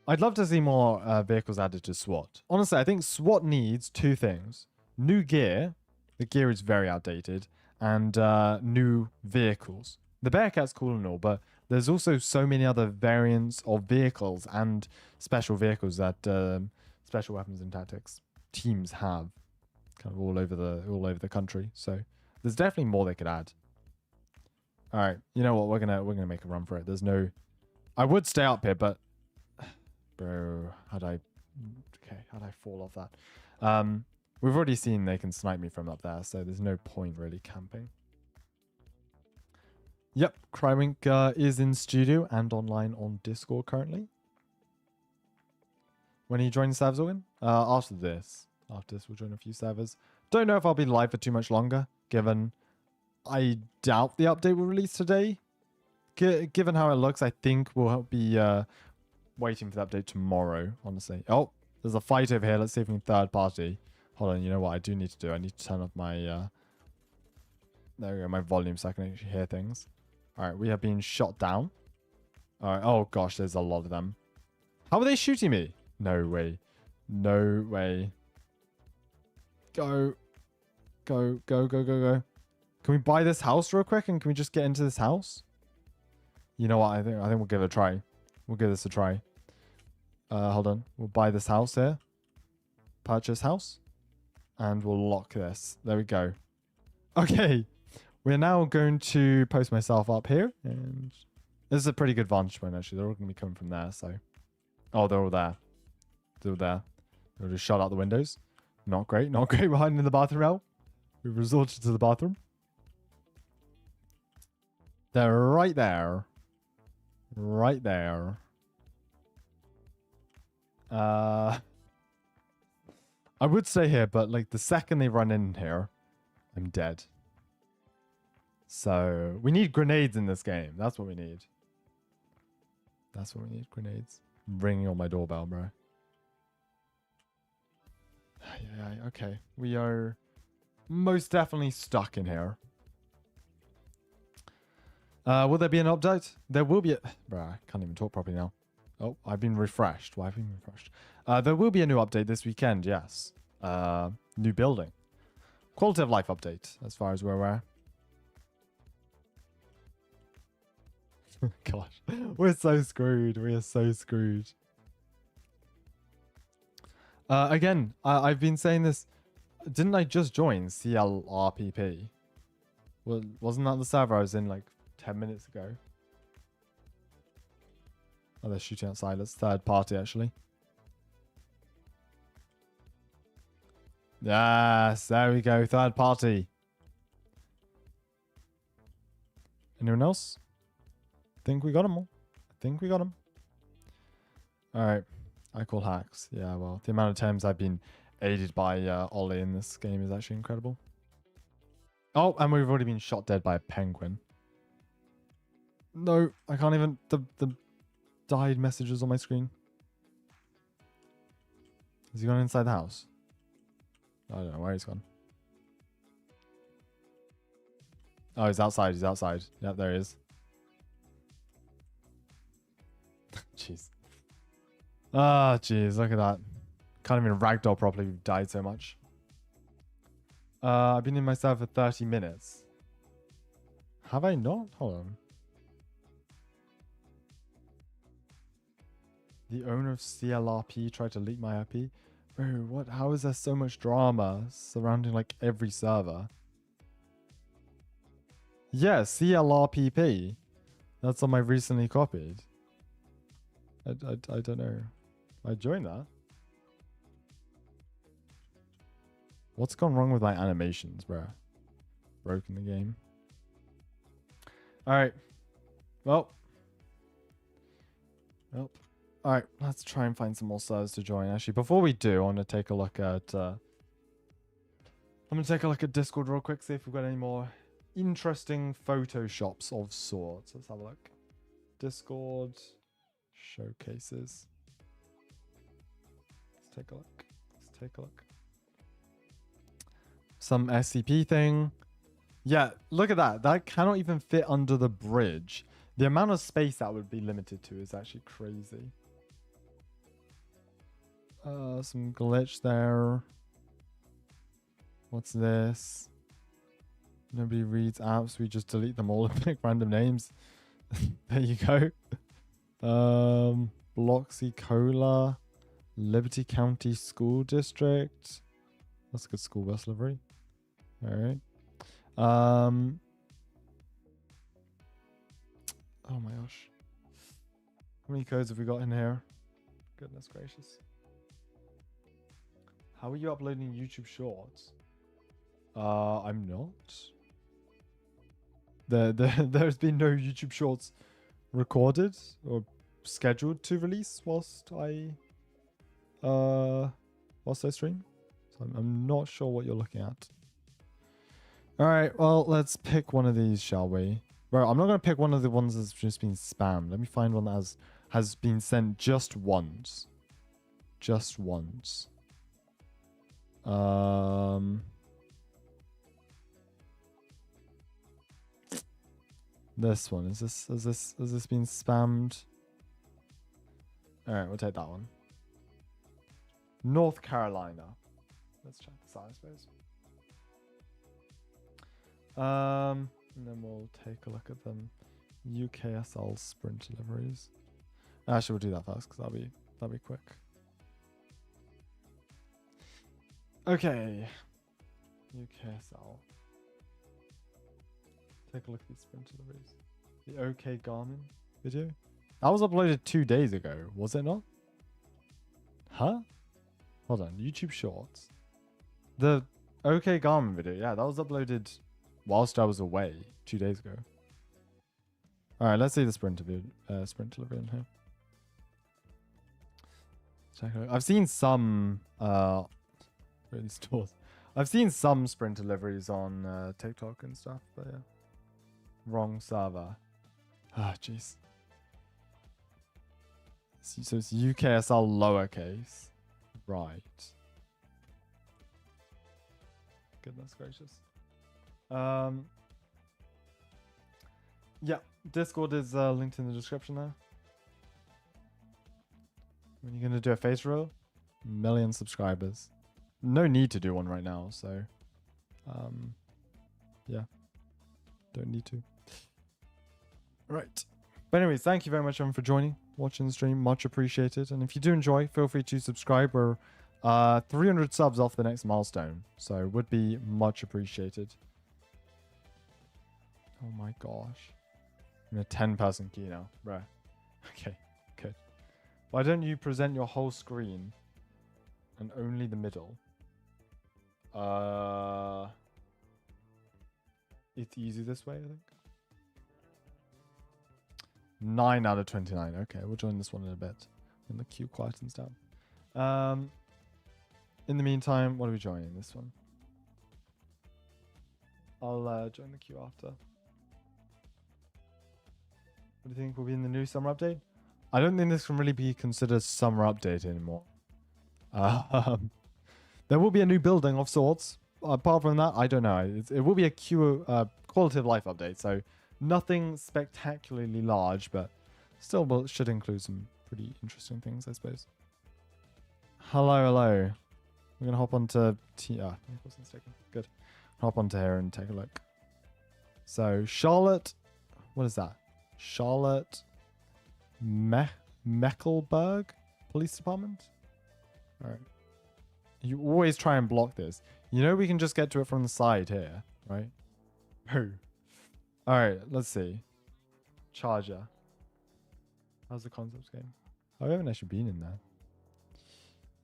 I'd love to see more vehicles added to SWAT. Honestly, I think SWAT needs 2 things. New gear. The gear is very outdated. And new vehicles. The Bearcat's cool and all, but there's also so many other variants of vehicles and special vehicles that special weapons and tactics teams have, kind of all over the country. So there's definitely more they could add. All right, you know what? We're gonna make a run for it. There's no. I would stay up here, but bro, how'd I fall off that? We've already seen they can snipe me from up there, so there's no point really camping. Yep, Crywink is in studio and online on Discord currently. When are you joining servers, Organ? After this. After this, we'll join a few servers. Don't know if I'll be live for too much longer, given I doubt the update will release today. Given how it looks, I think we'll be waiting for the update tomorrow, honestly. Oh, there's a fight over here. Let's see if we can third party. Hold on, you know what I do need to do? I need to turn off my... there we go, my volume so I can actually hear things. Alright, we have been shot down. Alright, oh gosh, there's a lot of them. How are they shooting me? No way. No way. Go. Go. Can we buy this house real quick and can we just get into this house? You know what, I think we'll give it a try. We'll give this a try. Hold on. We'll buy this house here. Purchase house. And we'll lock this. There we go. Okay. We're now going to post myself up here. And this is a pretty good vantage point, actually. They're all going to be coming from there, so... Oh, they're all there. They're all there. They'll just shut out the windows. Not great. Not great. We're hiding in the bathroom now. We've resorted to the bathroom. They're right there. Right there. I would stay here, but like the second they run in here, I'm dead. So we need grenades in this game. That's what we need. That's what we need. Grenades. Ringing on my doorbell, bro. Yeah, okay. We are most definitely stuck in here. Will there be an update? There will be a... Bro, I can't even talk properly now. Oh, I've been refreshed. Why have I been refreshed? There will be a new update this weekend, yes. New building. Quality of life update, as far as we're aware. Gosh, we're so screwed. We are so screwed. Again, I've been saying this. didn't I just join CLRPP? Well, wasn't that the server I was in like 10 minutes ago? Oh, they're shooting outside. It's third party, actually. Yes, there we go. Third party. Anyone else? Think we got them all. I think we got them. All right. I call hacks. Yeah, well, the amount of times I've been aided by Ollie in this game is actually incredible. Oh, and we've already been shot dead by a penguin. No, I can't even... The died messages on my screen. Has he gone inside the house? I don't know where he's gone. Oh, he's outside. He's outside. Yep, there he is. Jeez. Ah, jeez. Look at that. Can't even ragdoll properly. We've died so much. I've been in my server for 30 minutes. Have I not? Hold on. The owner of CLRP tried to leak my IP. Bro, what? How is there so much drama surrounding like every server? Yeah, CLRPP. That's on my recently copied. I don't know. I joined that. What's gone wrong with my animations, bro? Broken the game. Alright. Well. Alright, let's try and find some more servers to join. Actually, before we do, I want to take a look at... I'm going to take a look at Discord real quick, see if we've got any more interesting photoshops of sorts. Let's have a look. Discord showcases. Let's take a look. Let's take a look. Some SCP thing. Yeah, look at that. That cannot even fit under the bridge. The amount of space that would be limited to is actually crazy. Some glitch there. What's this? Nobody reads apps. We just delete them all and pick random names. There you go. Bloxy Cola. Liberty County School District. That's a good school bus livery. Alright. Oh my gosh. How many codes have we got in here? Goodness gracious. How are you uploading YouTube Shorts? I'm not. There's been no YouTube Shorts recorded or scheduled to release whilst I stream. So I'm not sure what you're looking at. Alright, well, let's pick one of these, shall we? Bro, I'm not going to pick one of the ones that's just been spammed. Let me find one that has been sent just once. Just once. This one. Has this been spammed? Alright, we'll take that one. North Carolina. Let's check this out, I suppose. And then we'll take a look at them. UKSL sprint deliveries. Actually, we'll do that first because that'll be quick. Okay. UKSL. Take a look at these sprint deliveries. The OK Garmin video. That was uploaded 2 days ago, was it not? Huh? Hold on, YouTube Shorts. The OK Garmin video, yeah, that was uploaded whilst I was away 2 days ago. Alright, let's see the sprint delivery in here. Check it out. I've seen some really stores. I've seen some sprint deliveries on TikTok and stuff, but yeah. Wrong server. Ah, jeez. So it's UKSL lowercase. Right. Goodness gracious. Yeah, Discord is linked in the description there. When you're gonna do a face roll, 1 million subscribers. No need to do one right now, so yeah, don't need to. Right. But anyways, thank you very much everyone for joining, watching the stream. Much appreciated. And if you do enjoy, feel free to subscribe. We're 300 subs off the next milestone. So would be much appreciated. Oh my gosh. I'm in a 10-person queue now. Bruh. Okay, good. Why don't you present your whole screen and only the middle? It's easy this way, I think. 9 out of 29. Okay, we'll join this one in a bit when the queue quietens down. In the meantime, what are we joining? This one. I'll join the queue after. What do you think will be in the new summer update? I don't think this can really be considered summer update anymore. There will be a new building of sorts. Apart from that, I don't know. It will be a quality of life update, so nothing spectacularly large, but still should include some pretty interesting things, I suppose. Hello, hello. We're gonna hop onto good. Hop onto here and take a look. So Charlotte, what is that? Charlotte Mecklenburg Police Department. All right. You always try and block this. You know we can just get to it from the side here, right? Oh. All right. Let's see. Charger. How's the concepts game? Oh, we haven't actually been in there.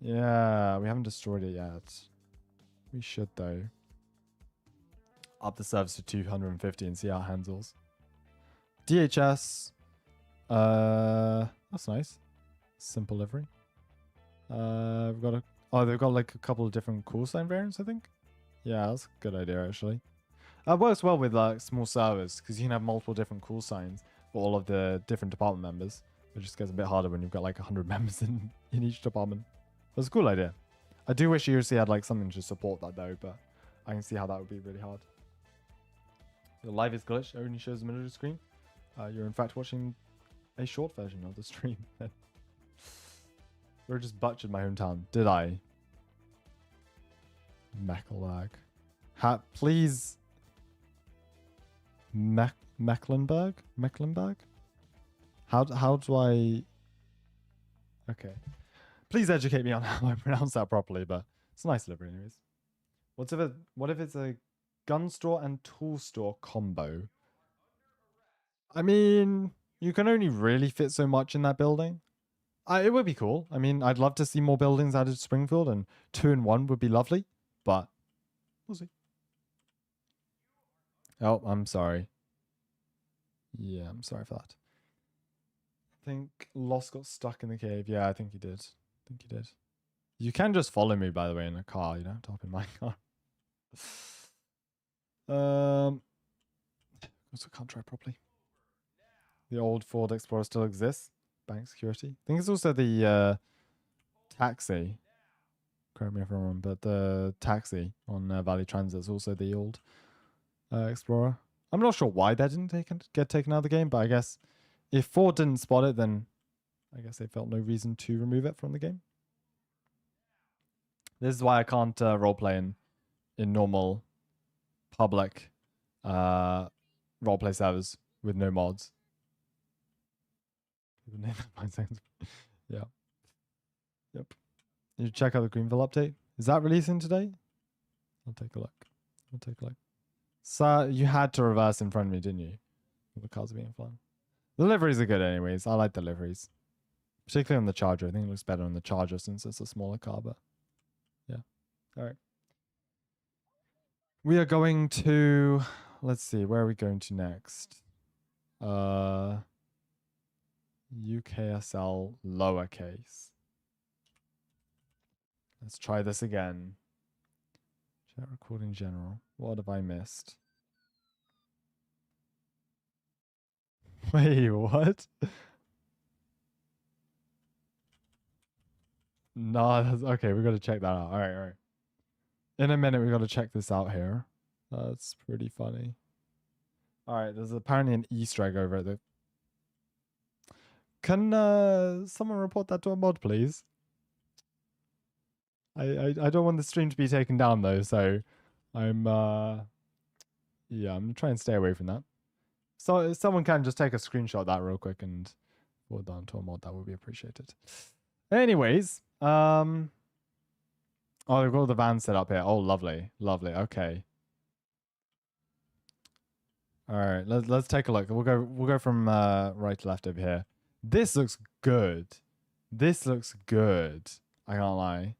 Yeah, we haven't destroyed it yet. We should though. Up the service to 250 and see how it handles. DHS. That's nice. Simple livery. We've got they've got like a couple of different call sign variants, I think. Yeah, that's a good idea actually. It works well with like small servers because you can have multiple different call signs for all of the different department members. It just gets a bit harder when you've got like 100 members in each department. That's a cool idea. I do wish ERLC had like something to support that though, but I can see how that would be really hard. Your live is glitched, only shows the middle of the screen. You're in fact watching a short version of the stream. Or just butchered my hometown. Did I? Mecklenburg. Please. Mecklenburg? Mecklenburg? How do I... Okay. Please educate me on how I pronounce that properly, but it's a nice livery anyways. What if it's a gun store and tool store combo? I mean, you can only really fit so much in that building. It would be cool. I mean, I'd love to see more buildings added to Springfield, and 2-in-1 would be lovely, but we'll see. Oh, I'm sorry. Yeah, I'm sorry for that. I think Lost got stuck in the cave. Yeah, I think he did. You can just follow me, by the way, in a car. You don't have to hop in my car. Also can't drive properly. The old Ford Explorer still exists. Bank security. I think it's also the taxi. Correct me if I'm wrong, but the taxi on Valley Transit is also the old Explorer. I'm not sure why that didn't get taken out of the game, but I guess if Ford didn't spot it, then I guess they felt no reason to remove it from the game. This is why I can't roleplay in normal public roleplay servers with no mods. Yeah. Yep. You check out the Greenville update. Is that releasing today? I'll take a look. So you had to reverse in front of me, didn't you? The cars are being fun. The liveries are good anyways. I like the liveries. Particularly on the Charger. I think it looks better on the Charger since it's a smaller car, but yeah. All right. We are going to, let's see, where are we going to next? UKSL lowercase. Let's try this again. Chat recording general. What have I missed? Wait, what? No, that's okay. We got to check that out. All right. In a minute, we got to check this out here. That's pretty funny. All right, there's apparently an Easter egg over it. Can someone report that to a mod, please? I don't want the stream to be taken down though, so I'm I'm gonna try and stay away from that. So if someone can just take a screenshot of that real quick and forward that to a mod, that would be appreciated. Anyways, Oh, they've got the van set up here. Oh, lovely. Lovely. Okay. All right. Let's take a look. We'll go from right to left over here. This looks good. This looks good. I can't lie.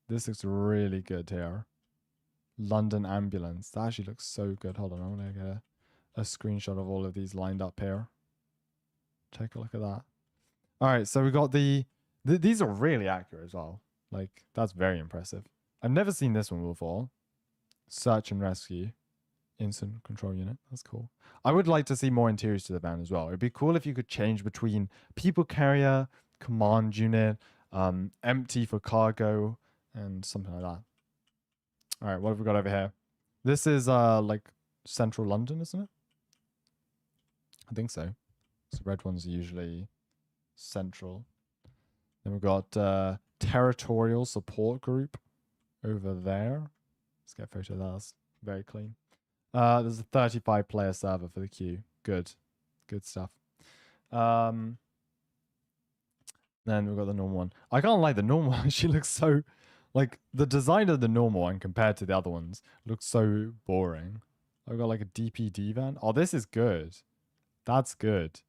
This looks really good here. London ambulance. That actually looks so good. Hold on. I'm going to get a screenshot of all of these lined up here. Take a look at that. All right. So we got these are really accurate as well. Like, that's very impressive. I've never seen this one before. Search and rescue. Instant control unit. That's cool. I would like to see more interiors to the van as well. It'd be cool if you could change between people carrier, command unit, empty for cargo, and something like that. All right, what have we got over here? This is like central London, isn't it? I think so. So red ones are usually central. Then we've got territorial support group over there. Let's get a photo of that. That's very clean. There's a 35 player server for the queue. Good. Good stuff. Then we've got the normal one. I can't lie, the normal one actually looks so... Like, the design of the normal one compared to the other ones looks so boring. I've got like a DPD van. Oh, this is good. That's good.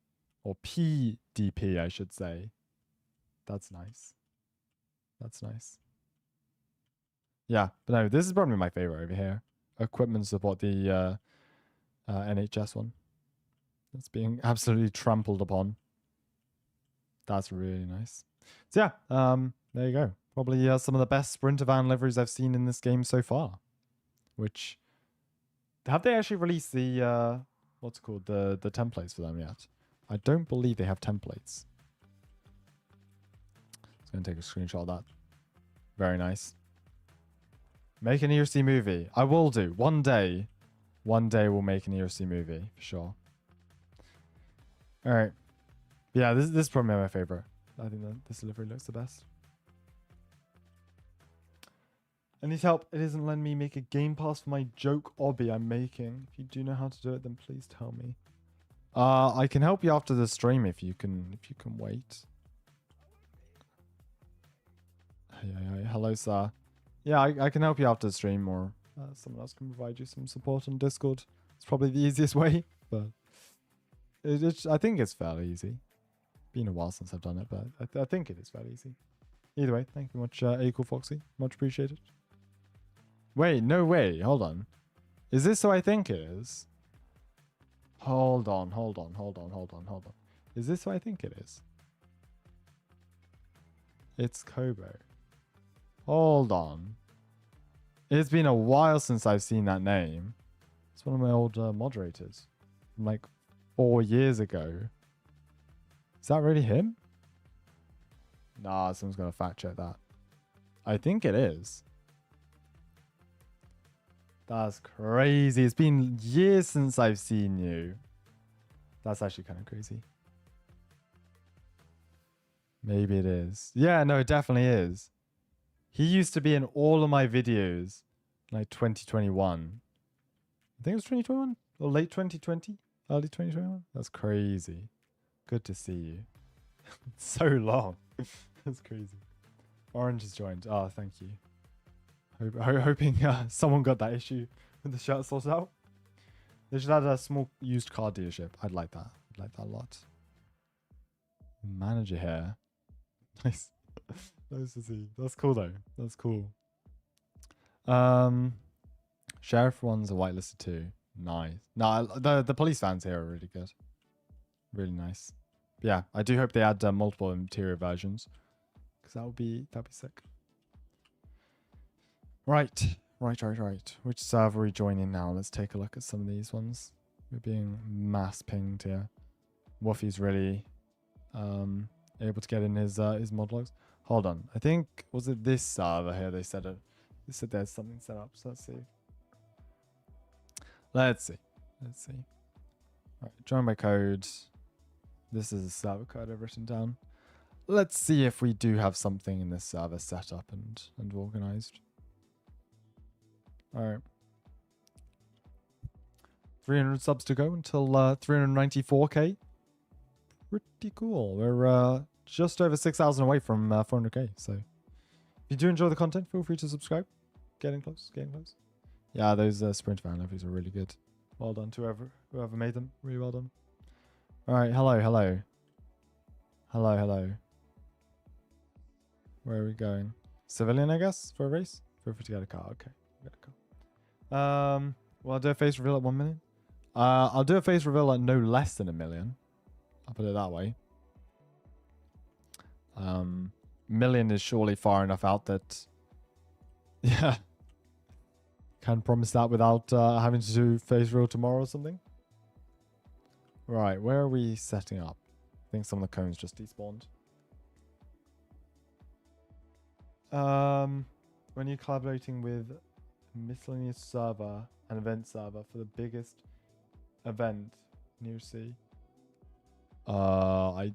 Or PDP, I should say. That's nice. That's nice. Yeah, but no, this is probably my favorite over here. Equipment support, the NHS one. That's being absolutely trampled upon. That's really nice. So yeah, there you go. Probably some of the best Sprinter van liveries I've seen in this game so far. Which, have they actually released the, what's it called, the templates for them yet? I don't believe they have templates. Just going to take a screenshot of that. Very nice. Make an ERC movie. I will do. One day we'll make an ERC movie, for sure. Alright. Yeah, this is probably my favorite. I think that this delivery looks the best. I need help. It isn't letting me make a game pass for my joke obby I'm making. If you do know how to do it, then please tell me. I can help you after the stream if you can wait. Hey, hello, sir. Yeah, I can help you after the stream, or someone else can provide you some support on Discord. It's probably the easiest way, but I think it's fairly easy. Been a while since I've done it, but I think it is fairly easy. Either way, thank you much, Equal Foxy. Much appreciated. Wait, no way. Hold on. Is this who I think it is? Hold on. Is this who I think it is? It's Kobo. Hold on. It's been a while since I've seen that name. It's one of my old moderators from like 4 years ago. Is that really him? Nah, someone's gonna fact check that. I think it is. That's crazy. It's been years since I've seen you. That's actually kind of crazy. Maybe it is. Yeah, no, it definitely is. He used to be in all of my videos, like 2021. I think it was 2021 or late 2020, early 2021. That's crazy. Good to see you. So long. That's crazy. Orange has joined. Oh, thank you. Hoping someone got that issue with the shirt sorted out. They should add a small used car dealership. I'd like that. I'd like that a lot. Manager here. Nice. Nice to see. That's cool though. That's cool. Sheriff one's a whitelisted too. Nice. No, the police vans here are really good. Really nice. But yeah, I do hope they add multiple interior versions, because that'd be sick. Right. Which server are we joining now? Let's take a look at some of these ones. We're being mass pinged here. Woofy's really able to get in his mod logs. Hold on. I think, was it this server here? They said there's something set up. So let's see. Let's see. Right, join by code. This is a server code I've written down. Let's see if we do have something in this server set up and organized. Alright. 300 subs to go until 394k. Pretty cool. We're just over 6,000 away from 400k, so If you do enjoy the content, feel free to subscribe. Getting close, getting close. Yeah, those sprint van liveries are really good. Well done to whoever made them. Really well done. All right, hello. Where are we going? Civilian, I guess, for a race? Feel free to get a car. Okay, get a car. Well, I'll do a face reveal at 1 million. I'll do a face reveal at no less than 1 million. I'll put it that way. Million is surely far enough out that, yeah, can promise that without having to do face reveal tomorrow or something. Right, where are we setting up? I think some of the cones just despawned. When you're collaborating with a miscellaneous server and event server for the biggest event near sea. I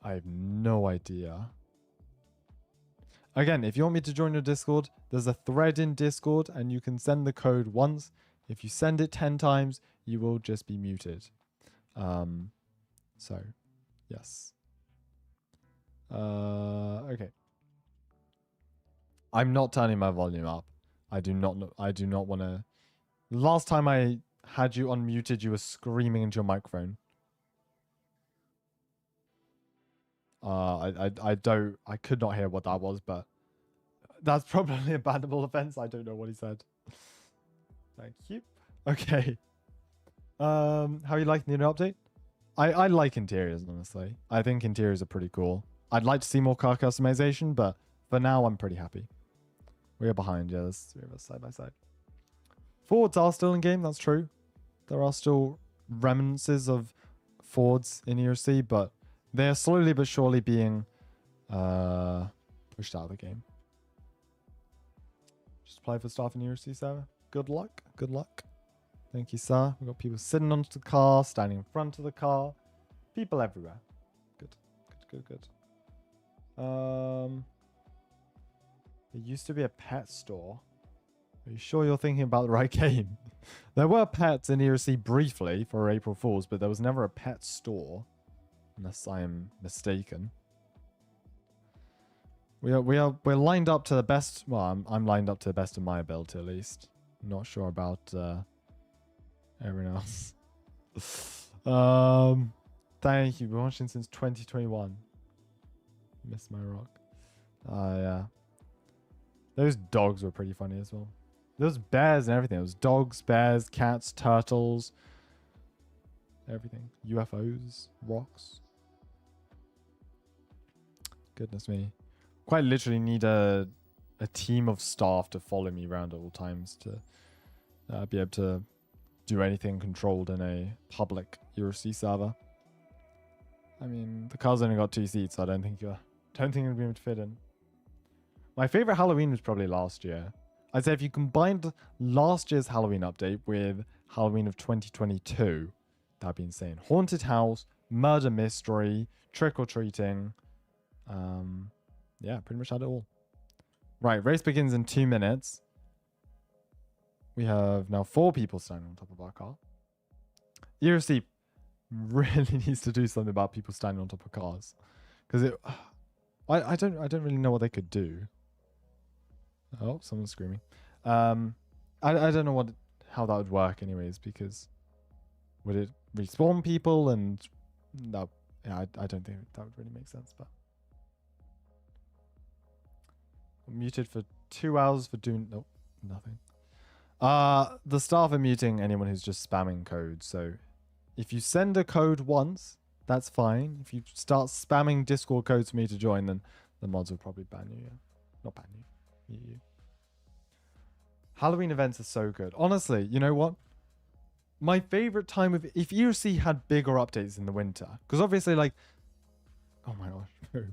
have no idea. Again, if you want me to join your Discord, there's a thread in Discord and you can send the code once. If you send it 10 times, you will just be muted. So, yes. Okay. I'm not turning my volume up. I do not want to. Last time I had you unmuted, you were screaming into your microphone. I could not hear what that was, but that's probably a bannable offense. I don't know what he said. Thank you. Okay. How are you liking the new update? I like interiors, honestly. I think interiors are pretty cool. I'd like to see more car customization, but for now, I'm pretty happy. We are behind, yeah, there's 3 of us side by side. Fords are still in game, that's true. There are still remnants of Fords in ERLC, but they are slowly but surely being pushed out of the game. Just apply for staff in ERLC server. Good luck, good luck. Thank you, sir. We've got people sitting onto the car, standing in front of the car. People everywhere. Good, good, good, good. There used to be a pet store. Are you sure you're thinking about the right game? There were pets in ERC briefly for April Fools, but there was never a pet store, unless I am mistaken. We're lined up to the best. Well, I'm lined up to the best of my ability at least. I'm not sure about everyone else. Thank you. We're watching since 2021. Missed my rock. Yeah. Those dogs were pretty funny as well. Those bears and everything. It was dogs, bears, cats, turtles. Everything. UFOs, rocks. Goodness me. Quite literally need a team of staff to follow me around at all times to be able to do anything controlled in a public ERC server. I mean, the car's only got 2 seats, so I don't think you'll be able to fit in. My favorite Halloween was probably last year. I'd say if you combined last year's Halloween update with Halloween of 2022, that'd be insane. Haunted house, murder mystery, trick-or-treating. Yeah, pretty much had it all. Right, race begins in 2 minutes. We have now 4 people standing on top of our car. ERC really needs to do something about people standing on top of cars. Because I don't really know what they could do. Oh, someone's screaming. I don't know how that would work anyways, because would it respawn people? And no, yeah, I don't think that would really make sense. But I'm muted for 2 hours for doing nothing. The staff are muting anyone who's just spamming codes. So if you send a code once, that's fine. If you start spamming Discord codes for me to join, then the mods will probably ban you. Yeah. Not ban you. You. Halloween events are so good. Honestly, you know what? My favorite time of if ERC had bigger updates in the winter, because obviously, like, oh my gosh,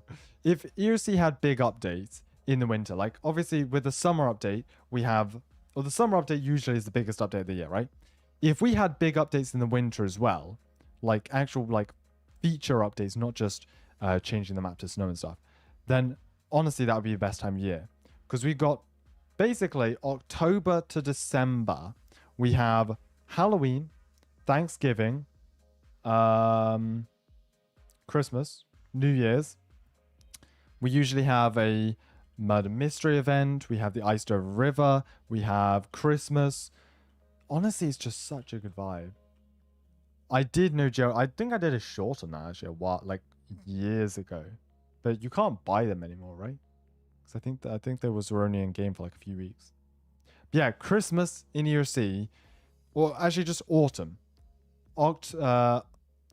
if ERC had big updates in the winter, like obviously with the summer update, we have, well, the summer update usually is the biggest update of the year, right? If we had big updates in the winter as well, like actual like feature updates, not just changing the map to snow and stuff, then honestly that would be the best time of year. Because we've got basically October to December, we have Halloween, Thanksgiving, Christmas, New Year's. We usually have a murder mystery event. We have the Ice Dove River. We have Christmas. Honestly, it's just such a good vibe. I did know Joe. I think I did a short on that actually a while, like years ago, but you can't buy them anymore, right? Because I think they was only in game for like a few weeks. But yeah, Christmas in ERC, or actually just autumn.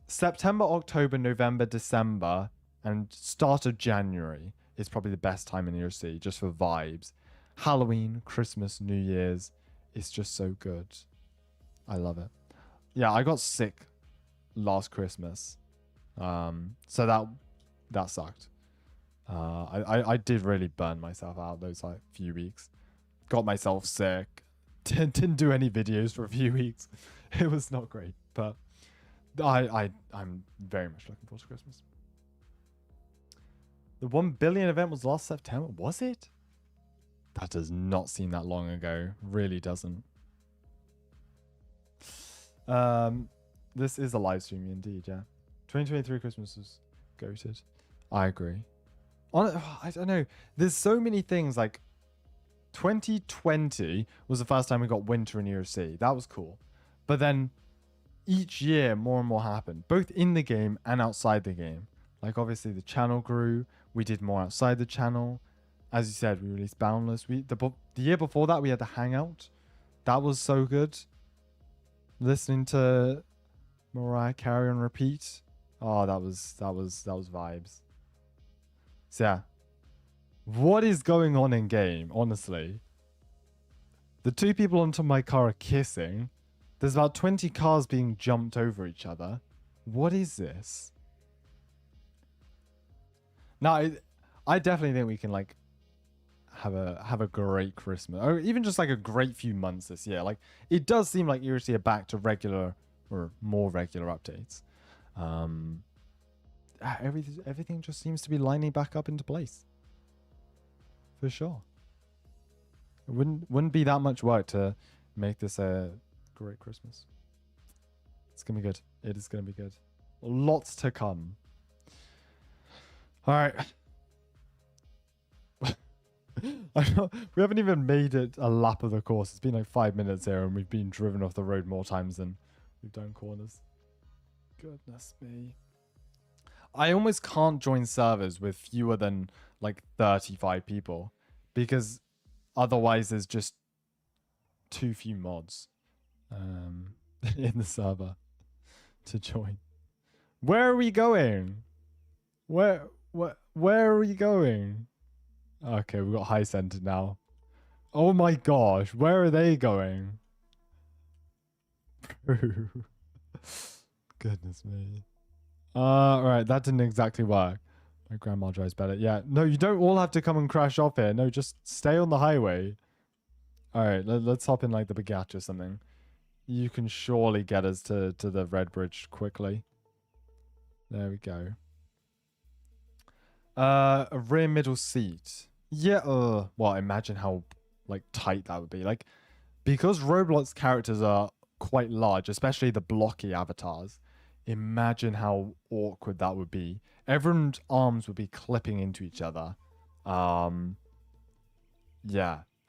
September, October, November, December, and start of January is probably the best time in ERC just for vibes. Halloween, Christmas, New Year's, it's just so good. I love it. Yeah, I got sick last Christmas, so that sucked. I did really burn myself out those like few weeks. Got myself sick. Didn't do any videos for a few weeks. It was not great, but I'm very much looking forward to Christmas. The 1 billion event was last September. Was it? That does not seem that long ago. Really doesn't. This is a live stream indeed, yeah. 2023 Christmas was goated. I agree. I don't know. There's so many things like 2020 was the first time we got winter in ERC. That was cool. But then each year more and more happened, both in the game and outside the game. Like obviously the channel grew. We did more outside the channel. As you said, we released Boundless. The year before that we had the Hangout. That was so good. Listening to Mariah Carey on repeat. Oh, that was vibes. So yeah. What is going on in game, honestly? The two people on top of my car are kissing. There's about 20 cars being jumped over each other. What is this? Now, I definitely think we can like have a great Christmas, or even just like a great few months this year. Like it does seem like ERC are back to regular or more regular updates. Everything just seems to be lining back up into place. For sure. It wouldn't be that much work to make this a great Christmas. It's gonna be good. It is gonna be good. Lots to come. All right. We haven't even made it a lap of the course. It's been like 5 minutes here and we've been driven off the road more times than we've done corners. Goodness me. I almost can't join servers with fewer than like 35 people because otherwise there's just too few mods in the server to join. Where are we going? Where are we going? Okay, we've got high center now. Oh my gosh, where are they going? Goodness me. Right, that didn't exactly work. My grandma drives better. Yeah, no, you don't all have to come and crash off here. No, just stay on the highway. All right, let's hop in like the Bugatti or something. You can surely get us to the Red Bridge quickly. There we go. A rear middle seat. Yeah, well, imagine how like tight that would be. Like, because Roblox characters are quite large, especially the blocky avatars, imagine how awkward that would be. Everyone's arms would be clipping into each other. Yeah,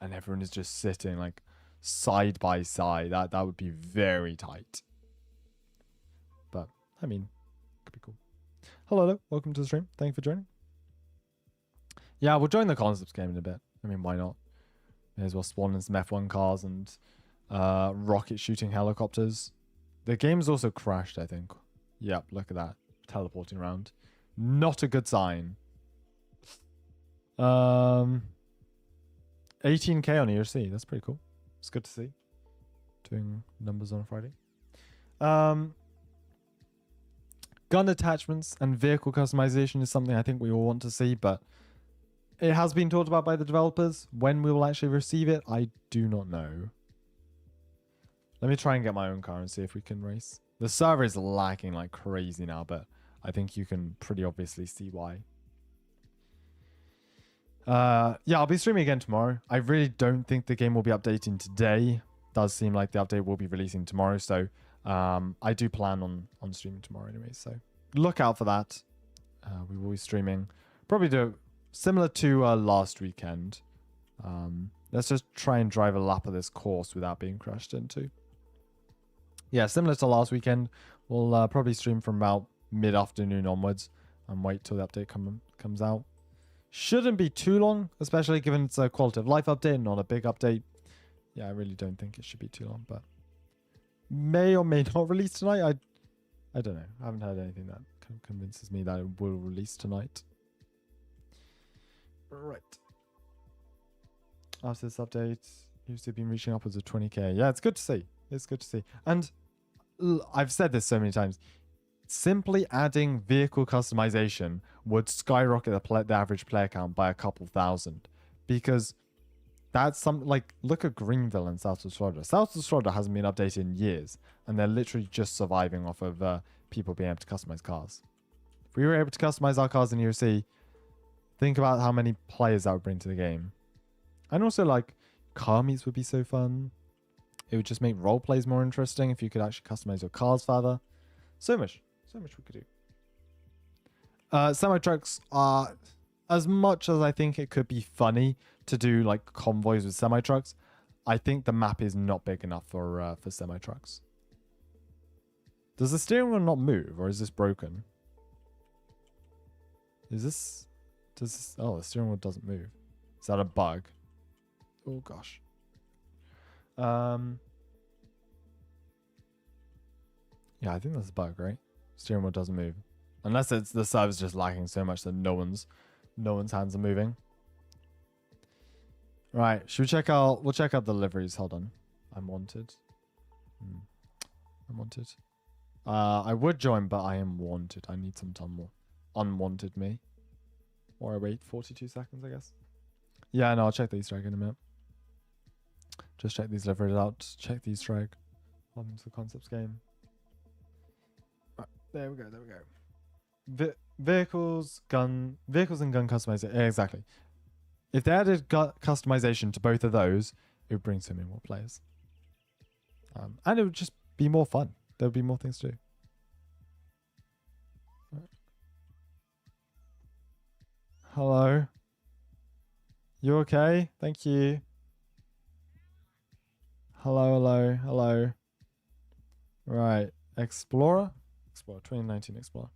and everyone is just sitting like side by side. That would be very tight. But I mean, could be cool. Hello, welcome to the stream. Thank you for joining. Yeah, we'll join the concepts game in a bit. I mean, why not? May as well spawn in some F1 cars and rocket shooting helicopters. The game's also crashed, I think. Yep, look at that. Teleporting around. Not a good sign. 18k on ERC. That's pretty cool. It's good to see. Doing numbers on a Friday. Gun attachments and vehicle customization is something I think we all want to see, but it has been talked about by the developers. When we will actually receive it, I do not know. Let me try and get my own car and see if we can race. The server is lagging like crazy now, but I think you can pretty obviously see why. Yeah, I'll be streaming again tomorrow. I really don't think the game will be updating today. Does seem like the update will be releasing tomorrow, so I do plan on streaming tomorrow anyway, so look out for that. We will be streaming. Probably do similar to last weekend. Let's just try and drive a lap of this course without being crashed into. Yeah, similar to last weekend. We'll probably stream from about mid-afternoon onwards and wait till the update comes out. Shouldn't be too long, especially given it's a quality of life update, not a big update. Yeah, I really don't think it should be too long, but may or may not release tonight. I don't know. I haven't heard anything that convinces me that it will release tonight. Right. After this update, you've still been reaching upwards of 20k. Yeah, it's good to see. It's good to see. And I've said this so many times. Simply adding vehicle customization would skyrocket the average player count by a couple thousand. Because that's something like, look at Greenville and South of Florida. South of Florida hasn't been updated in years. And they're literally just surviving off of people being able to customize cars. If we were able to customize our cars in ERLC, think about how many players that would bring to the game. And also, like, car meets would be so fun. It would just make role plays more interesting if you could actually customize your cars further. So much we could do. Semi-trucks are, as much as I think it could be funny to do like convoys with semi-trucks, I think the map is not big enough for semi-trucks. Does the steering wheel not move, or is this broken? Oh, the steering wheel doesn't move. Is that a bug? Oh gosh. Yeah, I think that's a bug, right? Steering wheel doesn't move. Unless it's the server's just lagging so much that no one's hands are moving. Right, should we check out we'll check out the liveries. Hold on. I'm wanted. I'm wanted. I would join, but I am wanted. I need some time more. Unwanted me. Or I wait 42 seconds, I guess. Yeah, no, I'll check the Easter egg in a minute. Just check these liveries out. Check the Easter egg. Welcome to the concepts game. Right, there we go. Vehicles and gun customization. Exactly. If they added customization to both of those, it would bring so many more players. And it would just be more fun. There would be more things to do. Right. Hello. You okay? Thank you. Hello. Right. Explorer? Explorer. 2019 Explorer.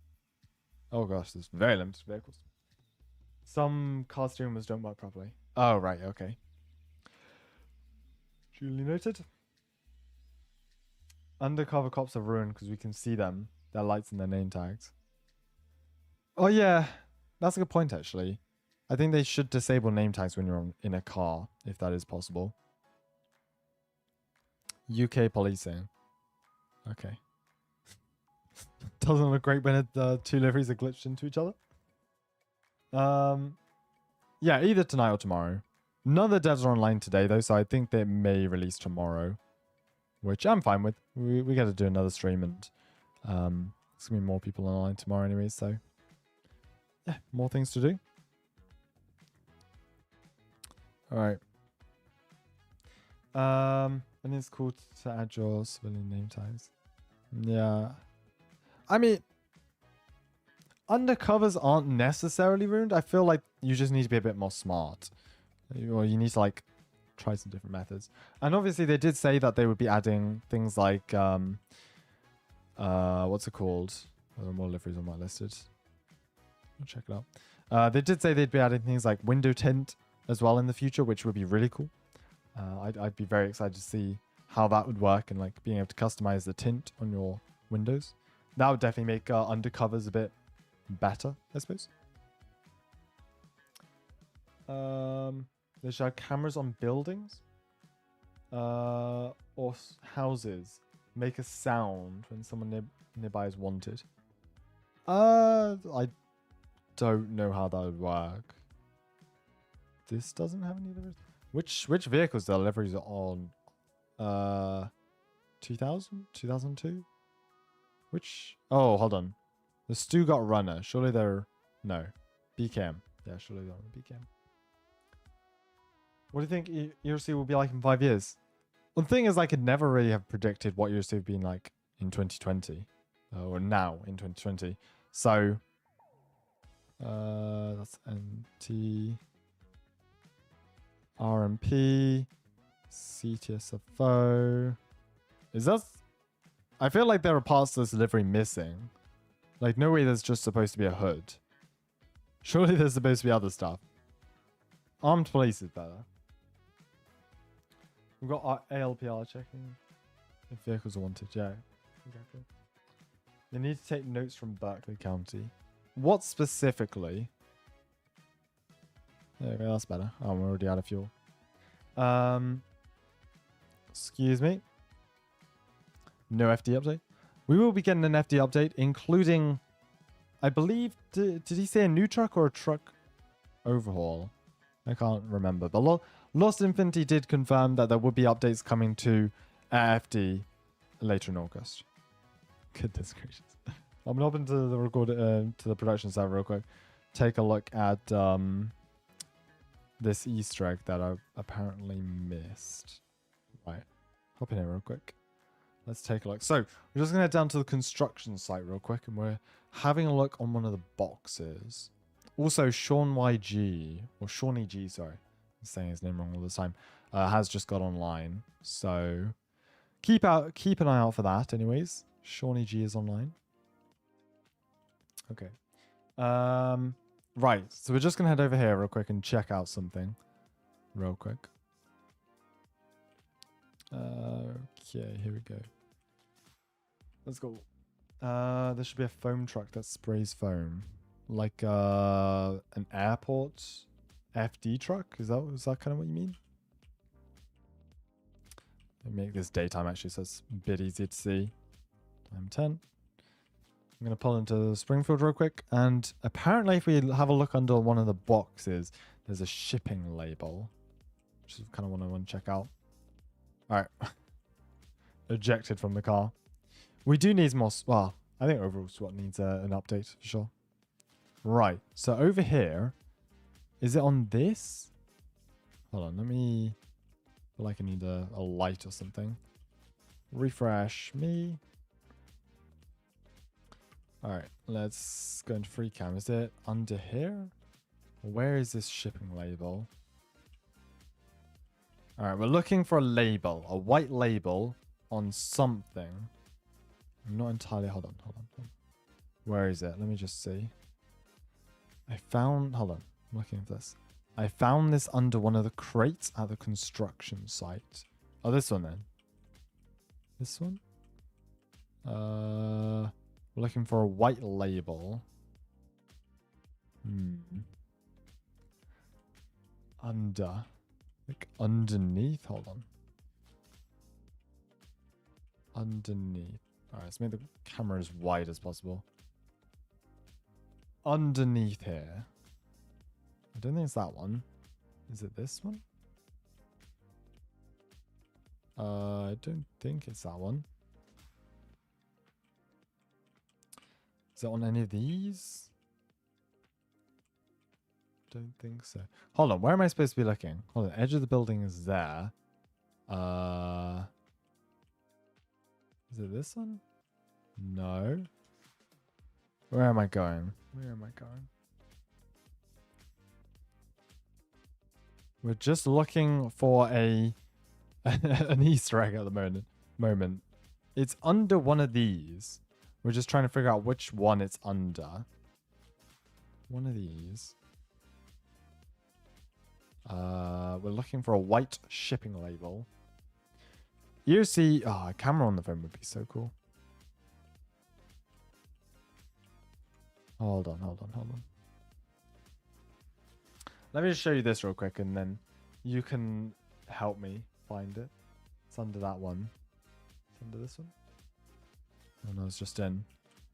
Oh gosh, there's very limited vehicles. Some car steering wheels don't work properly. Oh, right. Okay. Duly noted. Undercover cops are ruined because we can see them. Their lights and their name tags. Oh, yeah. That's a good point, actually. I think they should disable name tags when you're in a car, if that is possible. UK policing. Okay. Doesn't look great when the two liveries are glitched into each other. Yeah, either tonight or tomorrow. None of the devs are online today, though, so I think they may release tomorrow. Which I'm fine with. We got to do another stream, and there's going to be more people online tomorrow anyway, so... Yeah, more things to do. Alright. And it's cool to add your civilian name tags. Yeah. I mean, undercovers aren't necessarily ruined. I feel like you just need to be a bit more smart. Or you need to, like, try some different methods. And obviously they did say that they would be adding things like, what's it called? There are more liveries on my listed. I'll check it out. They did say they'd be adding things like window tint as well in the future, which would be really cool. I'd be very excited to see how that would work and like being able to customize the tint on your windows. That would definitely make undercovers a bit better, I suppose. They should have cameras on buildings or houses. Make a sound when someone nearby is wanted. I don't know how that would work. This doesn't have any liveries. Which vehicles the liveries are on? 2000? 2002? Which? Oh, hold on. The Stuttgart Runner. Surely they're... No. BKM. Yeah, surely they're on BKM. What do you think ERLC will be like in 5 years? Well, the thing is, I could never really have predicted what ERLC would be like in 2020. Or now in 2020. So... That's NT. RMP. CTSFO. Is that... I feel like there are parts of this livery missing. Like, no way there's just supposed to be a hood. Surely there's supposed to be other stuff. Armed police is better. We've got our ALPR checking if vehicles are wanted. Yeah, exactly. They need to take notes from Berkeley County. What specifically? There we go, that's better. Oh, we're already out of fuel. Excuse me. No FD update. We will be getting an FD update, including, I believe, did he say a new truck or a truck overhaul? I can't remember. But Lost Infinity did confirm that there would be updates coming to FD later in August. Goodness gracious. I'm gonna hop into the to the production side real quick. Take a look at this Easter egg that I apparently missed. Right, hop in here real quick. Let's take a look. So we're just gonna head down to the construction site real quick, and we're having a look on one of the boxes. Also, Sean YG or Shawnee G, sorry, I'm saying his name wrong all the time, has just got online. So keep an eye out for that. Anyways, Shawnee G is online. Okay. Right. So we're just gonna head over here real quick and check out something, real quick. Okay, here we go. Let's go. There should be a foam truck that sprays foam, like an airport FD truck. Is that kind of what you mean? Let me make this daytime actually, so it's a bit easier to see. Time 10. I'm going to pull into Springfield real quick, and apparently if we have a look under one of the boxes, there's a shipping label, which is kind of what I want to check out. Alright. Ejected from the car. We do need more... Well, I think overall SWAT needs an update, for sure. Right. So over here... Is it on this? Hold on, let me... I feel like I need a light or something. Refresh me. Alright, let's go into free cam. Is it under here? Where is this shipping label? Alright, we're looking for a label. A white label on something. I'm not entirely... Hold on. Where is it? Let me just see. I found... Hold on. I'm looking at this. I found this under one of the crates at the construction site. Oh, this one then. This one? We're looking for a white label. Under. Like underneath. Hold on. Underneath. Alright, let's make the camera as wide as possible. Underneath here. I don't think it's that one. Is it this one? I don't think it's that one. Is it on any of these? Don't think so. Hold on, where am I supposed to be looking? Hold on, edge of the building is there. Is it this one? No. Where am I going? We're just looking for an Easter egg at the moment. It's under one of these. We're just trying to figure out which one it's under. One of these. We're looking for a white shipping label. ERLC. Oh, a camera on the phone would be so cool. Hold on. Let me just show you this real quick, and then you can help me find it. It's under that one. It's under this one? Oh no, it's just in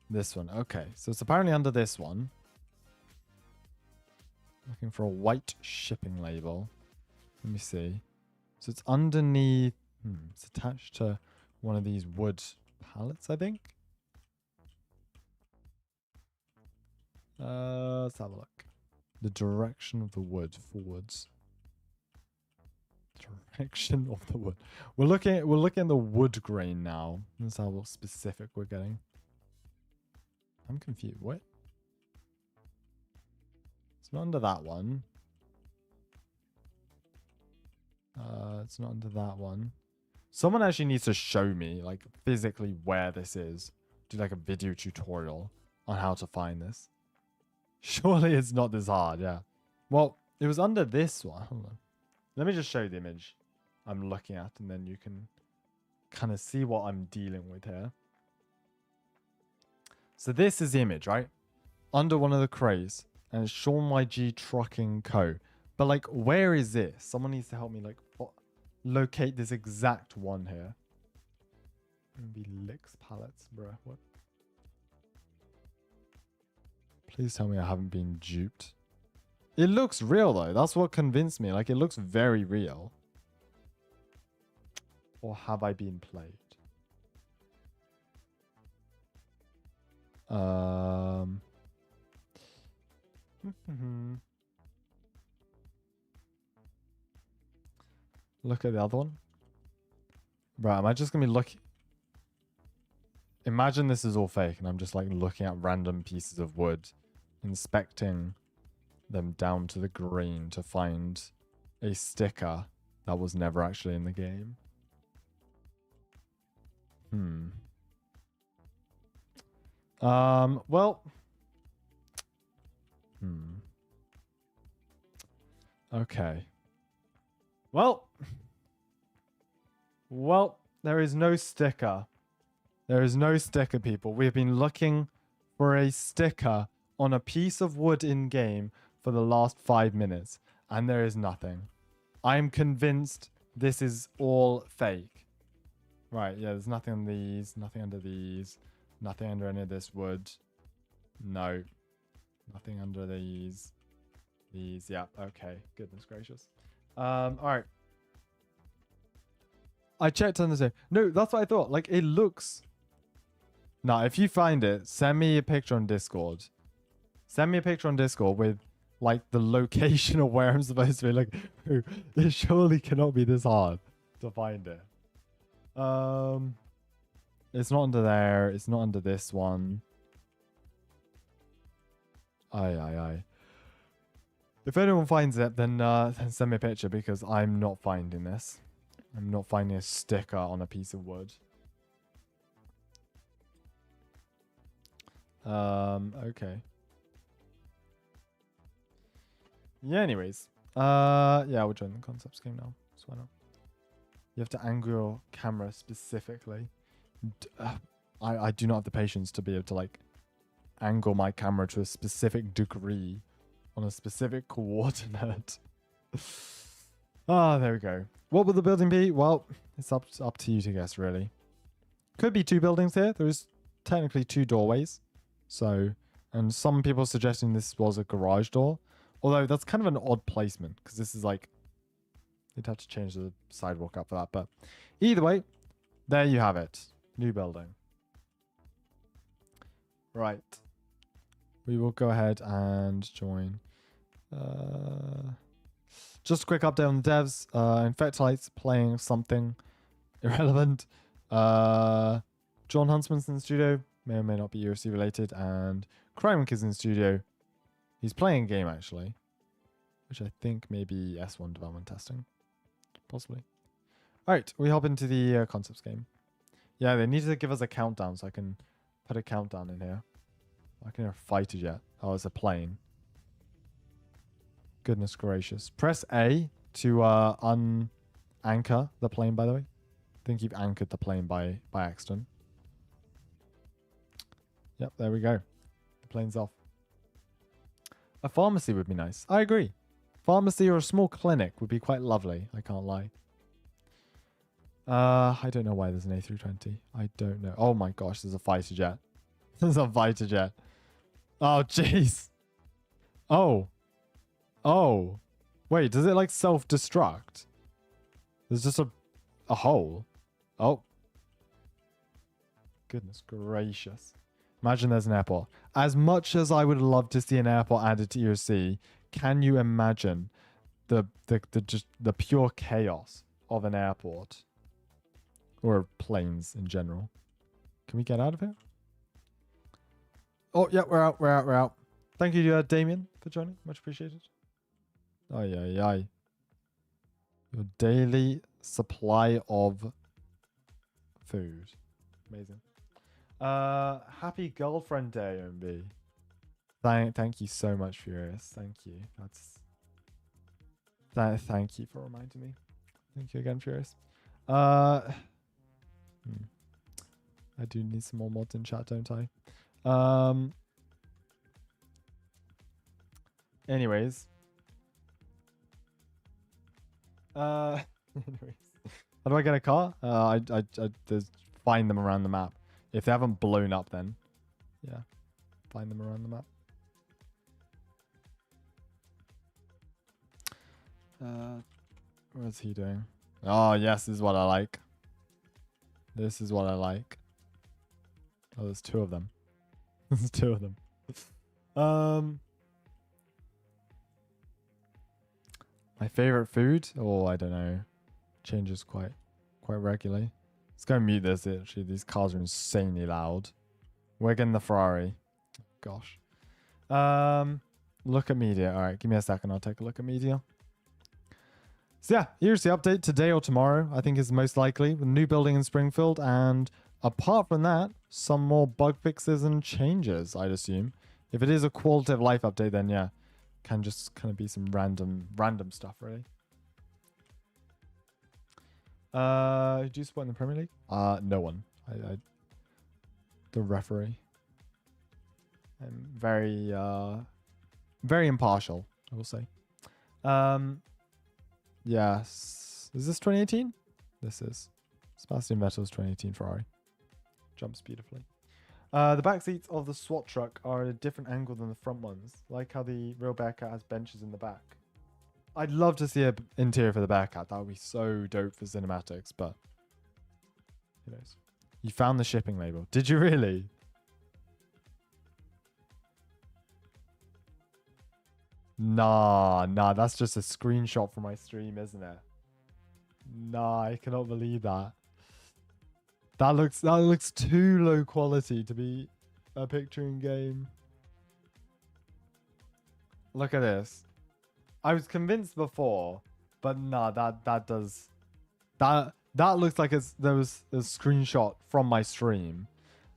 this one. Okay, so it's apparently under this one. Looking for a white shipping label. Let me see. So it's underneath... it's attached to one of these wood pallets, I think. Let's have a look. The direction of the wood forwards. Direction of the wood. We're looking at the wood grain now. That's how specific we're getting. I'm confused. What? It's not under that one. It's not under that one. Someone actually needs to show me, like, physically where this is. Do, like, a video tutorial on how to find this. Surely it's not this hard, yeah. Well, it was under this one. Hold on. Let me just show you the image I'm looking at, and then you can kind of see what I'm dealing with here. So this is the image, right? Under one of the crates, and it's Sean YG Trucking Co. But, like, where is this? Someone needs to help me, like, locate this exact one here. Maybe Licks Pallets, bruh. What? Please tell me I haven't been duped. It looks real, though. That's what convinced me. Like, it looks very real. Or have I been played? Look at the other one. Right, am I just going to be looking... Imagine this is all fake and I'm just like looking at random pieces of wood, inspecting them down to the grain to find a sticker that was never actually in the game. Well. Okay. Well, there is no sticker. There is no sticker, people. We have been looking for a sticker on a piece of wood in-game for the last 5 minutes, and there is nothing. I am convinced this is all fake. Right, yeah, there's nothing on these, nothing under these, nothing under any of this wood. No. Nothing under these. These, yeah, okay. Goodness gracious. Alright. I checked on the same. No, that's what I thought. Like, it looks... Now, if you find it, send me a picture on Discord. Send me a picture on Discord with, like, the location of where I'm supposed to be. Like, it surely cannot be this hard to find it. It's not under there. It's not under this one. Aye. If anyone finds it, then send me a picture, because I'm not finding this. I'm not finding a sticker on a piece of wood. Okay. Yeah, anyways. Yeah, we'll join the concepts game now. So why not? You have to angle your camera specifically. I do not have the patience to be able to, like, angle my camera to a specific degree on a specific coordinate. There we go. What will the building be? Well, it's up to you to guess, really. Could be 2 buildings here. There is technically 2 doorways. So, and some people are suggesting this was a garage door. Although that's kind of an odd placement, because this is like, you'd have to change the sidewalk up for that. But either way, there you have it. New building. Right. We will go ahead and join. Just a quick update on the devs. Infectlight's playing something irrelevant. John Huntsman's in the studio. May or may not be ERLC related. And Crymink is in the studio. He's playing a game, actually. Which I think may be S1 development testing. Possibly. Alright, we hop into the concepts game. Yeah, they need to give us a countdown so I can put a countdown in here. I can hear a fighter jet. Oh, it's a plane. Goodness gracious. Press A to unanchor the plane, by the way. I think you've anchored the plane by accident. Yep, there we go. The plane's off. A pharmacy would be nice. I agree. Pharmacy or a small clinic would be quite lovely. I can't lie. I don't know why there's an A320. I don't know. Oh my gosh, there's a fighter jet. There's a fighter jet. Oh, jeez. Oh. Oh. Wait, does it like self-destruct? There's just a hole. Oh. Goodness gracious. Imagine there's an airport. As much as I would love to see an airport added to ERLC, can you imagine the pure chaos of an airport? Or planes in general. Can we get out of here? Oh, yeah, we're out. Thank you, Damien, for for joining. Much appreciated. Ay, ay, ay. Your daily supply of food. Amazing. Happy girlfriend day, OMB. Thank you so much, Furious. Thank you. Thank you for reminding me. Thank you again, Furious. I do need some more mods in chat, don't I? Anyways. Anyways. How do I get a car? I there's find them around the map. If they haven't blown up, then yeah, find them around the map. What's he doing? Oh yes, this is what I like. This is what I like. Oh, there's two of them. There's two of them. My favorite food? Oh, I don't know. Changes quite regularly. Let's go mute this. Actually, these cars are insanely loud. We're getting the Ferrari. Gosh. Look at media. All right, give me a second. I'll take a look at media. So yeah, here's the update today or tomorrow. I think is most likely with a new building in Springfield, and apart from that, some more bug fixes and changes. I'd assume. If it is a quality of life update, then yeah, can just kind of be some random stuff really. Do you support in the Premier League? No one. The referee. I'm very impartial, I will say. Yes. Is this 2018? This is. Sebastian Vettel's 2018 Ferrari. Jumps beautifully. The back seats of the SWAT truck are at a different angle than the front ones. Like how the real Bearcat has benches in the back. I'd love to see an interior for the Bearcat. That would be so dope for cinematics, but who knows? You found the shipping label. Did you really? Nah, that's just a screenshot from my stream, isn't it? Nah, I cannot believe that. That looks too low quality to be a picture in game. Look at this. I was convinced before, but nah, that looks like there was a screenshot from my stream,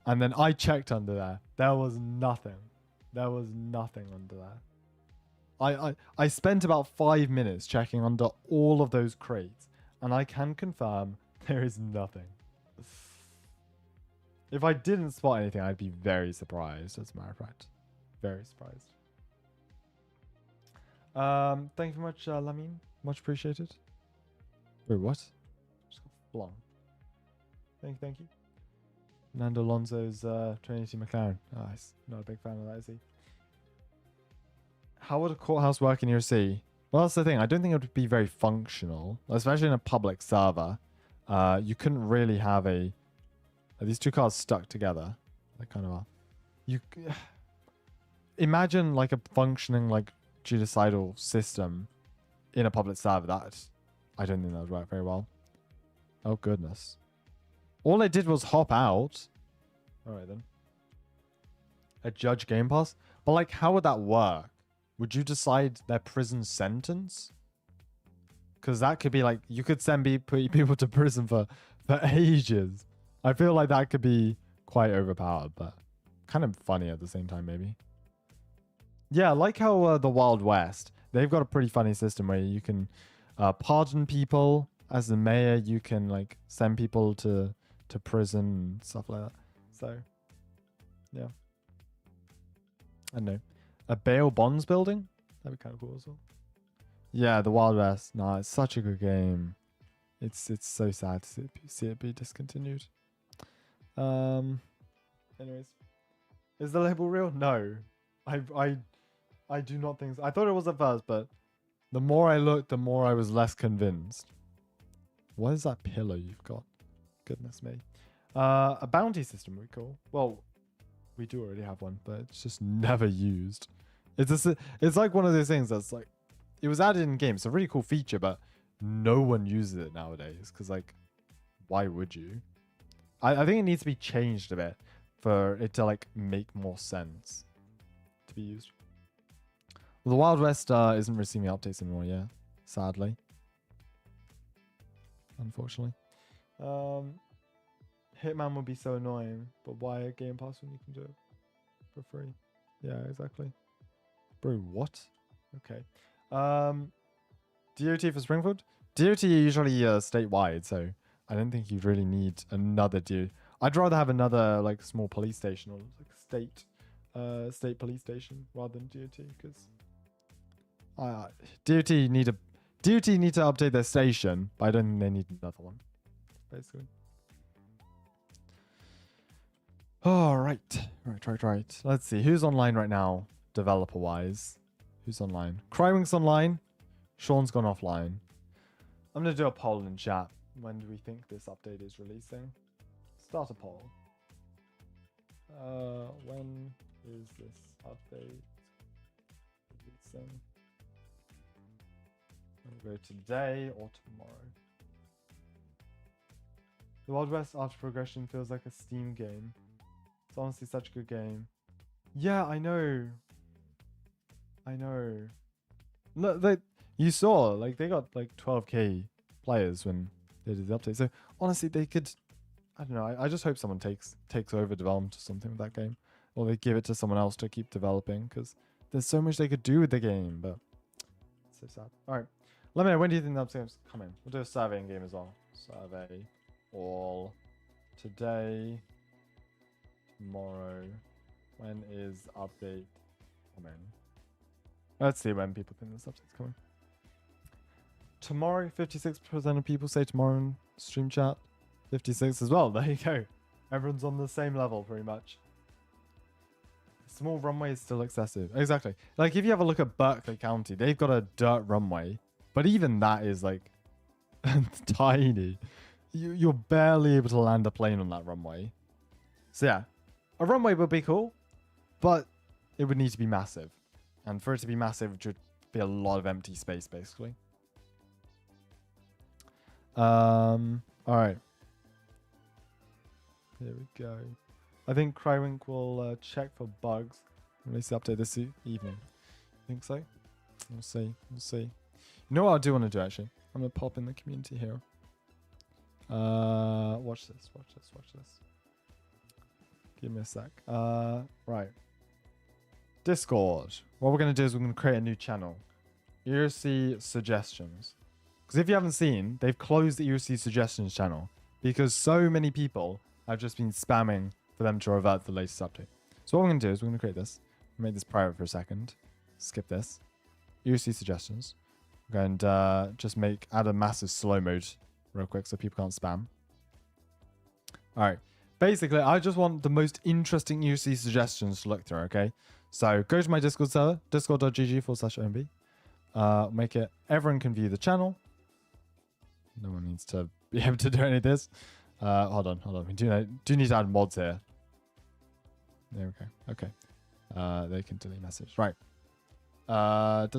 and then I checked under there. There was nothing. There was nothing under there. I spent about 5 minutes checking under all of those crates, and I can confirm there is nothing. If I didn't spot anything, I'd be very surprised, as a matter of fact. Very surprised. Thank you very much, Lamine. Much appreciated. Wait, what? Just got flung. Thank you. Nando Alonso's 2018 McLaren. Nice. Not a big fan of that, is he? How would a courthouse work in ERLC? Well, that's the thing. I don't think it would be very functional, especially in a public server. You couldn't really have are these two cars stuck together? They kind of are. Imagine like a functioning like genocidal system in a public server. I don't think that would work very well. Oh goodness. All I did was hop out. All right then. A judge game pass? But like, how would that work? Would you decide their prison sentence? Because that could be like, you could send people to prison for ages. I feel like that could be quite overpowered, but kind of funny at the same time, maybe. Yeah, like how the Wild West, they've got a pretty funny system where you can pardon people. As the mayor, you can like send people to prison and stuff like that. So, yeah. I don't know. A bail bonds building? That'd be kind of cool as well. Yeah, the Wild West. Nah, it's such a good game. It's so sad to see it be discontinued. Anyways. Is the label real? No. I do not think so. I thought it was at first, but the more I looked, the more I was less convinced. What is that pillow you've got? Goodness me. A bounty system would be cool. Well, we do already have one, but it's just never used. It's like one of those things that's like, it was added in game. It's a really cool feature, but no one uses it nowadays. Because like, why would you? I think it needs to be changed a bit for it to like make more sense to be used. Well, the Wild West isn't receiving updates anymore, yeah. Sadly. Unfortunately. Hitman would be so annoying, but why a Game Pass when you can do it for free? Yeah, exactly. Bro, what? Okay. DOT for Springfield? DOT are usually statewide, so I don't think you really need another DOT. I'd rather have another like small police station or like state police station rather than DOT, because DOT need to update their station, but I don't think they need another one. Basically. All right. Let's see who's online right now, developer-wise. Who's online? Crywing's online. Sean's gone offline. I'm gonna do a poll in chat. When do we think this update is releasing? Start a poll. When is this update releasing? I'll go today or tomorrow. The Wild West Art Progression feels like a Steam game. It's honestly such a good game. Yeah, I know. Look, you saw, like, they got like 12k players when they did the update. So honestly, they could, I don't know. I just hope someone takes over development or something with that game, or they give it to someone else to keep developing, because there's so much they could do with the game. But it's so sad. All right, let me know, when do you think the update's coming? We'll do a survey in game as well. Survey all today, tomorrow. When is update coming? Let's see when people think this update's coming. Tomorrow, 56% of people say tomorrow in stream chat. 56 as well. There you go. Everyone's on the same level pretty much. Small runway is still excessive. Exactly. Like if you have a look at Berkeley County, they've got a dirt runway, but even that is like tiny. You're barely able to land a plane on that runway. So yeah, a runway would be cool, but it would need to be massive. And for it to be massive, it should be a lot of empty space, basically. All right. Here we go. I think Crywink will check for bugs. Release the update this evening. Think so? We'll see. You know what I do want to do, actually? I'm going to pop in the community here. Watch this. Give me a sec. Right. Discord. What we're going to do is we're going to create a new channel. ERLC Suggestions. Because if you haven't seen, they've closed the ERLC Suggestions channel because so many people have just been spamming for them to revert to the latest update. So what we're going to do is we're going to create this. Make this private for a second. Skip this. ERLC Suggestions. We're going to just add a massive slow mode real quick so people can't spam. All right. Basically, I just want the most interesting ERLC suggestions to look through, okay? So go to my Discord server, discord.gg/omb. Make it everyone can view the channel. No one needs to be able to do any of this. Hold on. We do need to add mods here. There we go. Okay. They can delete message. Right. Where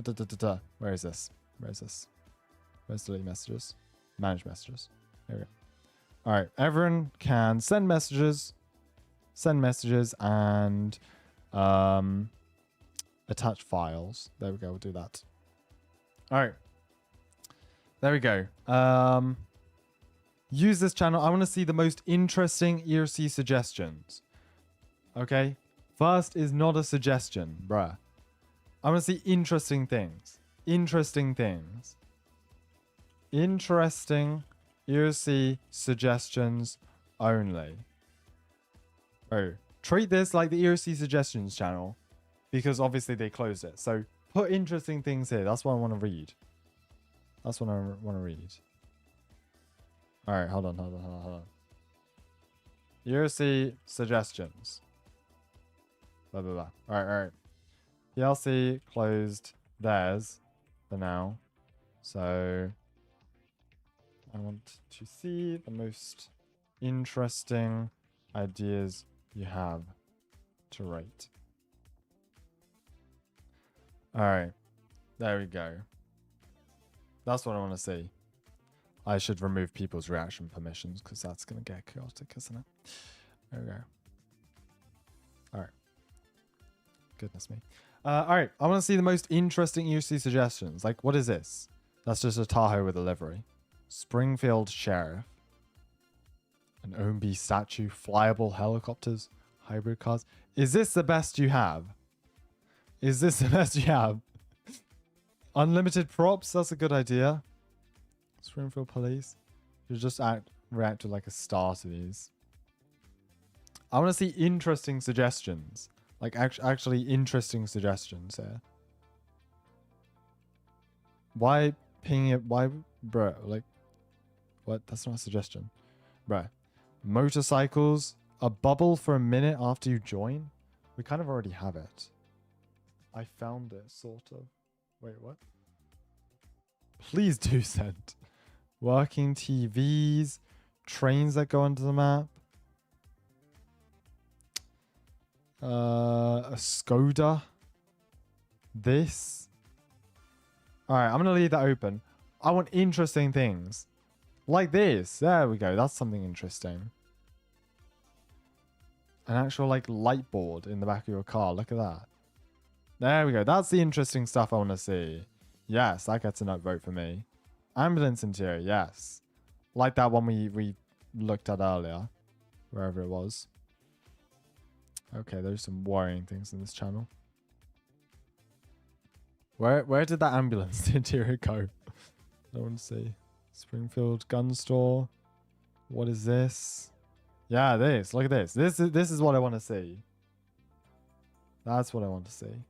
is this? Where's delete messages? Manage messages. There we go. All right. Everyone can send messages and attach files. There we go. We'll do that. All right. There we go. Use this channel. I want to see the most interesting ERLC suggestions. Okay. First is not a suggestion, bruh. I want to see interesting things. Interesting ERLC suggestions only. Oh, treat this like the ERLC suggestions channel because obviously they closed it. So put interesting things here. That's what I want to read. All right, hold on. ERLC suggestions. Blah, blah, blah. All right. ERLC closed theirs for now. So I want to see the most interesting ideas you have to rate. All right. There we go. That's what I want to see. I should remove people's reaction permissions because that's going to get chaotic, isn't it? There we go. All right. Goodness me. All right, I want to see the most interesting UC suggestions. Like, what is this? That's just a Tahoe with a livery. Springfield Sheriff. An OMB statue. Flyable helicopters. Hybrid cars. Is this the best you have? Is this the best you have? Unlimited props? That's a good idea. Springfield Police. You just react to like a star to these. I want to see interesting suggestions. Like actually interesting suggestions here. Why ping it? Why, bro? Like, what? That's not a suggestion, bro. Motorcycles. A bubble for a minute after you join. We kind of already have it. I found it, sort of. Wait, what? Please do send. Working TVs. Trains that go onto the map. A Skoda. This. Alright, I'm going to leave that open. I want interesting things. Like this. There we go. That's something interesting. An actual, like, light board in the back of your car. Look at that. There we go. That's the interesting stuff I want to see. Yes, that gets a vote for me. Ambulance interior. Yes. Like that one we looked at earlier. Wherever it was. Okay, there's some worrying things in this channel. Where did that ambulance interior go? I want to see. Springfield gun store. What is this? Yeah, this. Look at this. This is what I want to see. That's what I want to see.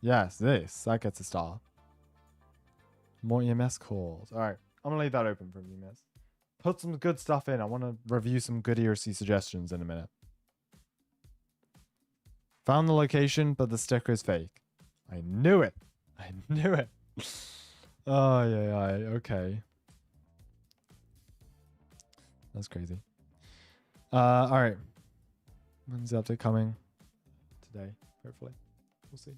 Yes, this. That gets a star. More EMS calls. All right. I'm going to leave that open for EMS. Put some good stuff in. I want to review some good ERC suggestions in a minute. Found the location, but the sticker is fake. I knew it. I knew it. Oh, yeah. Okay. That's crazy. All right. When's the update coming? Today, hopefully. We'll see.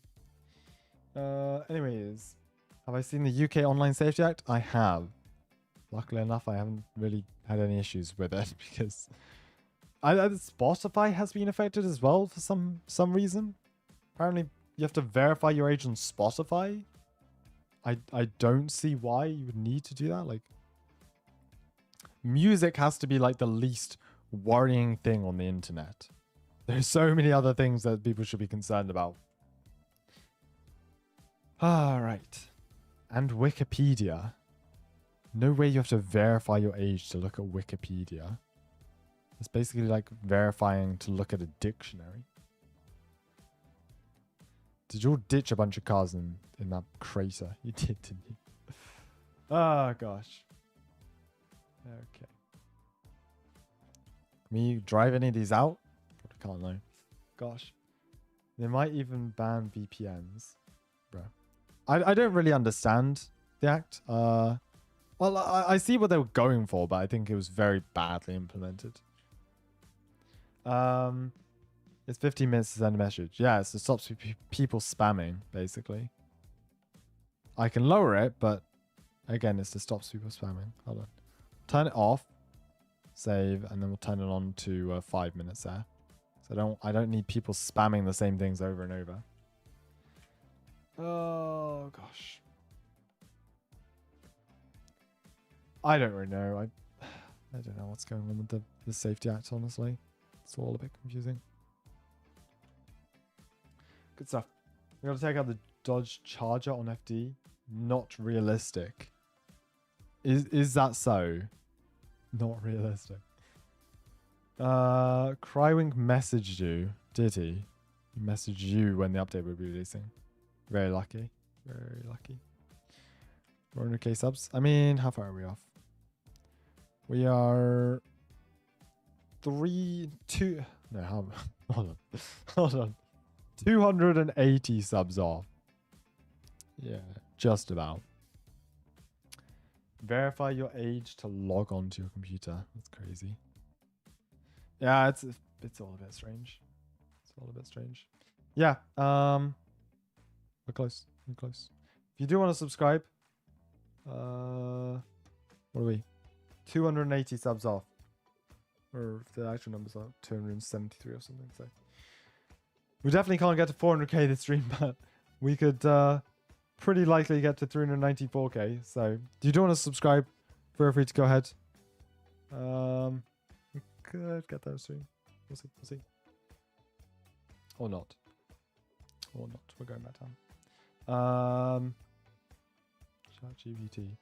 Anyways, have I seen the UK Online Safety Act? I have. Luckily enough, I haven't really had any issues with it because Spotify has been affected as well for some reason. Apparently, you have to verify your age on Spotify. I don't see why you would need to do that. Like, music has to be like the least worrying thing on the internet. There's so many other things that people should be concerned about. All right. And Wikipedia. No way you have to verify your age to look at Wikipedia. It's basically like verifying to look at a dictionary. Did you all ditch a bunch of cars in that crater? You did, didn't you? Oh, gosh. Okay. Can we drive any of these out? I can't know. Gosh. They might even ban VPNs. Bro. I don't really understand the act. Well, I see what they were going for, but I think it was very badly implemented. It's 15 minutes to send a message. Yeah, so it stops people spamming, basically. I can lower it, but again, it's to stop people spamming. Hold on. Turn it off. Save, and then we'll turn it on to 5 minutes there. So I don't need people spamming the same things over and over. Oh gosh. I don't really know. I don't know what's going on with the Safety Act, honestly. It's all a bit confusing. Good stuff. We got to take out the Dodge Charger on FD. Not realistic. Is that so? Not realistic. Crywink messaged you. Did he? He messaged you when the update will be releasing. Very lucky. Very lucky. 400k subs. I mean, how far are we off? We are 2 no, how hold on 280 subs off. Yeah, just about. Verify your age to log on to your computer. That's crazy. Yeah, it's all a bit strange. It's all a bit strange. Yeah, we're close. We're close. If you do want to subscribe, what are we? 280 subs off. Or the actual numbers are 273 or something. So We definitely can't get to 400k this stream, but we could pretty likely get to 394k. So, do you want to subscribe? Feel free to go ahead. We could get that soon. We'll see. We'll see. Or not. Or not. We're going back down. ChatGPT.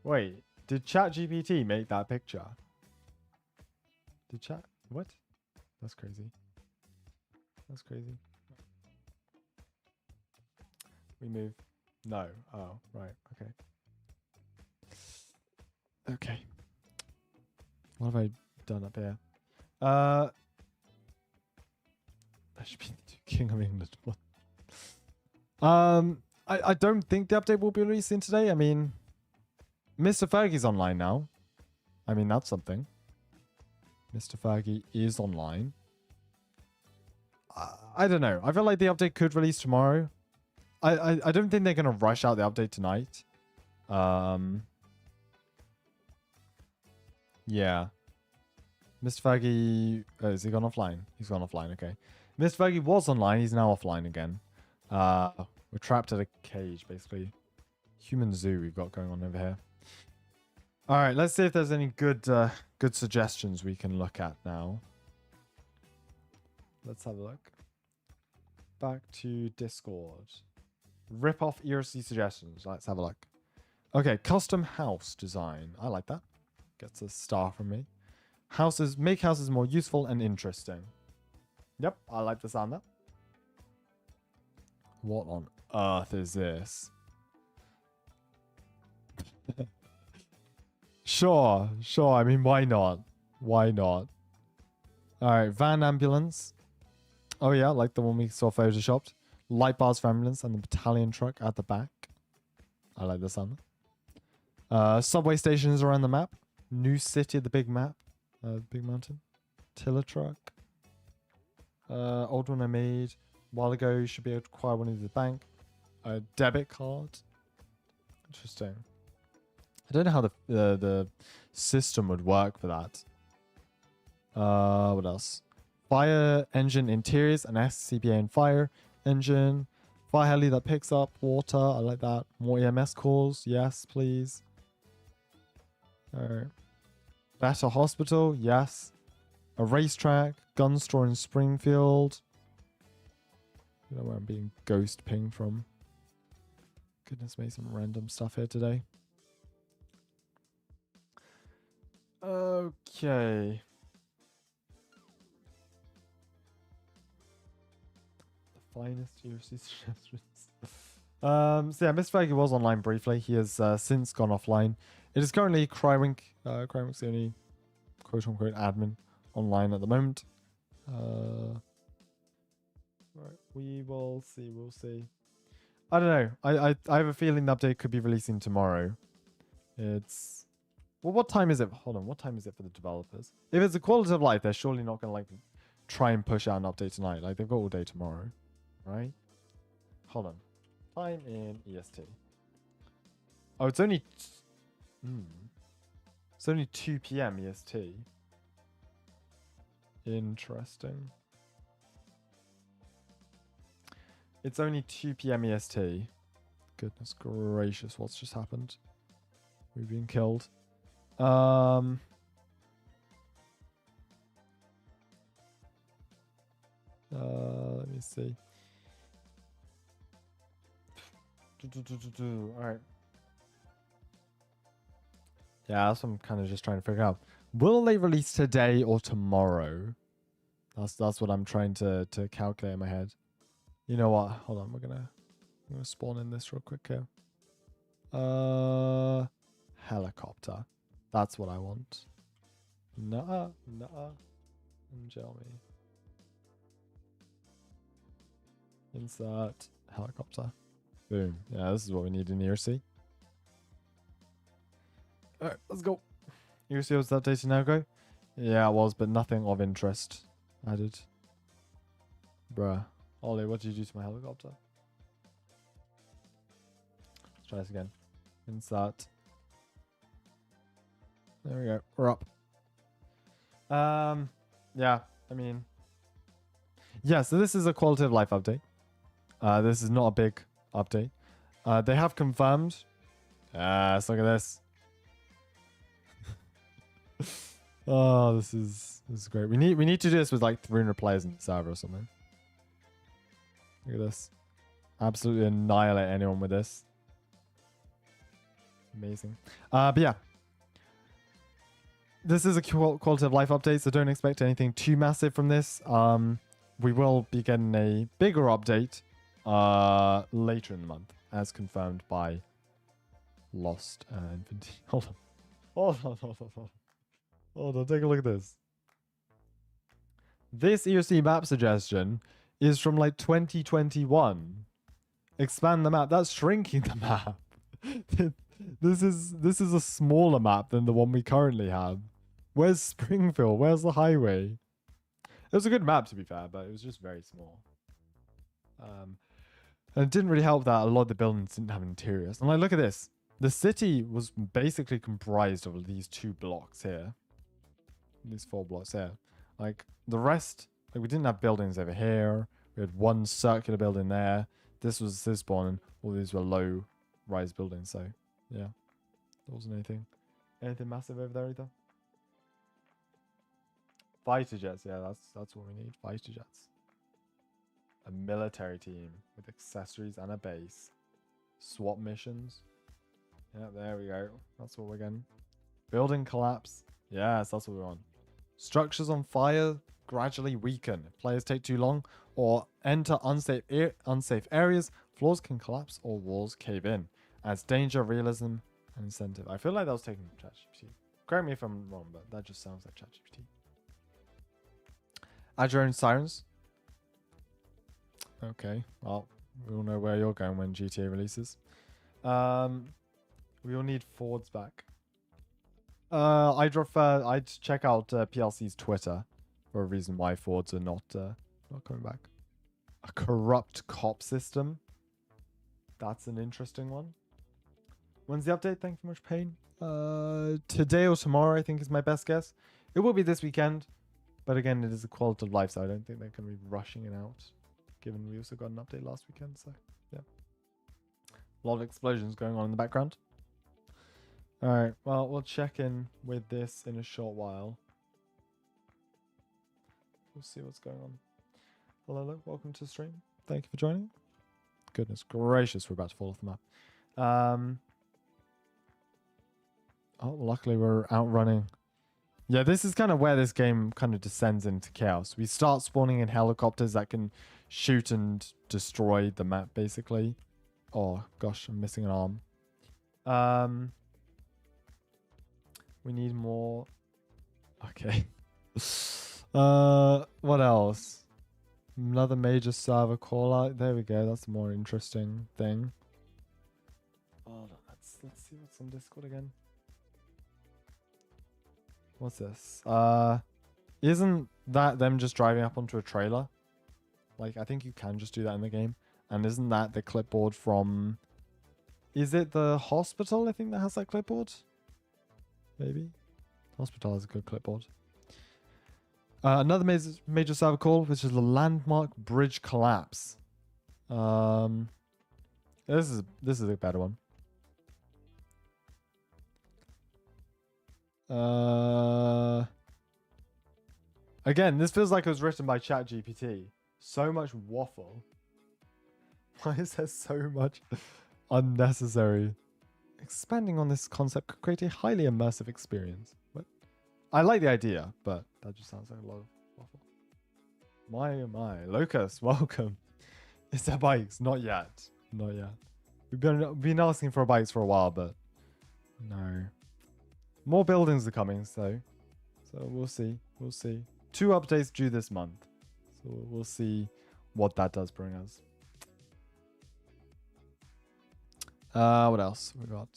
Wait, did ChatGPT make that picture? Did Chat? What? That's crazy. That's crazy. We move. No. Oh, right. Okay. Okay. What have I done up here? That should be King of England. I don't think the update will be releasing today. I mean, Mr. Fergie's online now. I mean, that's something. Mr. Fergie is online. I don't know. I feel like the update could release tomorrow. I don't think they're going to rush out the update tonight. Yeah. Mr. Fergie... Oh, is he gone offline? He's gone offline, okay. Mr. Fergie was online. He's now offline again. We're trapped at a cage, basically. Human zoo we've got going on over here. All right, let's see if there's any good good suggestions we can look at now. Let's have a look. Back to Discord. Rip off ERLC suggestions. Let's have a look. Okay, custom house design. I like that. Gets a star from me. Houses, make houses more useful and interesting. Yep, I like the sound of that. What on earth is this? Sure. I mean, why not? Why not? All right, van ambulance. Oh yeah, like the one we saw photoshopped. Light bars for ambulance and the battalion truck at the back. I like the sound. Subway stations around the map. New city, the big map. Big mountain. Tiller truck. Old one I made a while ago. You should be able to acquire one of the bank. A debit card. Interesting. I don't know how the system would work for that. What else? Fire engine interiors, an SCBA and fire engine. Fire heli that picks up water. I like that. More EMS calls. Yes, please. Alright. Better hospital. Yes. A racetrack. Gun store in Springfield. I don't know where I'm being ghost pinged from. Goodness me, some random stuff here today. Okay. The finest ERC suggestions. So yeah, Mr. Fergie was online briefly. He has since gone offline. It is currently Crywink. Crywink's the only quote-unquote admin online at the moment. Right, we will see. We'll see. I don't know. I have a feeling the update could be releasing tomorrow. It's... Well, what time is it? Hold on. What time is it for the developers? If it's a quality of life, they're surely not going to like try and push out an update tonight. Like they've got all day tomorrow, right? Hold on. Time in EST. Oh, it's only... It's only 2 p.m. EST. Interesting. It's only 2 p.m. EST. Goodness gracious, what's just happened? We've been killed. Let me see. Alright. Yeah, that's what I'm kind of just trying to figure out. Will they release today or tomorrow? That's what I'm trying to calculate in my head. You know what? Hold on, I'm gonna spawn in this real quick here. Helicopter. That's what I want. Nuh-uh. Gel me. Insert helicopter. Boom. Yeah, this is what we need in ERC. Alright, let's go. ERC was updated now, go? Yeah, it was, but nothing of interest added. Bruh. Ollie, what did you do to my helicopter? Let's try this again. Insert. There we go. We're up. Yeah, I mean... Yeah, so this is a quality of life update. This is not a big update. They have confirmed. Let's look at this. Oh, this is great. We need to do this with like 300 players in the server or something. Look at this. Absolutely annihilate anyone with this. Amazing. But yeah. This is a quality of life update, so don't expect anything too massive from this. We will be getting a bigger update later in the month, as confirmed by Lost Infinity. Hold on, take a look at this. This ERLC map suggestion is from like 2021. Expand the map. That's shrinking the map. This is a smaller map than the one we currently have. Where's Springfield? Where's the highway? It was a good map, to be fair, but it was just very small. And it didn't really help that a lot of the buildings didn't have interiors. And like, look at this. The city was basically comprised of these 2 blocks here. These 4 blocks here. Like, the rest, like, we didn't have buildings over here. We had 1 circular building there. This was this one, and all these were low-rise buildings. So, yeah. There wasn't anything massive over there either. Fighter jets, yeah, that's what we need. Fighter jets. A military team with accessories and a base. SWAT missions. Yeah, there we go. That's what we're getting. Building collapse. Yes, that's what we want. Structures on fire gradually weaken. If players take too long or enter unsafe areas, floors can collapse or walls cave in. Adds danger, realism, and incentive. I feel like that was taken from ChatGPT. Correct me if I'm wrong, but that just sounds like ChatGPT. Add your own sirens. Okay, well, we all know where you're going when GTA releases. We all need Fords back. I'd check out PLC's Twitter for a reason why Fords are not coming back. A corrupt cop system. That's an interesting one. When's the update? Thank you much, Pain. Today or tomorrow, I think, is my best guess. It will be this weekend. But again, it is a quality of life, so I don't think they're going to be rushing it out. Given we also got an update last weekend, so yeah. A lot of explosions going on in the background. Alright, well, we'll check in with this in a short while. We'll see what's going on. Hello, welcome to the stream. Thank you for joining. Goodness gracious, we're about to fall off the map. Oh, luckily we're outrunning. Yeah, this is kind of where this game kind of descends into chaos. We start spawning in helicopters that can shoot and destroy the map, basically. Oh, gosh, I'm missing an arm. We need more. Okay. What else? Another major server call out. There we go. That's a more interesting thing. Oh, let's see what's on Discord again. What's this? Isn't that them just driving up onto a trailer? Like, I think you can just do that in the game. And isn't that the clipboard from... Is it the hospital, I think, that has that clipboard? Maybe. Hospital has a good clipboard. Another major server call, which is the landmark bridge collapse. This is a better one. Again, this feels like it was written by ChatGPT. So much waffle. Why is there so much unnecessary? Expanding on this concept could create a highly immersive experience. What? I like the idea, but that just sounds like a lot of waffle. My, oh my. Locust, welcome. Is there bikes? Not yet. Not yet. We've been asking for bikes for a while, but no. More buildings are coming, so we'll see. We'll see. 2 updates due this month. So we'll see what that does bring us. What else? We got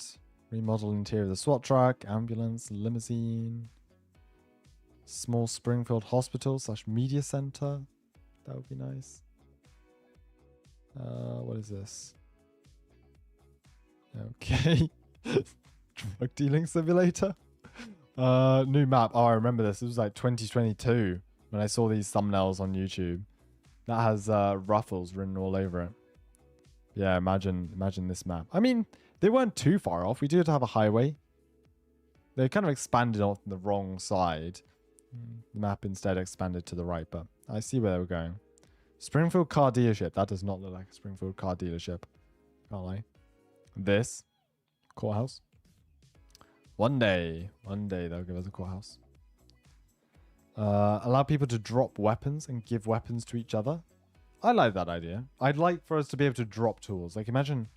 remodeled interior of the SWAT truck, ambulance, limousine, small Springfield hospital / media center. That would be nice. What is this? Okay. Drug dealing simulator. New map. Oh, I remember this. It was like 2022 when I saw these thumbnails on YouTube. that has ruffles written all over it. Yeah, imagine this map. I mean, they weren't too far off. We did have a highway. They kind of expanded on the wrong side. The map instead expanded to the right, but I see where they were going. Springfield car dealership. That does not look like a Springfield car dealership. Can't lie. This courthouse. One day they'll give us a courthouse. Allow people to drop weapons and give weapons to each other. I like that idea. I'd like for us to be able to drop tools. Like imagine,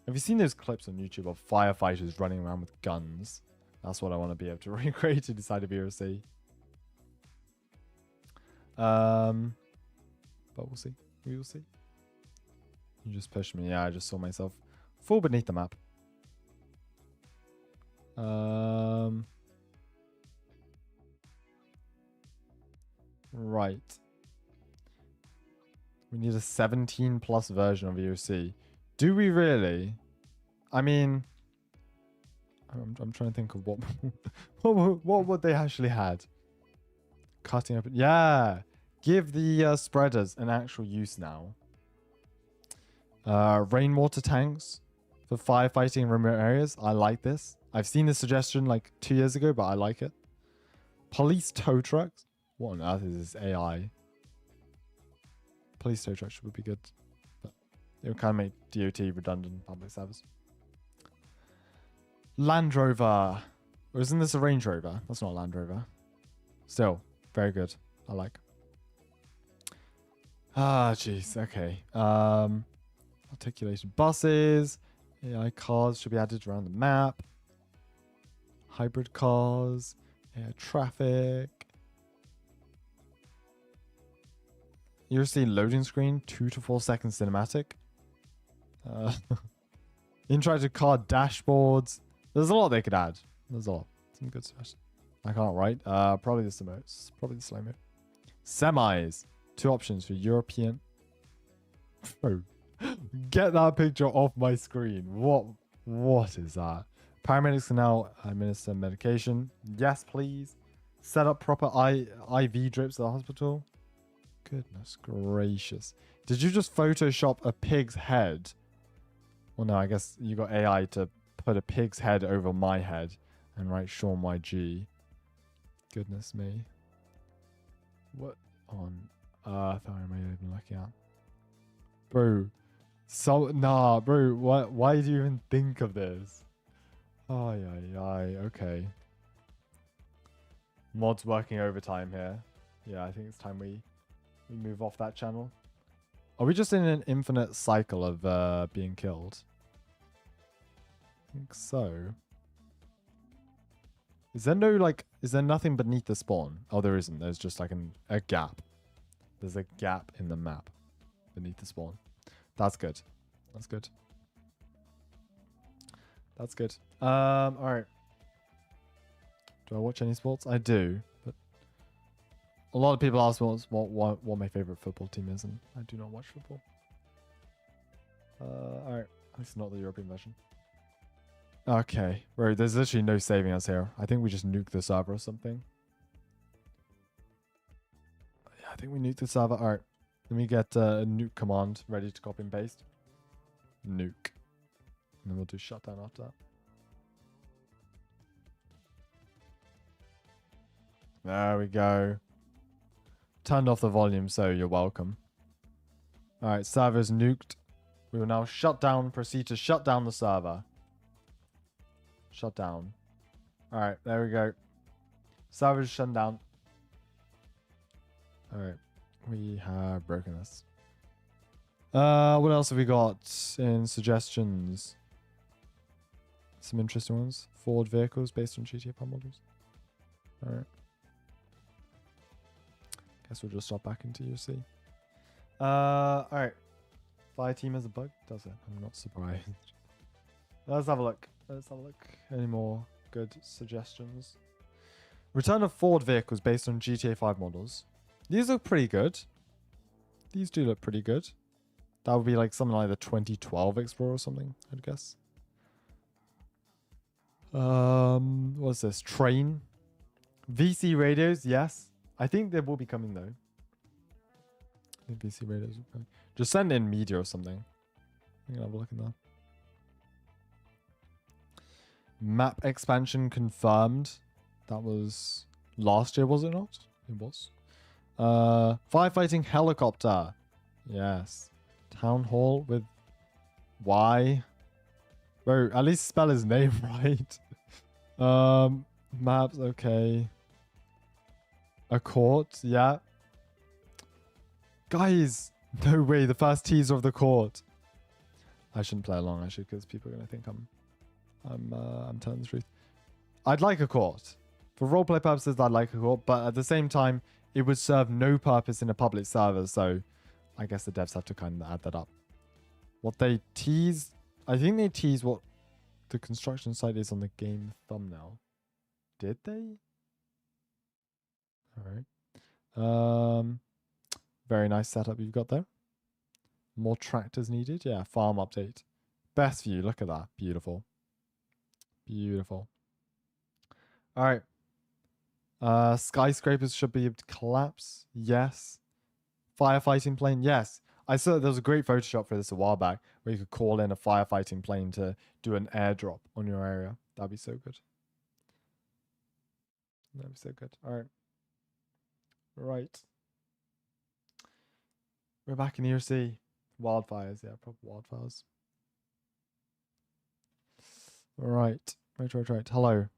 have you seen those clips on YouTube of firefighters running around with guns? That's what I want to be able to recreate inside of ERLC. But we'll see. We will see. You just pushed me. Yeah, I just saw myself fall beneath the map. Right. We need a 17 plus version of ERLC. Do we really? I mean, I'm trying to think of what what would they actually had. Cutting up. Yeah. Give the spreaders an actual use now. Rainwater tanks for firefighting in remote areas. I like this. I've seen this suggestion like 2 years ago, but I like it. Police tow trucks. What on earth is this AI? Police tow trucks would be good. But it would kind of make DOT redundant in public service. Land Rover. Or isn't this a Range Rover? That's not a Land Rover. Still, very good. I like. Ah, jeez. Okay. Articulated buses. AI cars should be added around the map. Hybrid cars. AI traffic. You're seeing loading screen. 2 to 4 seconds cinematic. Interactive car dashboards. There's a lot they could add. There's a lot. Some good stuff. I can't write. Probably the slow mode. Probably the slow mode. Semis. 2 options for European. Bro, get that picture off my screen. What is that? Paramedics can now administer medication. Yes, please. Set up proper IV drips at the hospital. Goodness gracious. Did you just Photoshop a pig's head? Well, no, I guess you got AI to put a pig's head over my head and write Sean YG. Goodness me. What on earth am I even looking at? Bro. Nah, bro. Why do you even think of this? Okay. Mods working overtime here. Yeah, I think it's time we move off that channel. Are we just in an infinite cycle of being killed? I think so. Is there nothing beneath the spawn? Oh, there isn't. There's just like a gap. There's a gap in the map beneath the spawn. That's good. That's good. That's good. All right. Do I watch any sports? I do, but a lot of people ask what my favorite football team is, and I do not watch football. All right. At least not the European version. Okay. Bro, there's literally no saving us here. I think we just nuke the server or something. Yeah, I think we nuke the server. All right. Let me get a nuke command ready to copy and paste. Nuke. And then we'll do shutdown after that. There we go. Turned off the volume, so you're welcome. Alright, server's nuked. We will now proceed to shut down the server. Shut down. Alright, there we go. Server's shut down. Alright. We have broken this. What else have we got in suggestions? Some interesting ones. Ford vehicles based on GTA 5 models. Alright. Guess we'll just stop back into UC. Alright. Fire team has a bug? Does it? I'm not surprised. Let's have a look. Any more good suggestions? Return of Ford vehicles based on GTA 5 models. These look pretty good. These do look pretty good. That would be like something like the 2012 Explorer or something, I'd guess. What's this? Train. VC radios, yes. I think they will be coming though. NPC radios. Just send in media or something. I'm gonna have a look in there. Map expansion confirmed. That was last year, was it not? It was. Firefighting helicopter. Yes. Town hall with Y. Bro, at least spell his name right. Maps, okay. A court, yeah. Guys, no way, the first teaser of the court. I shouldn't play along, actually, because people are gonna think I'm telling the truth. I'd like a court. For roleplay purposes, I'd like a court, but at the same time, it would serve no purpose in a public server, so I guess the devs have to kind of add that up. What they tease, I think they tease what the construction site is on the game thumbnail. Did they? All right. Very nice setup you've got there. More tractors needed. Yeah, farm update. Best view. Look at that. Beautiful. Beautiful. All right. Skyscrapers should be able to collapse. Yes. Firefighting plane. Yes. I saw there was a great Photoshop for this a while back where you could call in a firefighting plane to do an airdrop on your area. That'd be so good. That'd be so good. All right. Right. We're back in ERLC. Wildfires. Yeah, proper wildfires. All right. Right. Hello.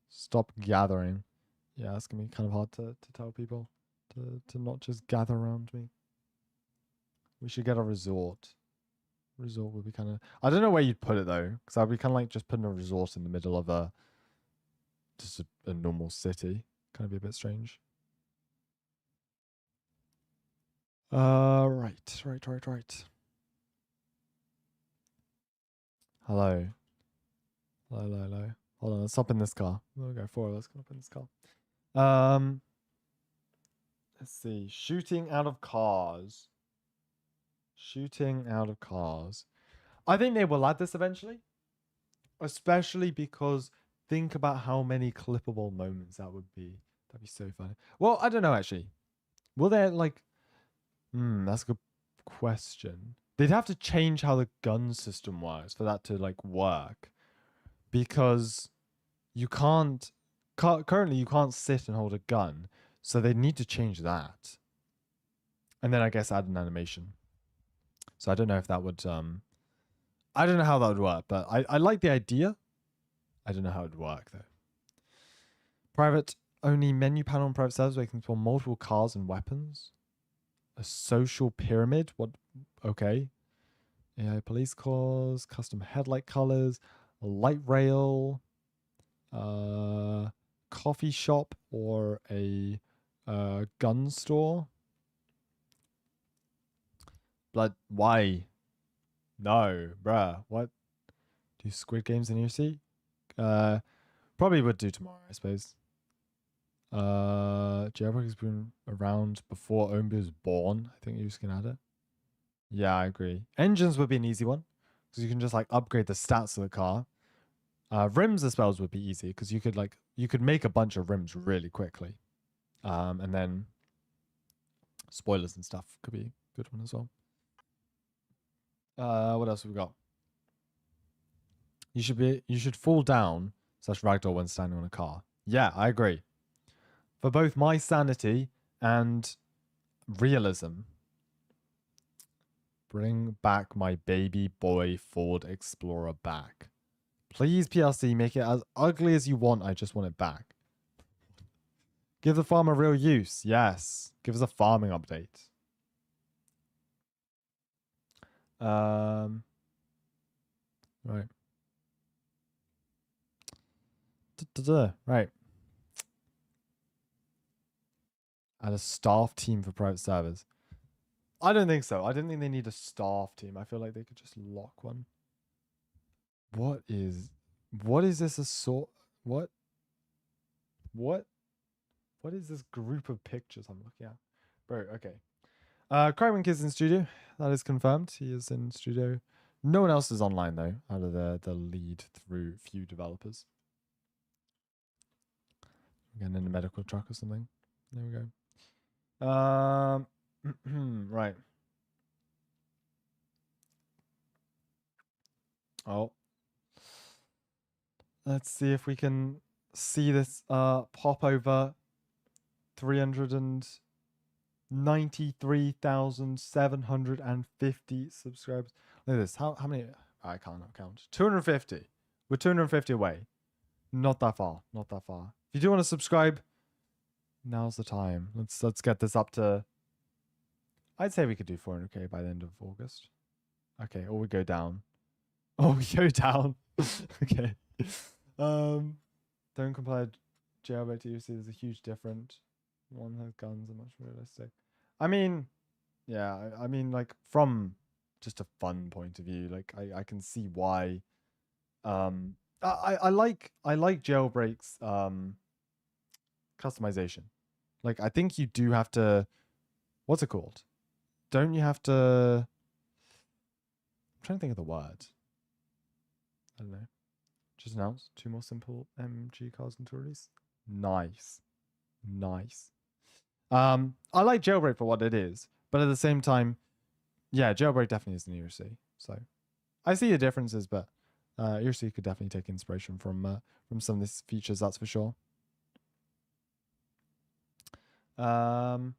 Stop gathering. Yeah, it's going to be kind of hard to tell people to not just gather around me. We should get a resort. Resort would be kind of... I don't know where you'd put it, though. Because I'd be kind of like just putting a resort in the middle of just a normal city. Kind of be a bit strange. Right. Hello. Hold on, let's hop in this car. We'll go forward. Let's go up in this car. Let's see. Shooting out of cars. I think they will add this eventually. Especially because think about how many clippable moments that would be. That'd be so funny. Well, I don't know, actually. Will there, like... that's a good question. They'd have to change how the gun system works for that to, like, work. Because you can't... Currently, you can't sit and hold a gun. So they need to change that. And then I guess add an animation. So I don't know if that would... I don't know how that would work, but I like the idea. I don't know how it would work, though. Private only menu panel on private servers where you can spawn multiple cars and weapons. A social pyramid? What? Okay. AI police cars, custom headlight colors, a light rail, coffee shop, or a gun store. Blood, why? No, bruh. What? Do Squid Games in ERLC? Probably would do tomorrow, I suppose. Jailbreak has been around before Ombu was born. I think you just can add it. Yeah, I agree. Engines would be an easy one because you can just like upgrade the stats of the car. Rims as well would be easy because you could make a bunch of rims really quickly. And then spoilers and stuff could be a good one as well. What else have we got? You should fall down / ragdoll when standing on a car. Yeah, I agree. For both my sanity and realism. Bring back my baby boy Ford Explorer back. Please, PLC, make it as ugly as you want. I just want it back. Give the farm a real use. Yes. Give us a farming update. Right. Right. Add a staff team for private servers. I don't think so. I don't think they need a staff team. I feel like they could just lock one. What is this what is this group of pictures I'm looking at? Bro, okay. Crywink is in studio. That is confirmed. He is in studio. No one else is online though, out of the lead through few developers. Getting in a medical truck or something. There we go. Right. Oh, let's see if we can see this pop over 393,750 subscribers. Look at this. How many? I can't count. 250. We're 250 away. Not that far. Not that far. If you do want to subscribe, now's the time. Let's get this up to. I'd say we could do 400k by the end of August. Okay, or we go down. Oh, we go down. Okay. Don't compare jailbait to UC. There's a huge difference. One has guns and much realistic. I mean, yeah. I mean, like from just a fun point of view, like I can see why. I like jailbreaks. Customization. Like I think you do have to. What's it called? Don't you have to? I'm trying to think of the word. I don't know. Just announced 2 more simple MG cars into release. Nice. Nice. I like jailbreak for what it is, but at the same time, yeah, jailbreak definitely is an ERC. So I see the differences, but ERC could definitely take inspiration from some of these features, that's for sure. ERC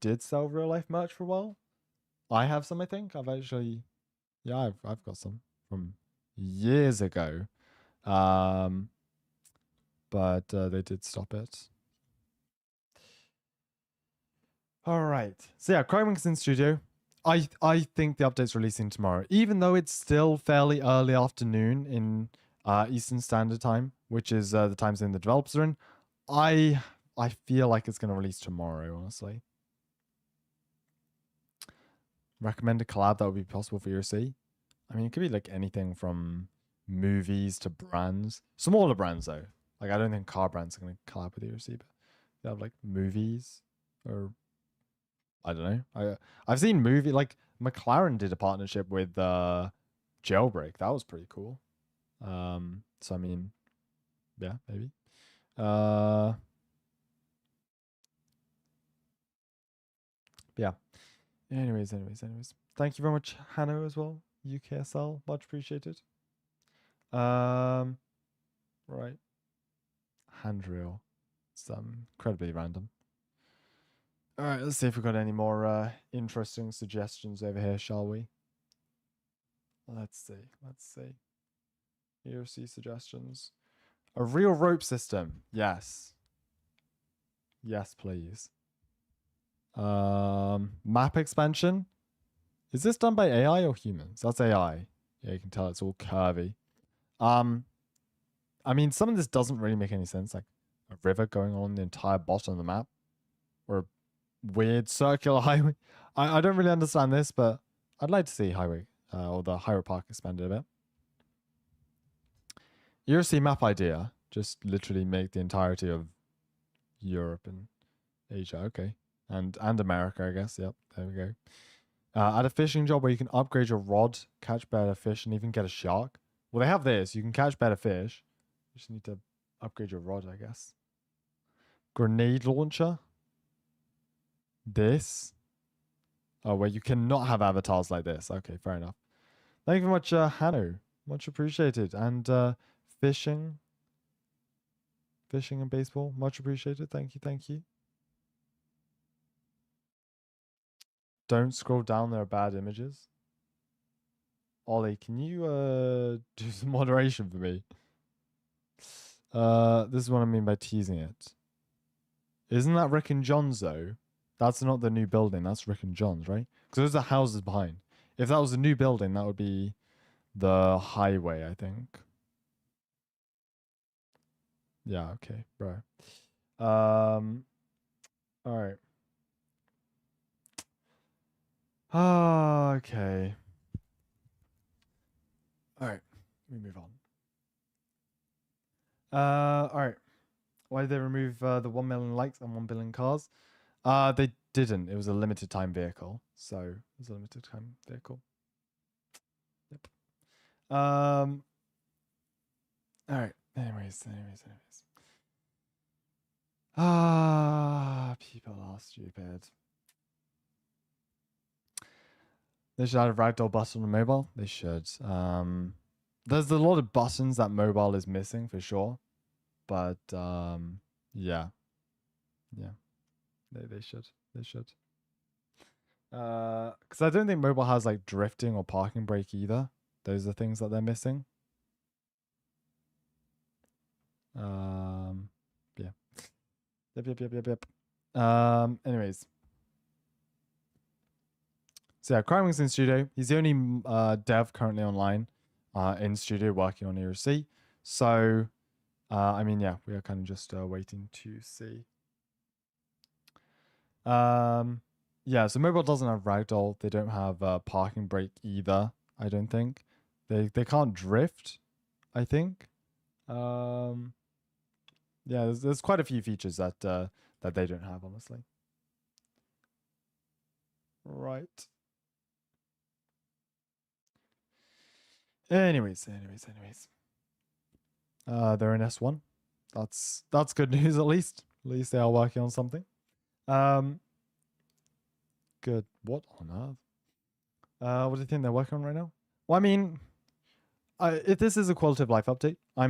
did sell real life merch for a while. I have some, I think. I've actually, yeah, I've got some from years ago. But they did stop it. All right. So yeah, Crywing's in studio. I think the update's releasing tomorrow, even though it's still fairly early afternoon in Eastern Standard Time, which is the time zone the developers are in. I feel like it's going to release tomorrow, honestly. Recommend a collab that would be possible for ERC. I mean, it could be like anything from movies to brands. Smaller brands, though. Like, I don't think car brands are going to collab with ERC, but they have like movies or I don't know. I've seen like McLaren did a partnership with Jailbreak. That was pretty cool. So I mean, yeah, maybe. Yeah. Anyways. Thank you very much, Hanno, as well. UKSL, much appreciated. Right. Handrail. It's incredibly random. All right, let's see if we've got any more interesting suggestions over here, shall we? Let's see. ERC suggestions. A real rope system. Yes. Yes, please. Map expansion. Is this done by AI or humans? That's AI. Yeah, you can tell it's all curvy. I mean, some of this doesn't really make any sense. Like a river going on the entire bottom of the map. Or a weird circular highway. I don't really understand this, but I'd like to see highway or the highway park expanded a bit. ERC map idea. Just literally make the entirety of Europe and Asia. Okay. And America, I guess. Yep. There we go. Add a fishing job where you can upgrade your rod, catch better fish, and even get a shark. Well, they have this. You can catch better fish. You just need to upgrade your rod, I guess. Grenade launcher. This. Oh, where you cannot have avatars like this. Okay, fair enough. Thank you very much, Hanno. Much appreciated. And fishing. Fishing and baseball. Much appreciated. Thank you. Don't scroll down. There are bad images. Ollie, can you do some moderation for me? This is what I mean by teasing it. Isn't that Rick and John's, though? That's not the new building. That's Rick and John's, right? Because those are houses behind. If that was a new building, that would be the highway, I think. Yeah, okay, bro. All right. Okay. All right. We move on. All right. Why did they remove the 1 million likes and 1 billion cars? They didn't. It was a limited time vehicle. So it was a limited time vehicle. Yep. All right. Anyways. Ah, people are stupid. They should have a ragdoll button on mobile. They should. There's a lot of buttons that mobile is missing for sure, but yeah, yeah, they should. They should. Because I don't think mobile has like drifting or parking brake either. Those are things that they're missing. Yeah. Yep. Anyways. So yeah, Crywing's in studio. He's the only dev currently online in studio working on ERLC. So, I mean, yeah, we are kind of just waiting to see. Yeah, so mobile doesn't have ragdoll. They don't have parking brake either, I don't think. They can't drift, I think. Yeah, there's quite a few features that that they don't have, honestly. Right. Anyways. They're in S1. That's good news at least. At least they are working on something. Good. What on earth? What do you think they're working on right now? Well, I mean, if this is a quality of life update, I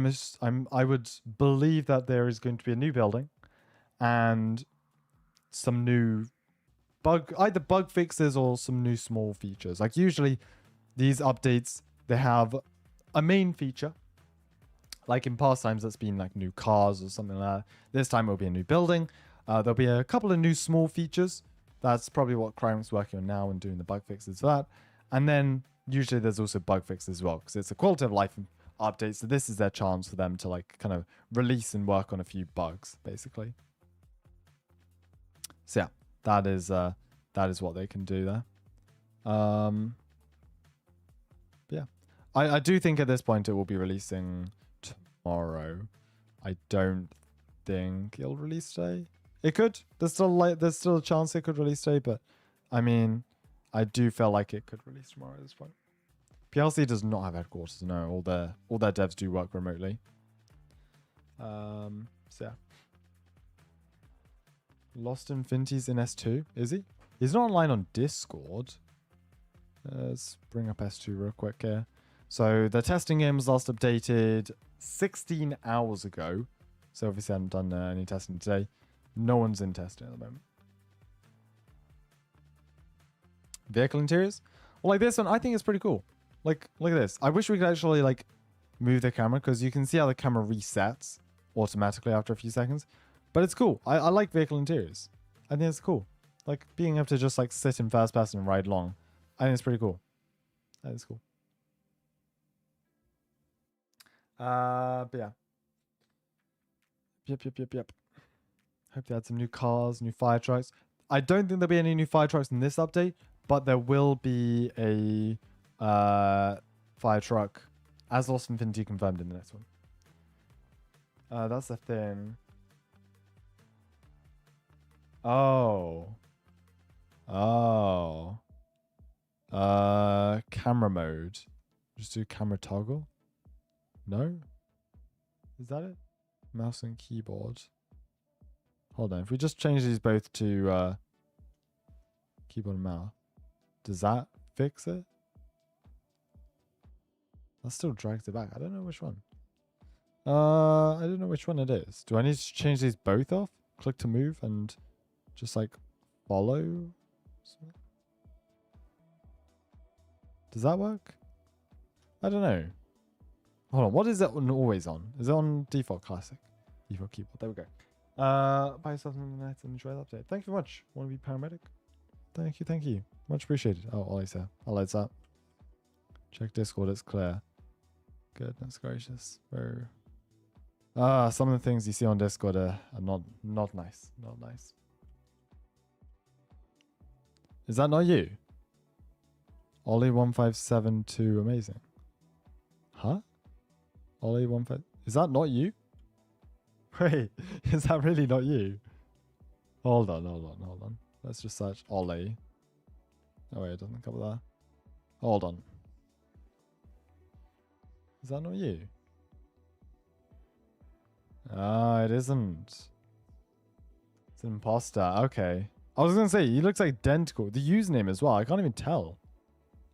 would believe that there is going to be a new building and some new either bug fixes or some new small features. Like usually these updates, they have a main feature. Like in past times, that's been like new cars or something like that. This time it'll be a new building. There'll be a couple of new small features. That's probably what Crime's working on now and doing the bug fixes for that. And then usually there's also bug fixes as well because it's a quality of life update. So this is their chance for them to like kind of release and work on a few bugs, basically. So yeah, that is what they can do there. Yeah, I do think at this point it will be releasing tomorrow. I don't think it'll release today. It could. There's still a chance it could release today, but I mean, I do feel like it could release tomorrow at this point. PLC does not have headquarters. No, all their devs do work remotely. So yeah. Lost Infinity's in S2. Is he? He's not online on Discord. Let's bring up S2 real quick here. So the testing game was last updated 16 hours ago. So obviously I haven't done any testing today. No one's in testing at the moment. Vehicle interiors? Well, like this one, I think it's pretty cool. Like, look at this. I wish we could actually like move the camera because you can see how the camera resets automatically after a few seconds. But it's cool. I like vehicle interiors. I think it's cool. Like being able to just like sit in first person and ride along. I think it's pretty cool. That is cool. But yeah. Yep. Hope they had some new cars, new fire trucks. I don't think there'll be any new fire trucks in this update, but there will be a fire truck as Lost Infinity confirmed in the next one. That's the thing. Oh. Camera mode. Just do camera toggle. No? Is that it? Mouse and keyboard. Hold on. If we just change these both to keyboard and mouse, does that fix it? That still drags it back. I don't know which one. I don't know which one it is. Do I need to change these both off? Click to move and just like follow? Does that work? I don't know. Hold on. What is it always on? Is it on default classic? Default keyboard. There we go. Buy yourself something nice and enjoy the update. Thank you very much. Want to be paramedic? Thank you. Much appreciated. Oh, Ollie's here. Highlights up. Check Discord. It's clear. Goodness gracious. Bro. Some of the things you see on Discord are not nice. Not nice. Is that not you? Ollie1572 amazing. Huh? Ollie15... Is that not you? Wait, is that really not you? Hold on. Let's just search Ollie. Oh wait, it doesn't cover that. Hold on. Is that not you? Ah, it isn't. It's an imposter. Okay. I was gonna say he looks identical. The username as well. I can't even tell.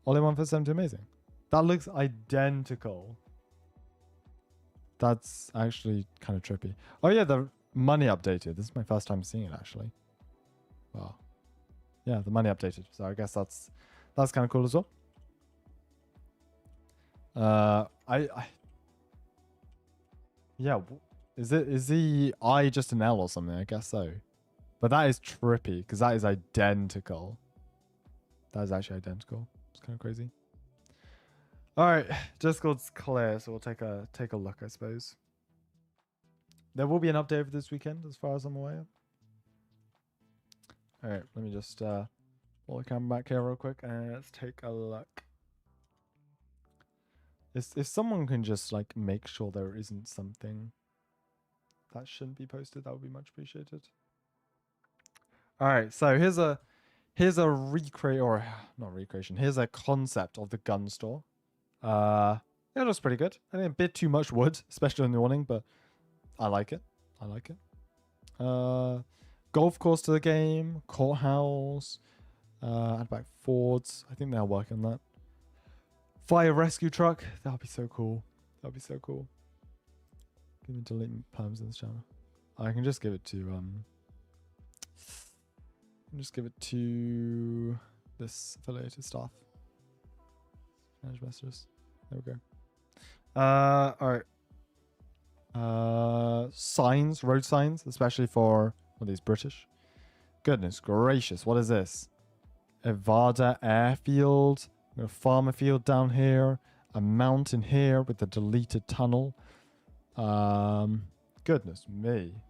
Only 1 for 70. Amazing. That looks identical. That's actually kind of trippy. Oh yeah, the money updated. This is my first time seeing it actually. Wow. Yeah, the money updated. So I guess that's kind of cool as well. Yeah, is the I just an L or something? I guess so. But that is trippy because that is identical. That is actually identical. It's kind of crazy. All right, Discord's clear, so we'll take a look, I suppose. There will be an update for this weekend, as far as I'm aware. All right, let me just pull the camera back here real quick and let's take a look. If someone can just like make sure there isn't something that shouldn't be posted, that would be much appreciated. All right, so here's a recreate or not recreation. Here's a concept of the gun store. It looks pretty good. I think a bit too much wood, especially in the awning, but I like it. I like it. Golf course to the game, courthouse, add back Fords. I think they're working on that. Fire rescue truck. That would be so cool. That would be so cool. Give me delete perms in this channel. I can just give it to this affiliated staff. Manage messages. There we go. All right. Signs, road signs, especially for these British. Goodness gracious, what is this? Evada airfield. A farmer field down here. A mountain here with a deleted tunnel. Goodness me.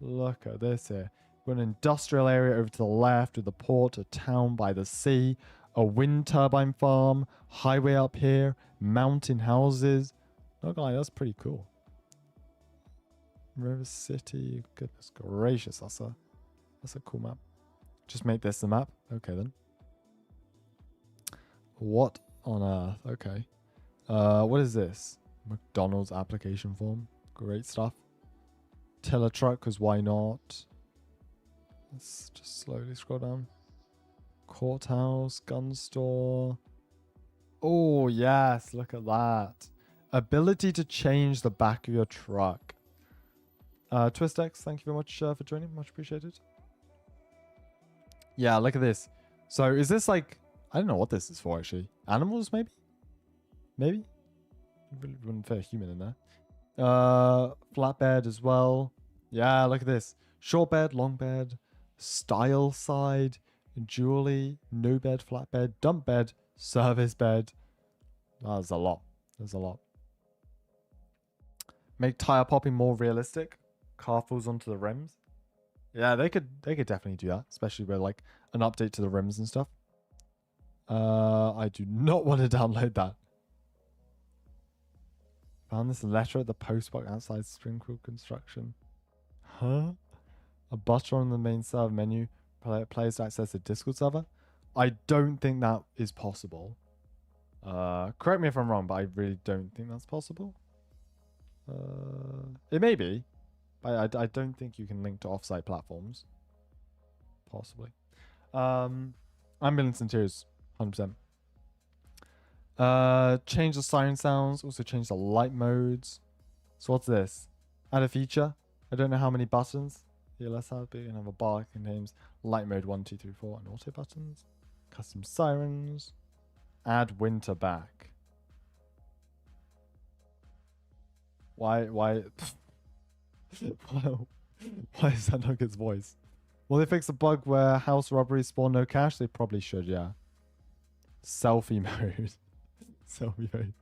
Look at this here. We've got an industrial area over to the left with a port, a town by the sea, a wind turbine farm, highway up here, mountain houses. Not gonna lie, that's pretty cool. River City. Goodness gracious, that's a cool map. Just make this the map. Okay then. What on earth? Okay. What is this? McDonald's application form. Great stuff. Tiller truck, because why not? Let's just slowly scroll down. Courthouse, gun store. Oh, yes. Look at that. Ability to change the back of your truck. TwistX, thank you very much for joining. Much appreciated. Yeah, look at this. So is this like... I don't know what this is for, actually. Animals, maybe? Maybe? Really wouldn't fit a human in there. Flatbed as well. Yeah, look at this. Short bed, long bed, style side, dually, no bed, flatbed, dump bed, service bed. Oh, there's a lot. There's a lot. Make tire popping more realistic. Car falls onto the rims. Yeah, they could definitely do that, especially with like an update to the rims and stuff. I do not want to download that. Found this letter at the postbox outside Springfield construction. Huh? A button on the main server menu. Players to access the Discord server. I don't think that is possible. Correct me if I'm wrong, but I really don't think that's possible. It may be, but I don't think you can link to offsite platforms. Possibly. Ambulance interiors, 100%. Change the siren sounds. Also change the light modes. So what's this? Add a feature. I don't know how many buttons. Yeah, let's have it. Have a bar that contains light mode 1, 2, 3, 4 and auto buttons. Custom sirens. Add winter back. Why why is that Nugget's voice? Will they fix a bug where house robberies spawn no cash? They probably should, yeah. Selfie mode. Selfie mode.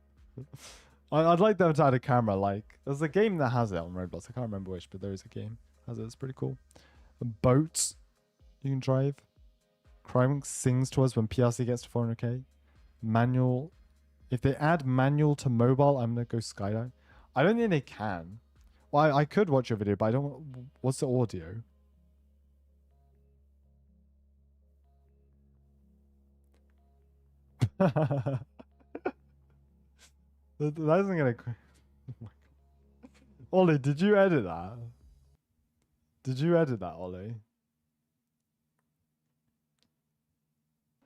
I'd like them to add a camera. Like, there's a game that has it on Roblox. I can't remember which, but there is a game that has it. It's pretty cool. Boats you can drive. Crime sings to us when PRC gets to 400k. Manual. If they add manual to mobile, I'm gonna go skydive. I don't think they can. Well, I could watch your video, but I don't. What's the audio? That isn't gonna. Oh my God. Ollie, did you edit that? Did you edit that, Ollie?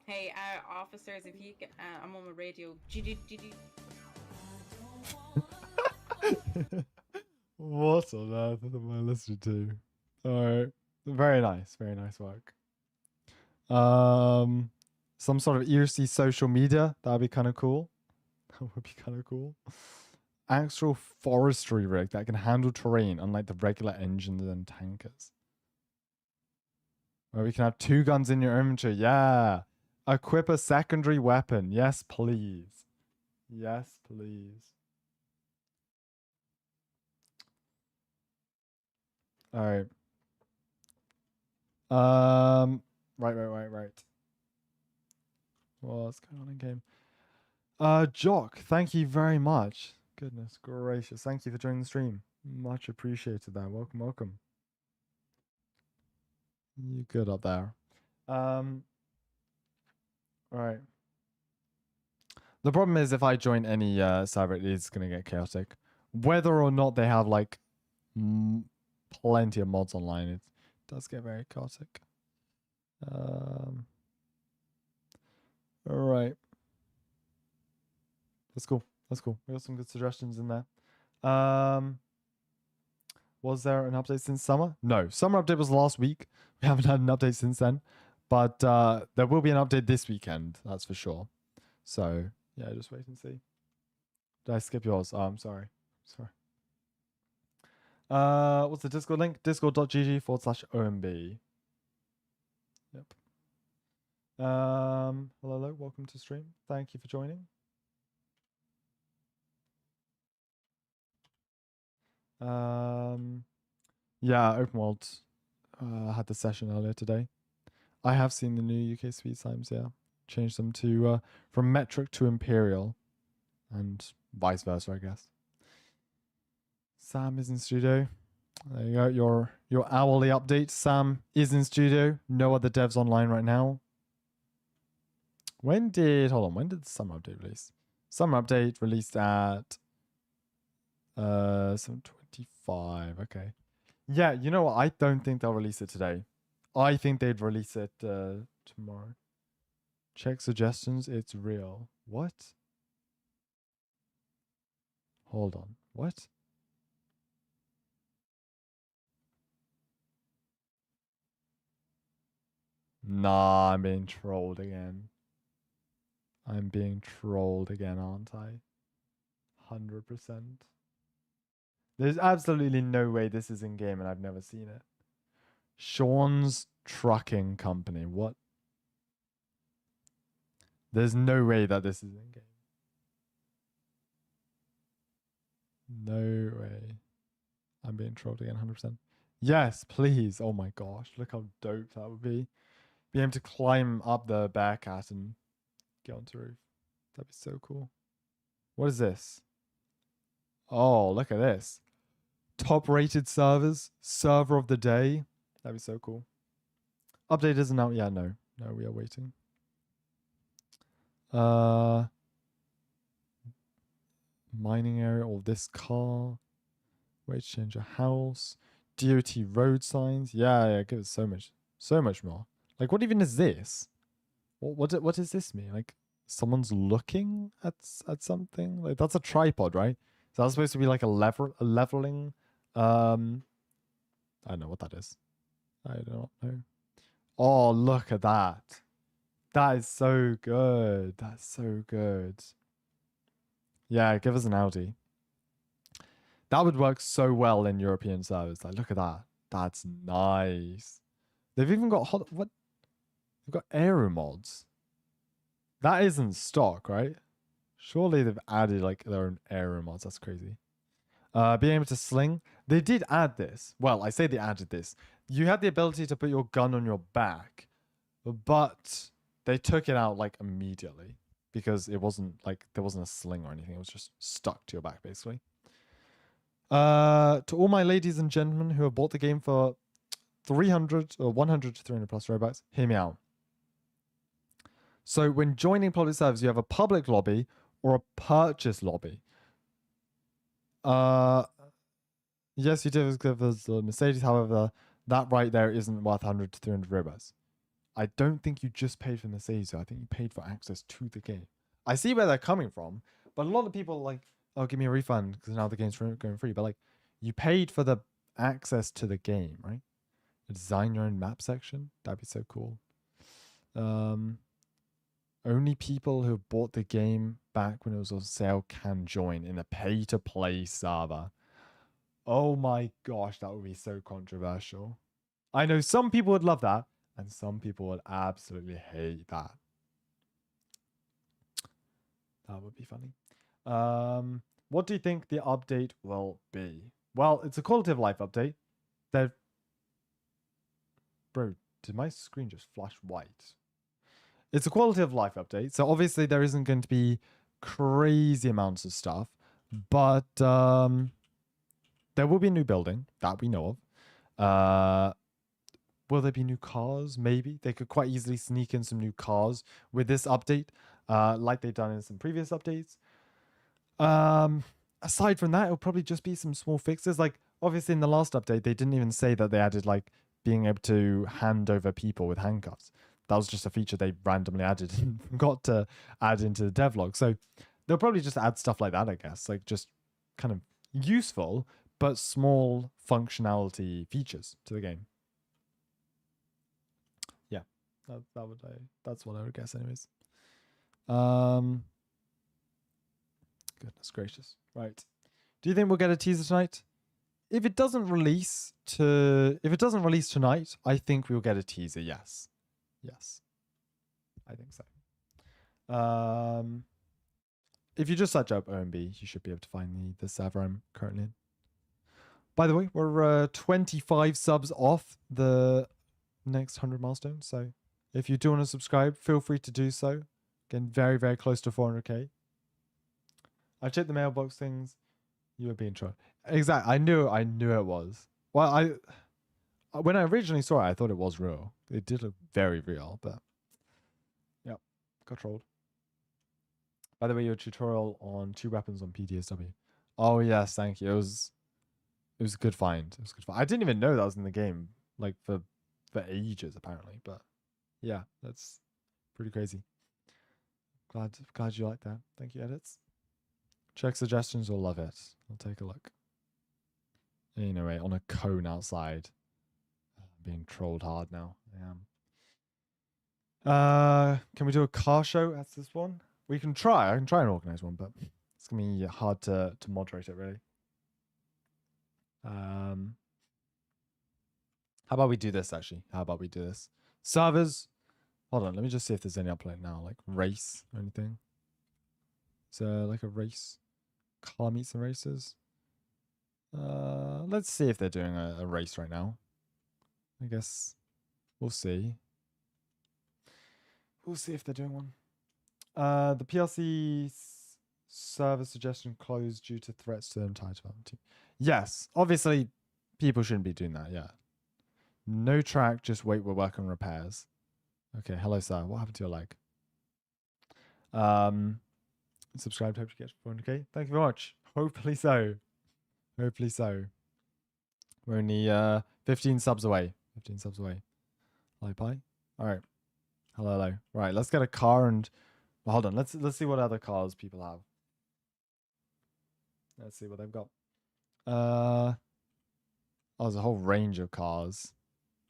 Hey, officers, if you can, I'm on the radio. What on earth am I listening to? Alright. Very nice work. Some sort of ERLC social media, that'd be kind of cool. That would be kind of cool. Actual forestry rig that can handle terrain, unlike the regular engines and tankers. Where we can have 2 guns in your inventory. Yeah. Equip a secondary weapon. Yes, please. Yes, please. All right. Right. What's going on in game? Jock, thank you very much. Goodness gracious. Thank you for joining the stream. Much appreciated there. Welcome. You good up there. Right. The problem is if I join any server, it is going to get chaotic. Whether or not they have like plenty of mods online, it does get very chaotic. All right. That's cool. We got some good suggestions in there. Was there an update since summer? No. Summer update was last week. We haven't had an update since then. But there will be an update this weekend, that's for sure. So, yeah, just wait and see. Did I skip yours? Oh, I'm sorry. What's the Discord link? discord.gg/OMB. Yep. Hello, welcome to stream. Thank you for joining. Yeah, Open World had the session earlier today. I have seen the new UK speed times, yeah. Changed them to from metric to imperial and vice versa, I guess. Sam is in studio. There you go, your hourly update. Sam is in studio. No other devs online right now. When did the summer update release? Summer update released at 7:25. Okay. Yeah, you know what? I don't think they'll release it today. I think they'd release it tomorrow. Check suggestions. It's real. What? Hold on. What? Nah, I'm being trolled again. I'm being trolled again, aren't I? 100%. There's absolutely no way this is in game and I've never seen it. Sean's Trucking Company. What? There's no way that this is in game. No way. I'm being trolled again, 100%. Yes, please. Oh my gosh. Look how dope that would be. Be able to climb up the Bearcat and get onto the roof. That'd be so cool. What is this? Oh, look at this. Top rated servers. Server of the day. That'd be so cool. Update isn't out yet. No, we are waiting. Mining area or this car. Way to change a house. DOT road signs. Yeah, give it so much more. Like, what even is this? What does this mean? Like, someone's looking at something? Like, that's a tripod, right? So that's supposed to be like a leveling. I don't know what that is. I don't know. Oh, look at that. That is so good. That's so good. Yeah, give us an Audi. That would work so well in European servers. Like, look at that. That's nice. They've even got what? They've got aero mods. That isn't stock, right? Surely they've added like their own aero mods. That's crazy. Being able to sling. They did add this. Well, I say they added this. You had the ability to put your gun on your back, but they took it out like immediately because it wasn't like there wasn't a sling or anything. It was just stuck to your back basically. To all my ladies and gentlemen who have bought the game for 300 or 100 to 300 plus Robux, hear me out. So when joining public servers, you have a public lobby or a purchase lobby. Yes, you did give us the Mercedes. However, that right there isn't worth 100 to 300 robux. I don't think you just paid for Mercedes. I think you paid for access to the game. I see where they're coming from, but a lot of people are like, oh, give me a refund because now the game's going free. But like, you paid for the access to the game, right? Design your own map section. That'd be so cool. Only people who bought the game back when it was on sale can join in a pay-to-play server. Oh my gosh, that would be so controversial. I know some people would love that, and some people would absolutely hate that. That would be funny. What do you think the update will be? Well, it's a quality of life update. Bro, did my screen just flash white? It's a quality of life update. So obviously there isn't going to be crazy amounts of stuff, but there will be a new building that we know of. Will there be new cars? Maybe. They could quite easily sneak in some new cars with this update, like they've done in some previous updates. Aside from that, it'll probably just be some small fixes. Like, obviously in the last update, they didn't even say that they added, like, being able to hand over people with handcuffs. That was just a feature they randomly added and forgot to add into the devlog. So they'll probably just add stuff like that, I guess. Like, just kind of useful, but small functionality features to the game. Yeah, that's what I would guess anyways. Goodness gracious. Right. Do you think we'll get a teaser tonight? If it doesn't release tonight, I think we'll get a teaser, yes. Yes. I think so. If you just search up OMB, you should be able to find the server I'm currently in. By the way, we're 25 subs off the next 100 milestone. So if you do want to subscribe, feel free to do so. Getting very, very close to 400k. I checked the mailbox things. You were being trolled. Exactly. I knew it was. Well, when I originally saw it, I thought it was real. It did look very real, but yeah, got trolled. By the way, your tutorial on 2 weapons on PTSW. Oh yes, thank you. It was a good find. It was a good find. I didn't even know that was in the game, like for ages apparently. But yeah, that's pretty crazy. Glad you like that. Thank you, edits. Check suggestions, will love it. I'll take a look. Anyway, on a cone outside. Being trolled hard now. I am. Can we do a car show as this one? We can try. I can try and organize one, but it's gonna be hard to moderate it really. How about we do this actually? How about we do this? Servers. Hold on, let me just see if there's any upload now, like race or anything. Is there like a race? Car meets and races. Let's see if they're doing a race right now. I guess we'll see. We'll see if they're doing one. The PLC server suggestion closed due to threats to the entire development team. Yes, obviously people shouldn't be doing that. Yeah. No track, just wait. We're working on repairs. Okay, hello sir. What happened to your leg? Subscribe. Hope to get 400k. Thank you very much. Hopefully so. Hopefully so. We're only 15 subs away. 15 subs away. Hello, pie. All right. Hello. Right, let's get a car and well, hold on. Let's see what other cars people have. Let's see what they've got. Oh, there's a whole range of cars.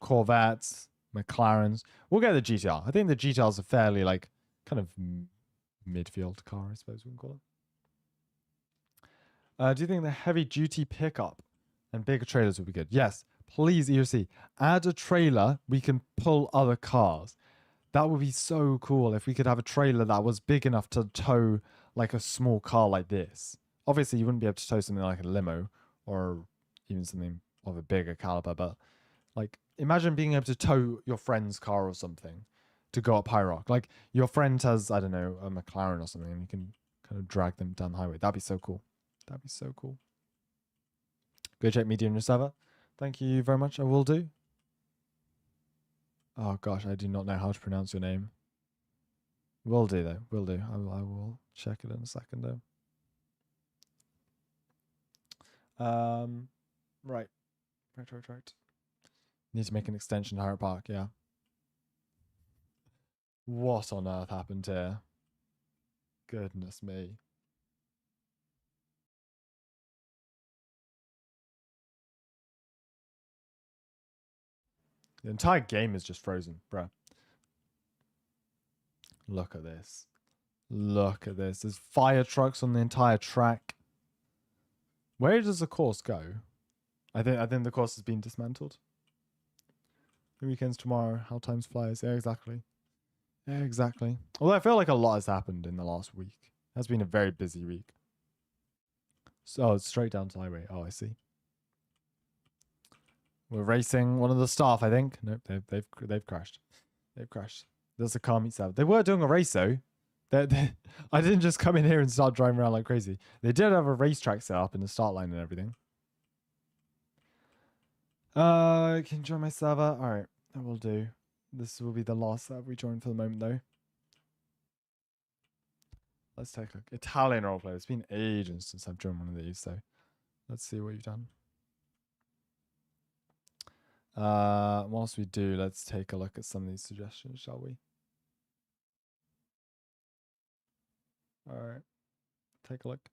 Corvettes, McLarens. We'll get the GTR. I think the GTRs are fairly like kind of midfield car, I suppose we can call it. Do you think the heavy duty pickup and bigger trailers would be good? Yes. Please, ERLC, add a trailer. We can pull other cars. That would be so cool if we could have a trailer that was big enough to tow like a small car like this. Obviously, you wouldn't be able to tow something like a limo or even something of a bigger caliber, but like imagine being able to tow your friend's car or something to go up High Rock. Like your friend has, I don't know, a McLaren or something, and you can kind of drag them down the highway. That'd be so cool. That'd be so cool. Go check media in your server. Thank you very much. I will do. Oh gosh, I do not know how to pronounce your name. Will do though. Will do. I will check it in a second though. Right. Need to make an extension to Harriet Park, yeah. What on earth happened here? Goodness me. The entire game is just frozen, bruh. Look at this. Look at this. There's fire trucks on the entire track. Where does the course go? I think the course has been dismantled. The weekend's tomorrow. How times flies. Yeah, exactly. Yeah, exactly. Although I feel like a lot has happened in the last week. It has been a very busy week. So it's straight down to highway. Oh, I see. We're racing one of the staff, I think. Nope, they've crashed. They've crashed. There's a car meet out. They were doing a race though. I didn't just come in here and start driving around like crazy. They did have a racetrack set up in the start line and everything. I can join my server. All right, that will do. This will be the last server we join for the moment though. Let's take a look. Italian roleplay. It's been ages since I've joined one of these, so let's see what you've done. Whilst we do, let's take a look at some of these suggestions, shall we? All right, take a look.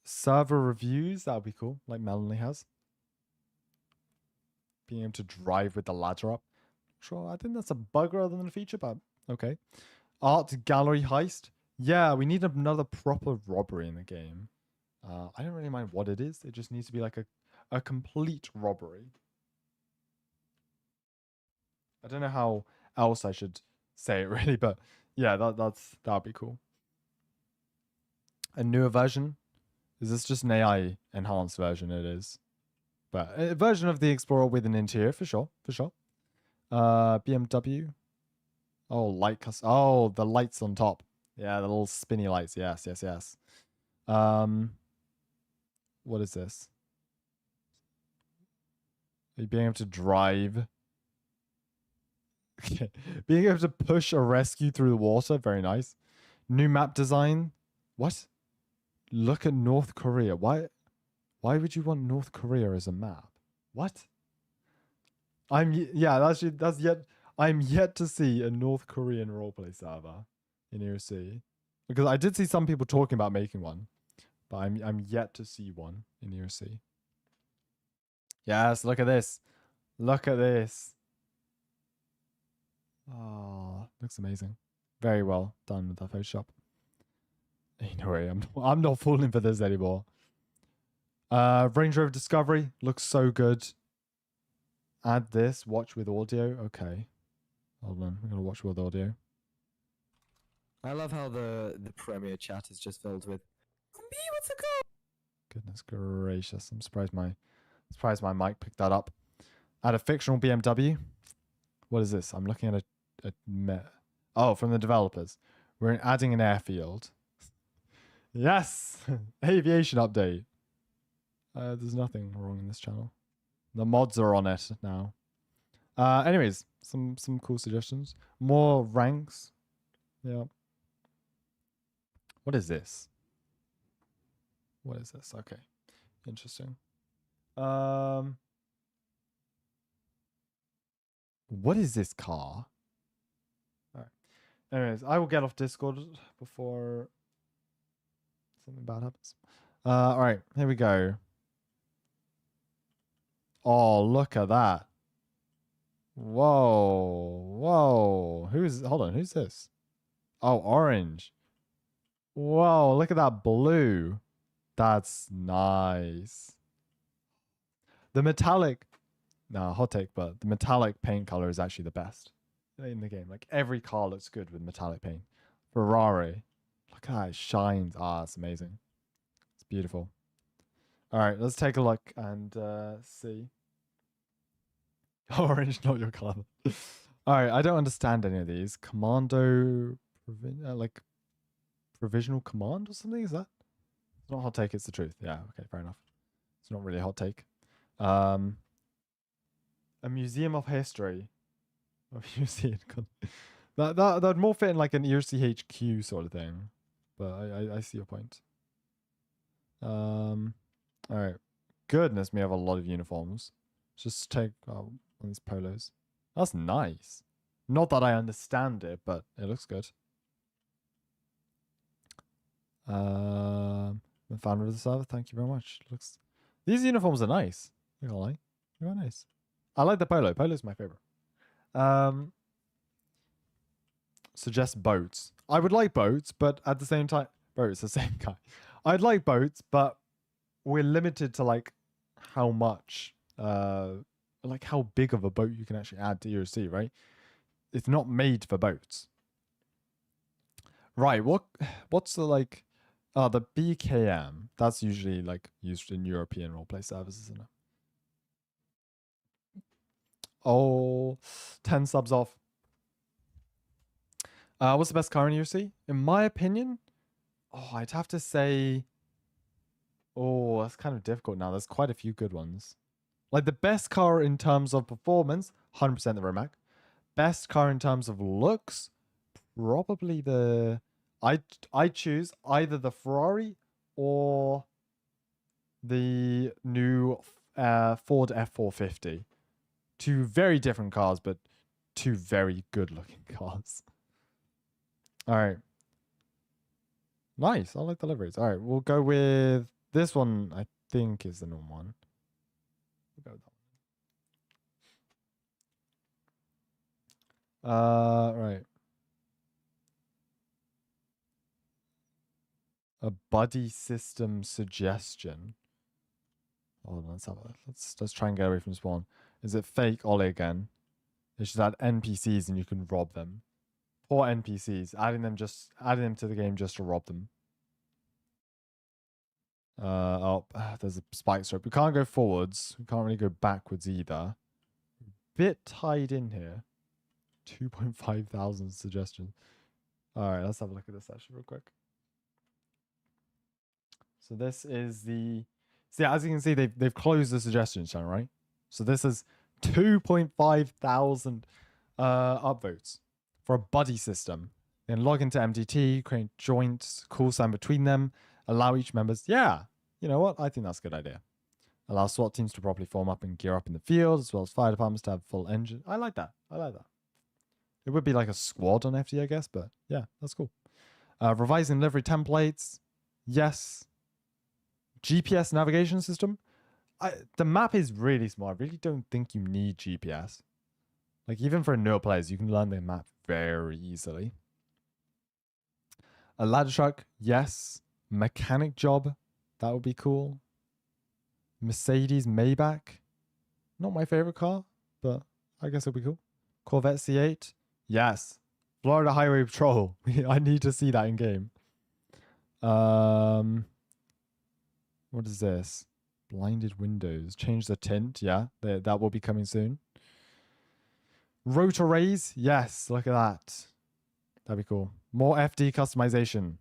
Server reviews, that would be cool, like Melanie has. Being able to drive with the ladder up. Sure, I think that's a bug rather than a feature, but okay. Art gallery heist. Yeah, we need another proper robbery in the game. I don't really mind what it is. It just needs to be like a complete robbery. I don't know how else I should say it really, but yeah, that'd be cool. A newer version? Is this just an AI enhanced version? It is. But a version of the Explorer with an interior for sure, for sure. BMW. Oh, light oh, the lights on top. Yeah, the little spinny lights. Yes, yes, yes. What is this? Are you being able to drive? Okay. Being able to push a rescue through the water. Very nice. New map design. What? Look at North Korea. Why would you want North Korea as a map? What? I'm yet to see a North Korean roleplay server in ERLC. Because I did see some people talking about making one, but I'm yet to see one in ERLC. Yes, look at this. Look at this. Oh, looks amazing. Very well done with that Photoshop. Ain't no way. I'm not falling for this anymore. Range Rover Discovery looks so good. Add this. Watch with audio. Okay. Hold on. We're gonna watch with audio. I love how the Premiere chat is just filled with what's it called? Goodness gracious. I'm surprised my mic picked that up. Add a fictional BMW. What is this? I'm looking at oh, from the developers. We're adding an airfield. Yes! Aviation update. There's nothing wrong in this channel. The mods are on it now. Anyways, some cool suggestions. More ranks. Yeah. What is this? What is this? Okay. Interesting. What is this car? All right. Anyways, I will get off Discord before something bad happens. All right, here we go. Oh, look at that. Whoa. Hold on, who's this? Oh, orange. Whoa, look at that blue. That's nice. The metallic, hot take, but the metallic paint color is actually the best in the game. Like every car looks good with metallic paint. Ferrari, look at that, it shines. Ah, it's amazing. It's beautiful. All right, let's take a look and see. Orange, not your color. All right, I don't understand any of these. Commando, like provisional command or something. Is that? It's not a hot take. It's the truth. Yeah. Okay. Fair enough. It's not really a hot take. A museum of history. That'd more fit in like an ERC HQ sort of thing. But I see your point. All right. Goodness me, I have a lot of uniforms. Just take on these polos. That's nice. Not that I understand it, but it looks good. The founder of the server, thank you very much. Looks. These uniforms are nice. I can't lie. They're nice. I like the polo. Polo's my favorite. Suggest boats. I would like boats, but at the same time, bro, it's the same guy. I'd like boats, but we're limited to like how much, like how big of a boat you can actually add to ERLC, right? It's not made for boats. Right. What's the like? The BKM. That's usually like used in European roleplay servers, isn't it? Oh, 10 subs off. What's the best car in ERLC? In my opinion, I'd have to say. Oh, that's kind of difficult now. There's quite a few good ones. Like the best car in terms of performance, 100% the Rimac. Best car in terms of looks, probably the. I choose either the Ferrari or the new Ford F450. Two very different cars, but two very good-looking cars. All right. Nice. I like the liveries. All right, we'll go with this one. I think is the normal one. We'll go with that one. Right. A buddy system suggestion. Hold on, let's have a let's try and get away from this one. Is it fake Ollie again? It's just add NPCs and you can rob them. Poor NPCs, adding them to the game just to rob them. There's a spike strip. We can't go forwards. We can't really go backwards either. Bit tied in here. 2.5 thousand suggestions. All right, let's have a look at this actually real quick. So this is the. See, as you can see, they've closed the suggestions channel, right? So this is 2.5 thousand upvotes for a buddy system. Then log into MDT, create joints, call sign between them, allow each members. Yeah, you know what? I think that's a good idea. Allow SWAT teams to properly form up and gear up in the field, as well as fire departments to have full engine. I like that. I like that. It would be like a squad on FD, I guess, but yeah, that's cool. Revising livery templates. Yes. GPS navigation system. The map is really small. I really don't think you need GPS. Like even for newer players, you can learn the map very easily. A ladder truck, yes. Mechanic job, that would be cool. Mercedes Maybach, not my favorite car, but I guess it'll be cool. Corvette C8, yes. Florida Highway Patrol, I need to see that in game. What is this? Blinded windows. Change the tint. Yeah, that will be coming soon. Rotor rays. Yes, look at that. That'd be cool. More FD customization.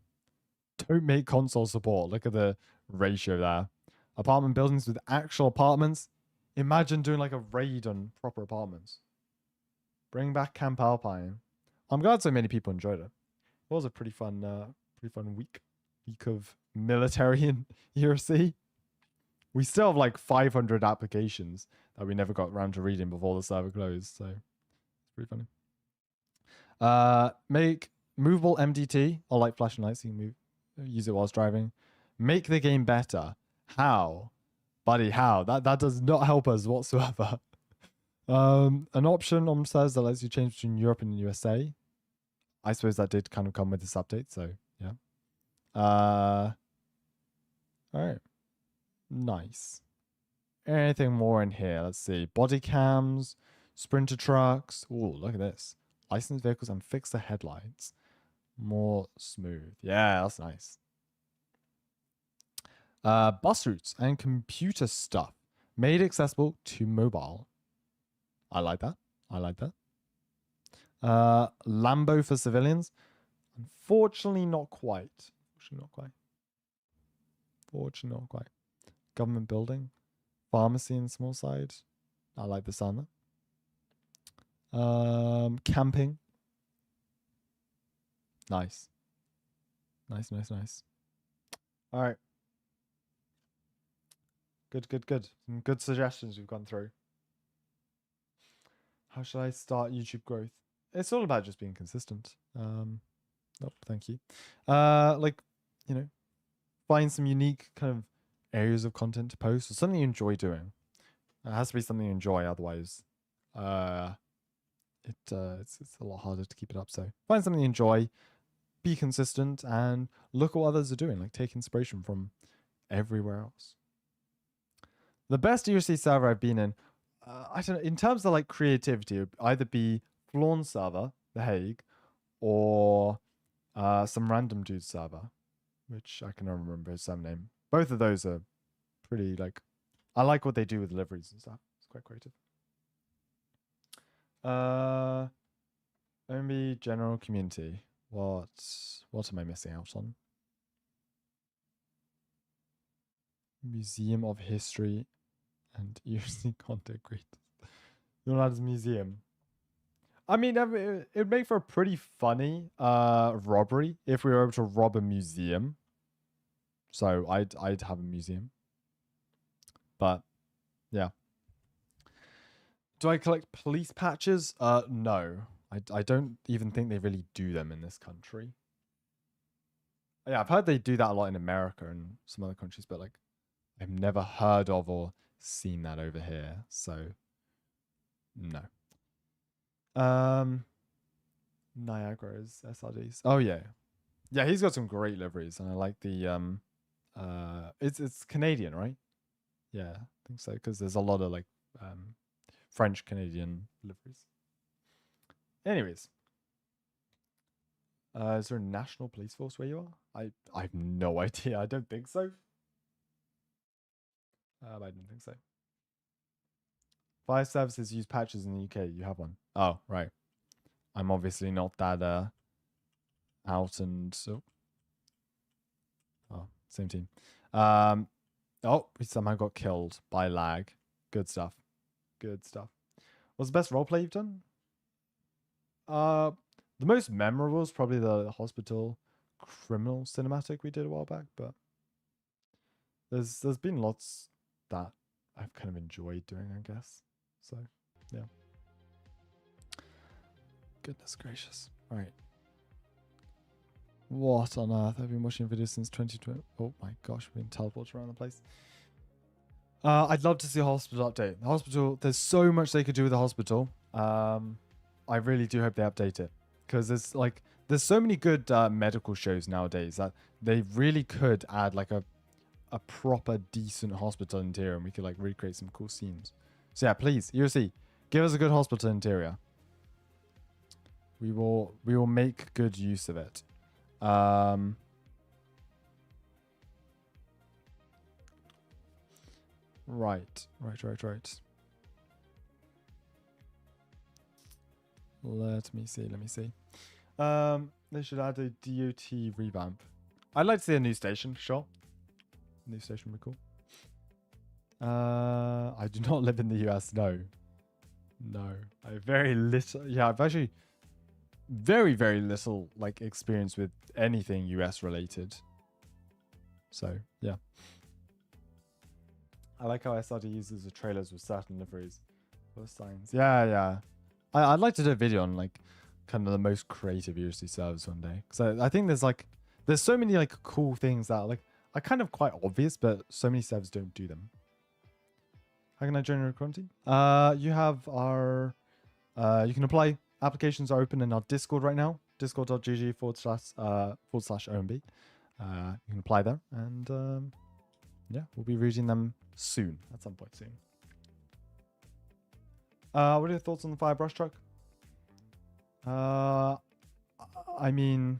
Don't make console support. Look at the ratio there. Apartment buildings with actual apartments. Imagine doing like a raid on proper apartments. Bring back Camp Alpine. I'm glad so many people enjoyed it. It was a pretty fun week of military in ERC. We still have like 500 applications that we never got around to reading before the server closed, so it's pretty funny. Make movable MDT or like flashing lights, so you can use it whilst driving. Make the game better. How? Buddy, how? That does not help us whatsoever. An option says that lets you change between Europe and the USA. I suppose that did kind of come with this update, so yeah. All right. Nice. Anything more in here? Let's see. Body cams, sprinter trucks. Ooh, look at this. Licensed vehicles and fix the headlights. More smooth. Yeah, that's nice. Bus routes and computer stuff made accessible to mobile. I like that. I like that. Lambo for civilians. Unfortunately, not quite. Fortunately, not quite. Government building. Pharmacy in small side. I like the sound there. Camping. Nice. Nice. All right. Good. Some good suggestions we've gone through. How should I start YouTube growth? It's all about just being consistent. Nope, thank you. Like, you know, find some unique kind of areas of content to post or something you enjoy doing. It has to be something you enjoy, otherwise, it's a lot harder to keep it up. So find something you enjoy, be consistent, and look what others are doing. Like take inspiration from everywhere else. The best ERLC server I've been in, I don't know, in terms of like creativity, it would either be Flawn server, The Hague, or some random dude server, which I can never remember his surname. Both of those are pretty like, I like what they do with liveries and stuff. It's quite creative. Only general community. What am I missing out on? Museum of History and ERLC content creators. Known as museum. I mean, it would make for a pretty funny robbery if we were able to rob a museum. So I'd have a museum. But yeah. Do I collect police patches? No. I don't even think they really do them in this country. Yeah, I've heard they do that a lot in America and some other countries, but like I've never heard of or seen that over here. So no. Niagara's SRDs. Oh yeah. Yeah, he's got some great liveries and I like the it's Canadian, right? Yeah, I think so, because there's a lot of like French Canadian liveries. Anyways. Is there a national police force where you are? I have no idea. I don't think so. I don't think so. Fire services use patches in the UK. You have one. Oh, right. I'm obviously not that out and so. Oh, same team. Oh, we somehow got killed by lag. Good stuff. Good stuff. What's the best roleplay you've done? The most memorable is probably the hospital criminal cinematic we did a while back, but there's been lots that I've kind of enjoyed doing, I guess. So, yeah. Goodness gracious. All right. What on earth? I've been watching videos since 2020. Oh my gosh, we've been teleported around the place. I'd love to see a hospital update. The hospital, there's so much they could do with the hospital. I really do hope they update it. Because there's so many good medical shows nowadays that they really could add like a proper decent hospital interior and we could like recreate some cool scenes. So yeah, please, ERLC, give us a good hospital interior. We will make good use of it. Right. Let me see. They should add a DOT revamp. I'd like to see a new station, sure. New station would be cool. I do not live in the US, no. No. I have very little. Yeah, I've actually very, very little like experience with anything US related. So, yeah. I like how SRD uses the trailers with certain liveries for signs. Yeah. I'd like to do a video on like kind of the most creative ERLC servers one day. Because I think there's so many like cool things that like are kind of quite obvious, but so many servers don't do them. How can I join your quarantine? You have our you can apply. Applications are open in our Discord right now. Discord.gg/OMB. You can apply there and yeah, we'll be reading them soon, at some point soon. What are your thoughts on the fire brush truck? I mean,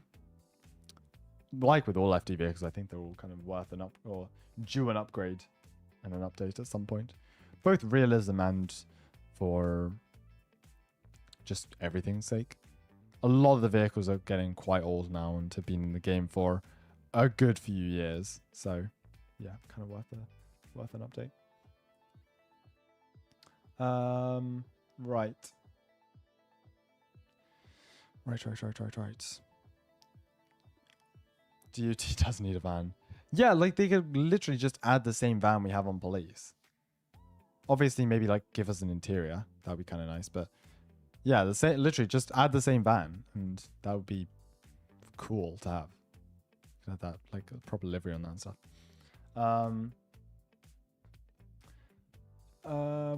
like with all FD vehicles, I think they're all kind of worth an due an upgrade and an update at some point. Both realism and for just everything's sake. A lot of the vehicles are getting quite old now and have been in the game for a good few years. So, yeah, kind of worth an update. Right. DOT does need a van. Yeah, like they could literally just add the same van we have on police. Obviously, maybe like give us an interior. That'd be kind of nice, but Yeah, the same. Literally, just add the same van, and that would be cool to have. Have that like a proper livery on that and stuff.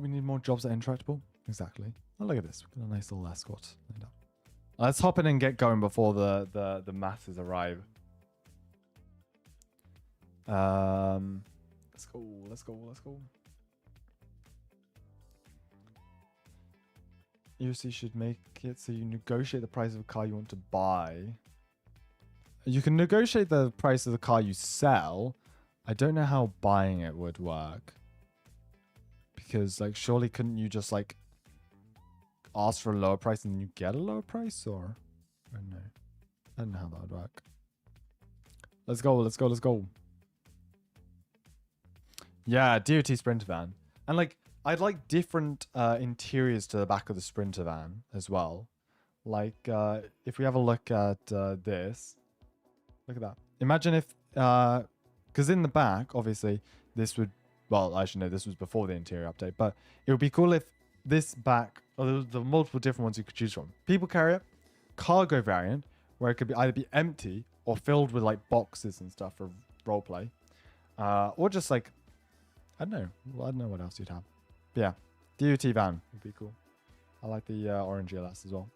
We need more jobs at Intractable. Exactly. Oh, look at this. We've got a nice little escort. Let's hop in and get going before the masses arrive. Let's go. Let's go. Let's go. ERLC should make it so you negotiate the price of a car you want to buy. You can negotiate the price of the car you sell. I don't know how buying it would work. Because, like, surely couldn't you just, like, ask for a lower price and you get a lower price? Or, I don't know. I don't know how that would work. Let's go, let's go, let's go. Yeah, DOT Sprinter van. And, like, I'd like different interiors to the back of the Sprinter van as well. Like, if we have a look at this. Look at that. Imagine if, because in the back, obviously, this would, well, actually, no, this was before the interior update, but it would be cool if this back, or the multiple different ones you could choose from. People carrier, cargo variant, where it could be either be empty or filled with, like, boxes and stuff for roleplay. Or just, like, I don't know. Well, I don't know what else you'd have. But yeah, DOT van would be cool. I like the orange ELS as well.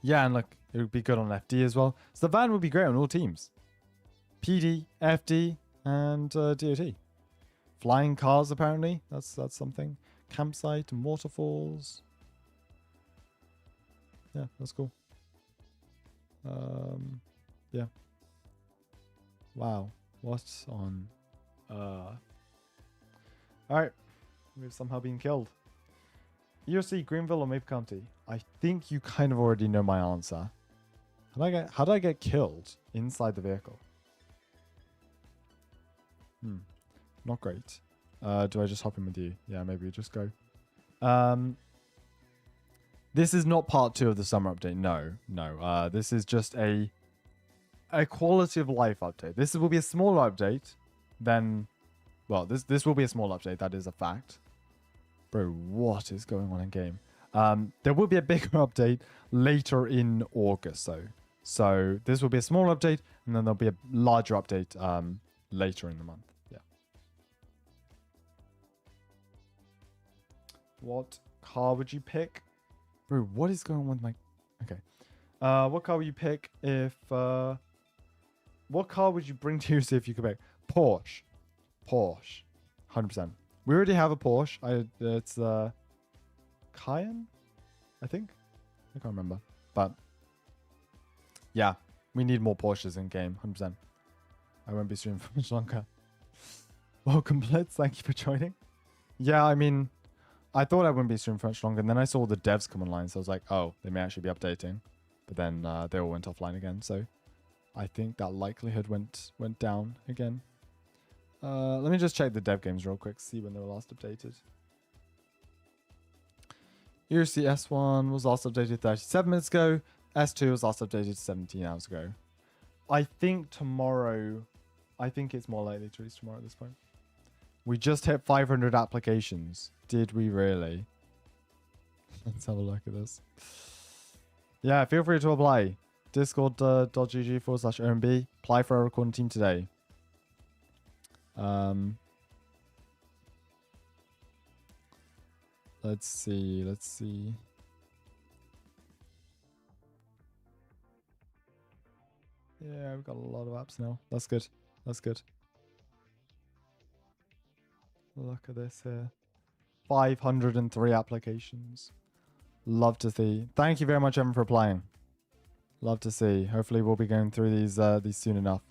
Yeah, and look, it would be good on FD as well. So the van would be great on all teams. PD, FD, and DOT. Flying cars, apparently. That's something. Campsite and waterfalls. Yeah, that's cool. Yeah. Wow. What's on... Alright. We've somehow been killed. ERLC, Greenville or Maple County? I think you kind of already know my answer. How did I get killed inside the vehicle? Not great. Do I just hop in with you? Yeah, maybe we just go. This is not part 2 of the summer update. No. This is just a quality of life update. This will be a smaller update than... Well, this will be a small update. That is a fact. Bro, what is going on in game? There will be a bigger update later in August, though. So this will be a small update, and then there'll be a larger update later in the month. Yeah. What car would you pick? Bro, what is going on with my... Okay. What car would you pick if... What car would you bring to you if you could pick? Porsche. 100%. We already have a Porsche. It's Cayenne, I think. I can't remember. But yeah, we need more Porsches in game. 100%. I won't be streaming for much longer. Welcome, Blitz. Thank you for joining. Yeah, I mean, I thought I wouldn't be streaming for much longer, and then I saw the devs come online, so I was like, oh, they may actually be updating. But then they all went offline again, so I think that likelihood went down again. Let me just check the dev games real quick, see when they were last updated. ERLC S1 was last updated 37 minutes ago. S2 was last updated 17 hours ago. I think tomorrow... I think it's more likely to release tomorrow at this point. We just hit 500 applications. Did we really? Let's have a look at this. Yeah, feel free to apply. Discord.gg/OMB. Apply for a recording team today. Let's see. Yeah, we've got a lot of apps now. That's good. Look at this here. 503 applications. Love to see. Thank you very much, everyone, for applying. Love to see. Hopefully we'll be going through these soon enough.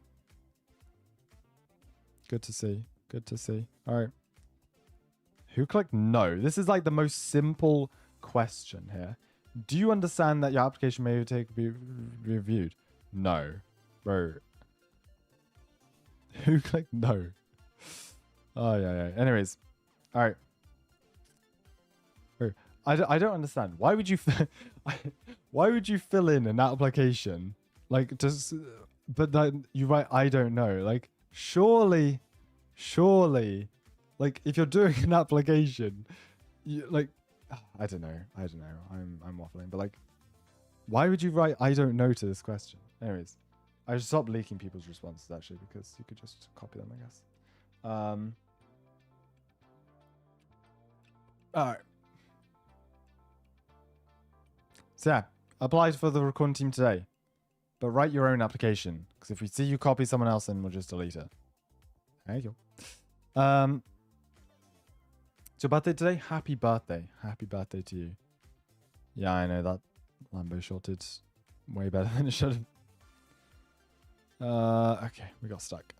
Good to see. All right. Who clicked no? This is like the most simple question here. Do you understand that your application may be reviewed? No. Bro. Who clicked no? Oh, yeah. Anyways. All right. Bro, I don't understand. Why would you fill in an application? Like, just... But then you write, I don't know. Like, surely, like, if you're doing an application, I don't know. I'm waffling, but like, why would you write "I don't know" to this question? Anyways, I should stop leaking people's responses actually because you could just copy them, I guess. All right. So yeah, apply for the recording team today, but write your own application because if we see you copy someone else, then we'll just delete it. There you go. It's your birthday today? Happy birthday. Happy birthday to you. Yeah, I know that Lambo shot did way better than it should have. Okay, we got stuck.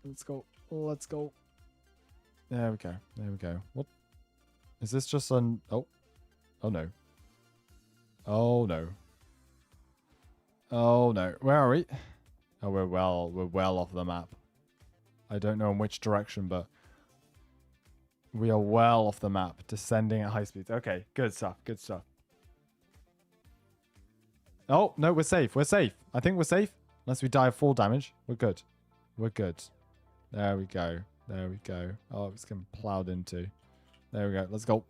Let's go. Let's go. There we go. What? Is this just on... Oh. Oh, no. Oh, no. Oh, no. Where are we? Oh, we're well off the map. I don't know in which direction, but we are well off the map, descending at high speeds. Okay, good stuff. Oh, no, we're safe. I think we're safe. Unless we die of fall damage. We're good. There we go. Oh, it's getting plowed into. There we go. Let's go.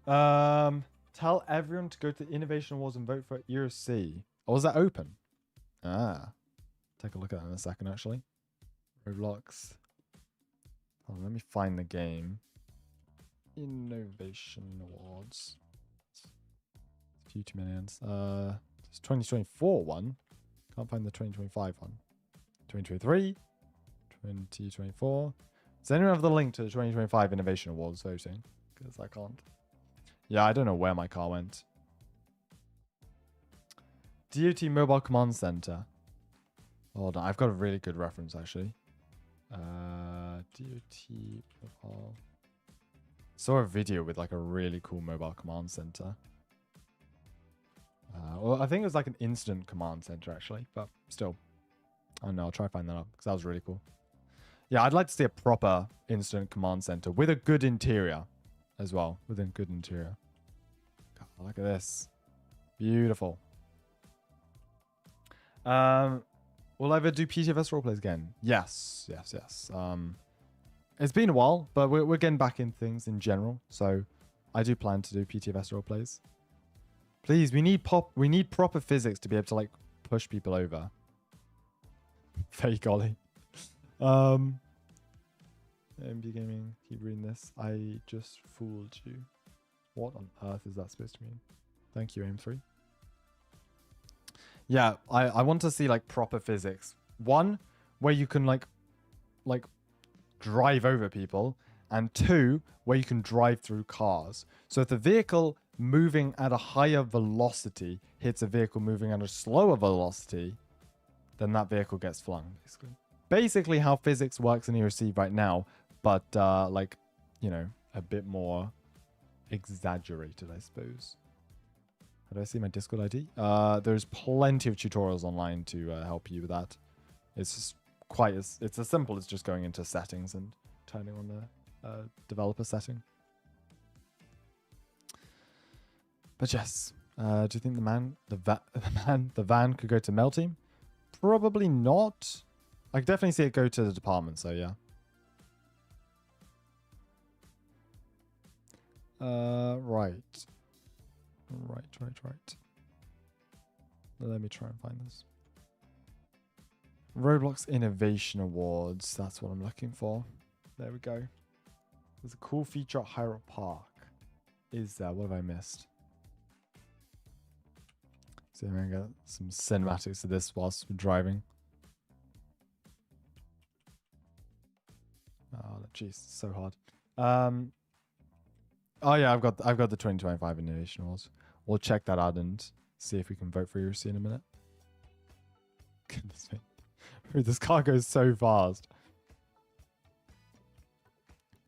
Tell everyone to go to Innovation Awards and vote for ERLC. Oh, is that open? Take a look at that in a second, actually. Roblox. Oh, let me find the game. Innovation Awards. A few too many hands. It's 2024 one. Can't find the 2025 one. 2023. 2024. Does anyone have the link to the 2025 Innovation Awards voting? Because I can't. Yeah, I don't know where my car went. DOT Mobile Command Center. Hold on, I've got a really good reference actually. DOT Mobile. Saw a video with like a really cool mobile command center. Well, I think it was like an instant command center actually, but still. I don't know, I'll try to find that up because that was really cool. Yeah, I'd like to see a proper instant command center with a good interior as well. With a good interior. God, look at this. Beautiful. Will I ever do PTFS roleplays again? Yes. It's been a while, but we're getting back in things in general. So I do plan to do PTFS roleplays. Please, we need proper physics to be able to like push people over. Fake Ollie. MB Gaming, keep reading this. I just fooled you. What on earth is that supposed to mean? Thank you, Aim3. Yeah, I want to see like proper physics. One, where you can like drive over people, and two, where you can drive through cars. So if the vehicle moving at a higher velocity hits a vehicle moving at a slower velocity, then that vehicle gets flung, basically how physics works in ERLC right now, but like, you know, a bit more exaggerated, I suppose. How do I see my Discord ID? There's plenty of tutorials online to help you with that. It's just it's as simple as just going into settings and turning on the developer setting. But yes, do you think the van could go to Mel Team? Probably not. I could definitely see it go to the department, so yeah. Right. Let me try and find this. Roblox Innovation Awards. That's what I'm looking for. There we go. There's a cool feature at Hyrule Park. Is there? What have I missed? So I'm going to get some cinematics of this whilst we're driving. Oh, jeez, so hard. Oh yeah, I've got the 2025 Innovation Awards. We'll check that out and see if we can vote for ERLC in a minute. Goodness me. This car goes so fast.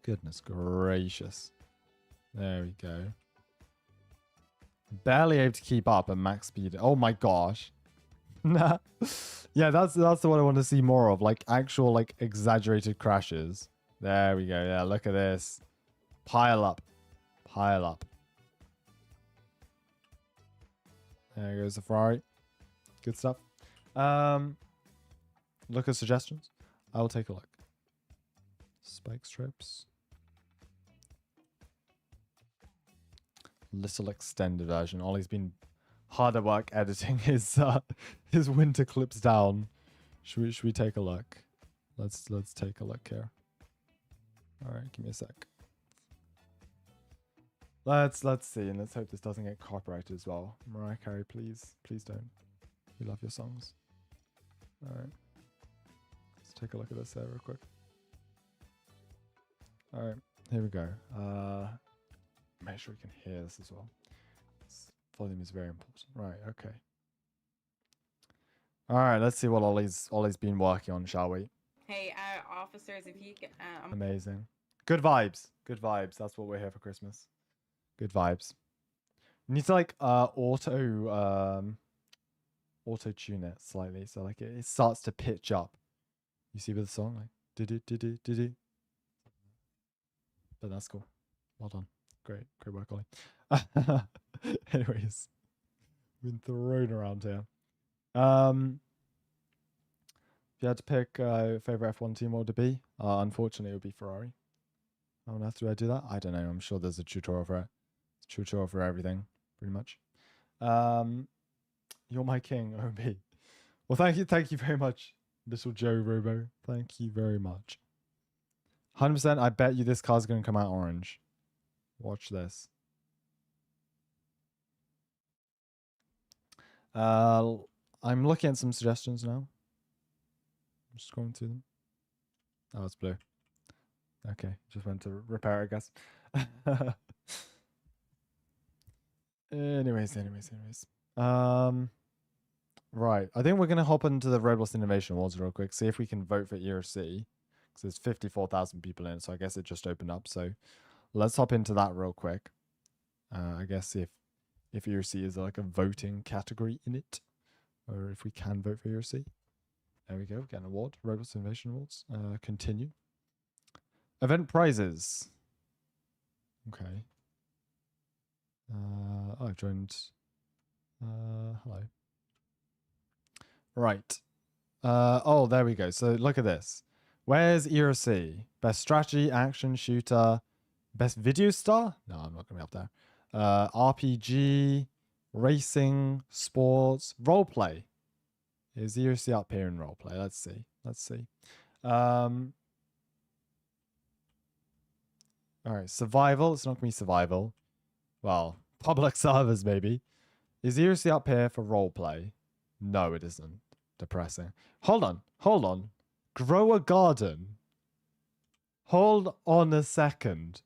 Goodness gracious. There we go. Barely able to keep up at max speed. Oh my gosh. Nah. Yeah, that's the one I want to see more of. Like actual like exaggerated crashes. There we go. Yeah, look at this. Pile up. There goes the Ferrari. Good stuff. Look at suggestions. I will take a look. Spike strips. Little extended version. Ollie's been hard at work editing his winter clips down. Should we take a look? Let's take a look here. All right, give me a sec. Let's see, and let's hope this doesn't get copyrighted as well. Mariah Carey, please don't. We love your songs. All right, let's take a look at this there real quick. All right, here we go. Make sure you can hear this as well. Volume is very important. Right, okay. All right, let's see what Ollie's been working on, shall we? Hey, officers, if you can, Amazing. Good vibes. Good vibes. That's what we're here for Christmas. Good vibes. You need to like auto tune it slightly so like it starts to pitch up. You see with the song like did. But that's cool. Well done. Great work, Ollie. Anyways, been thrown around here. If you had to pick favorite F1 team, what would it be? Unfortunately, it would be Ferrari. How on earth do I do that? I don't know. I'm sure there's a tutorial for it. It's a tutorial for everything, pretty much. You're my king, OB. Well, thank you very much, little Joe Robo. Thank you very much. 100%. I bet you this car's going to come out orange. Watch this. I'm looking at some suggestions now. I'm scrolling through them. Oh, it's blue. Okay, just went to repair, I guess. Anyways. Right. I think we're gonna hop into the Roblox Innovation Awards real quick. See if we can vote for ERLC. Because there's 54,000 people in it, so I guess it just opened up. So let's hop into that real quick. I guess if ERLC is like a voting category in it, or if we can vote for ERLC. There we go. Get an award. Roblox Innovation Awards. Continue. Event prizes. Okay. I've joined. Hello. Right. Oh, there we go. So look at this. Where's ERLC? Best strategy, action, shooter, best video star? No, I'm not going to be up there. RPG, racing, sports, roleplay. Is ERLC up here in roleplay? Let's see. All right, survival. It's not going to be survival. Well, public servers maybe. Is ERLC up here for roleplay? No, it isn't. Depressing. Hold on. Grow a garden. Hold on a second.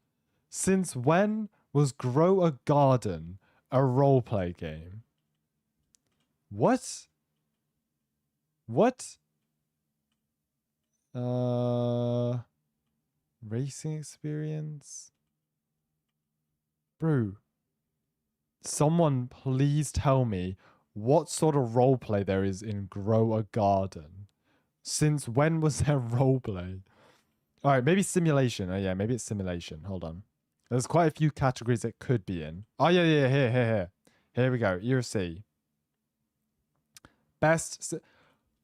Since when was Grow a Garden a roleplay game? What? Racing experience? Bro. Someone please tell me what sort of roleplay there is in Grow a Garden. Since when was there roleplay? All right, maybe simulation. Oh yeah, maybe it's simulation. Hold on. There's quite a few categories it could be in. Oh yeah, here. Here we go. ERLC.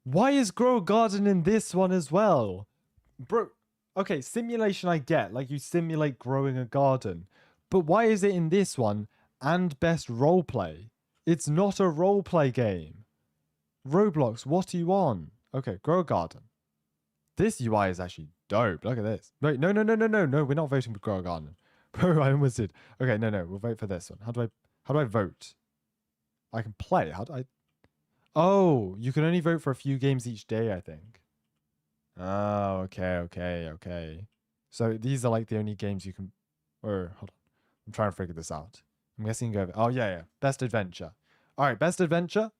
Why is Grow a Garden in this one as well? Bro, okay, simulation I get. Like you simulate growing a garden. But why is it in this one and best roleplay? It's not a roleplay game. Roblox, what are you on? Okay, Grow a Garden. This UI is actually dope. Look at this. Wait, no. We're not voting for Grow a Garden. Bro, I almost did. Okay, no. We'll vote for this one. How do I vote? I can play. How do I? Oh, you can only vote for a few games each day, I think. Oh, okay. So these are like the only games you can. Or hold on. I'm trying to figure this out. I'm guessing you can go. Oh yeah. Best adventure. All right, best adventure.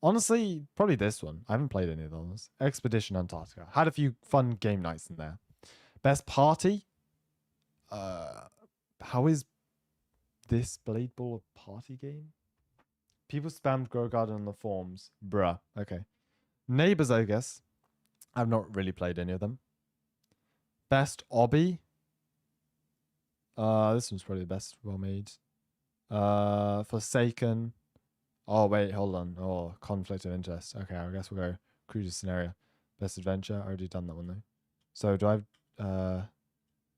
Honestly, probably this one. I haven't played any of those. Expedition Antarctica. Had a few fun game nights in there. Best party. How is this Blade Ball a party game? People spammed Grow Garden on the forums. Bruh. Okay. Neighbors, I guess. I've not really played any of them. Best obby. This one's probably the best. Well made. Forsaken. Oh, wait, hold on. Oh, conflict of interest. Okay, I guess we'll go cruiser scenario. Best adventure. I already done that one, though. So do I do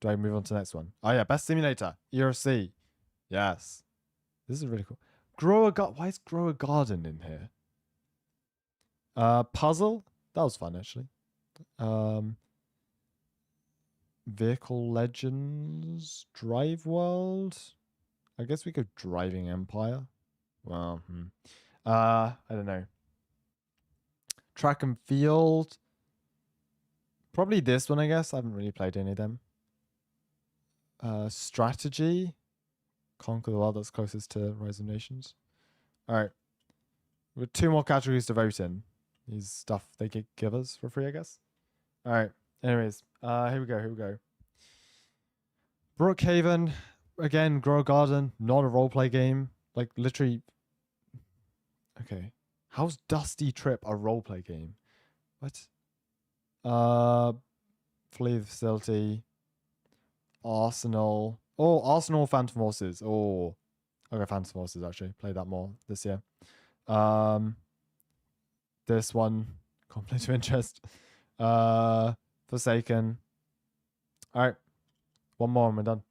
I move on to the next one? Oh yeah, best simulator, ERLC. Yes, this is really cool. Why is grow a garden in here? Puzzle, that was fun actually. Vehicle Legends, Drive World. I guess we go Driving Empire. Well, I don't know. Track and Field. Probably this one, I guess. I haven't really played any of them. Strategy. Conquer the world, that's closest to Rise of Nations. Alright. With 2 more categories to vote in. These stuff they could give us for free, I guess. Alright. Anyways, here we go. Brookhaven. Again, Grow a Garden. Not a roleplay game. Like, literally... Okay. How's Dusty Trip a roleplay game? What? Flee the Facility. Arsenal. Oh, Arsenal Phantom Forces. Oh. Okay, Phantom Forces, actually. Played that more this year. This one. Conflict of Interest. Forsaken. Alright. One more and we're done.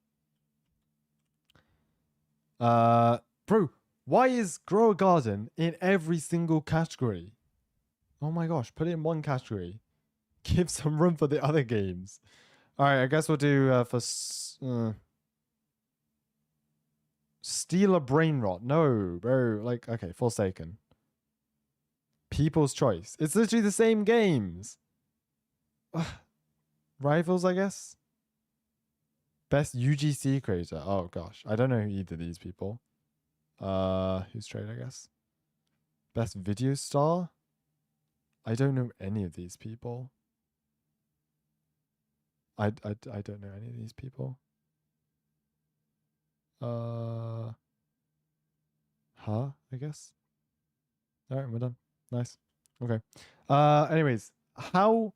Bro, why is Grow a Garden in every single category? Oh my gosh, put it in one category. Give some room for the other games. Alright, I guess we'll do Steal a Brain Rot. No, bro. Like, okay, Forsaken. People's Choice. It's literally the same games. Rivals, I guess. Best UGC creator. Oh gosh, I don't know either of these people. Who's trade, I guess. Best video star. I don't know any of these people. I don't know any of these people. I guess. All right, we're done. Nice. Okay. Anyways, how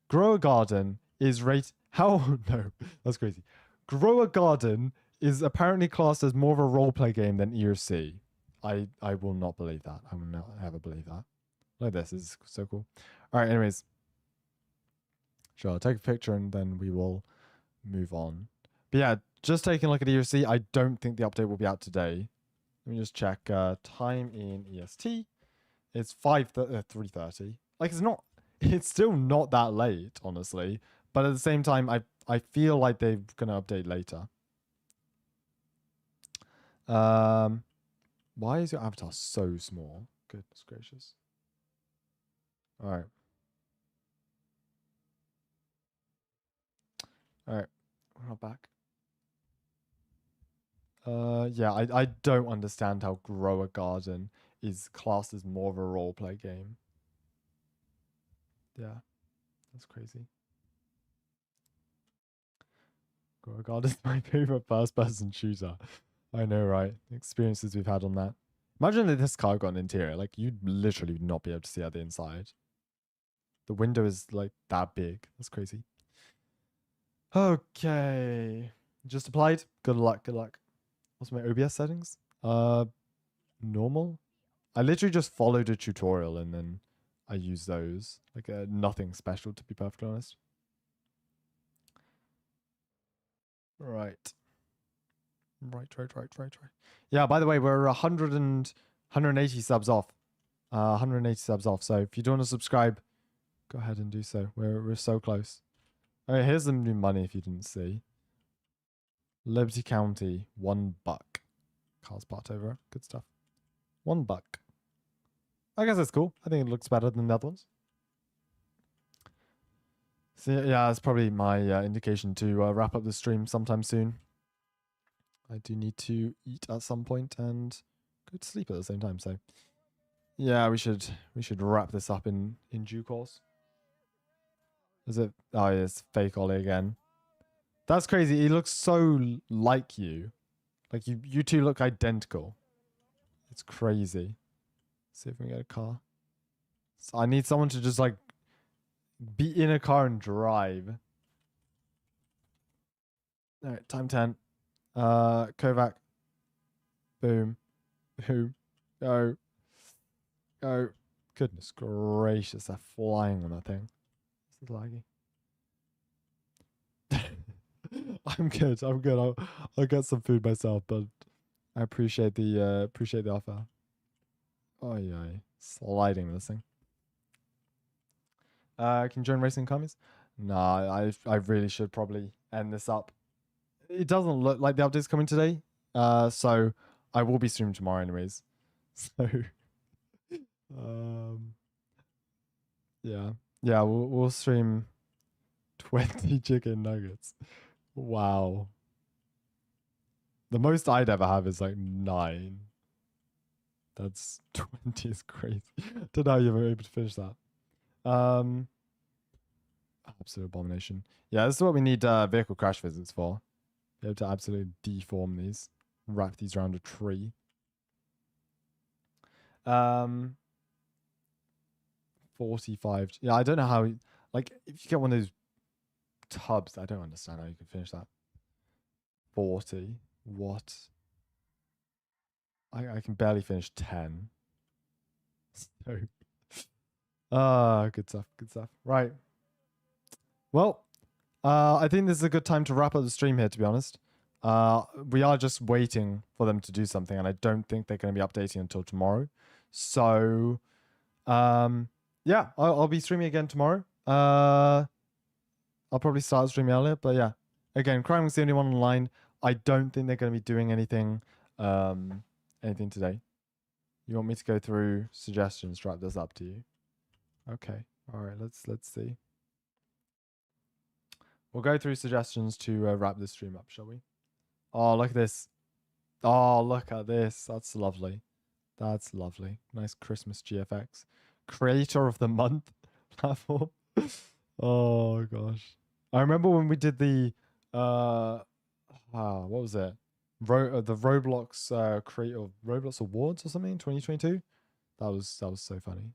Grow a Garden is rate. How no, that's crazy. Grow a Garden is apparently classed as more of a roleplay game than ERC. I will not believe that. I will not ever believe that. Look at this. This is so cool. All right. Anyways, sure. I'll take a picture and then we will move on. But yeah, just taking a look at ERC. I don't think the update will be out today. Let me just check time in EST. It's 3:30. Like it's not. It's still not that late, honestly. But at the same time, I feel like they're gonna update later. Why is your avatar so small? Goodness gracious. All right. All right. We're not back. Yeah, I don't understand how Grow a Garden is classed as more of a roleplay game. Yeah, that's crazy. Grow a Garden is my favorite first-person shooter. I know, right? The experiences we've had on that. Imagine if this car got an interior. Like, you'd literally not be able to see out the inside. The window is, like, that big. That's crazy. Okay. Just applied. Good luck, good luck. What's my OBS settings? Normal. I literally just followed a tutorial and then I use those. Like nothing special, to be perfectly honest. Right. Right. Yeah, by the way, we're 180 subs off. 180 subs off. So if you don't want to subscribe, go ahead and do so. We're so close. Okay, here's some new money if you didn't see. Liberty County, $1. Cars part over. Good stuff. $1. I guess that's cool. I think it looks better than the other ones. So yeah, that's probably my indication to wrap up the stream sometime soon. I do need to eat at some point and go to sleep at the same time. So yeah, we should wrap this up in due course. Is it? Oh, yeah, it's fake Ollie again. That's crazy. He looks so like you. Like you two look identical. It's crazy. See if we can get a car. So I need someone to just like be in a car and drive. All right, time 10. Kovac. Boom. Boom. Go. Go. Goodness gracious, they're flying on that thing. This is laggy. I'm good. I'm good. I'll get some food myself, but I appreciate the offer. Oh yeah, sliding this thing. Can you join Racing Commies? Nah, I really should probably end this up. It doesn't look like the update's coming today. So I will be streaming tomorrow anyways. So yeah. Yeah, we'll stream 20 chicken nuggets. Wow. The most I'd ever have is like 9. That's 20 is crazy. Don't know how you were able to finish that. Absolute abomination. Yeah, this is what we need vehicle crash visits for. Be able to absolutely deform these. Wrap these around a tree. 45. Yeah, I don't know how. Like, if you get one of those tubs, I don't understand how you can finish that. 40. What? I can barely finish 10. So. Good stuff. Good stuff. Right. Well, I think this is a good time to wrap up the stream here, to be honest. We are just waiting for them to do something, and I don't think they're going to be updating until tomorrow. So, yeah, I'll be streaming again tomorrow. I'll probably start streaming earlier, but yeah. Again, Crime was the only one online. I don't think they're going to be doing anything today. You want me to go through suggestions to wrap this up to you? Okay. All right. Let's see. We'll go through suggestions to wrap this stream up, shall we? Oh, look at this. Oh, look at this. That's lovely. That's lovely. Nice Christmas GFX. Creator of the month platform. Oh gosh. I remember when we did the what was it? The Roblox Roblox Awards or something in 2022. That was so funny.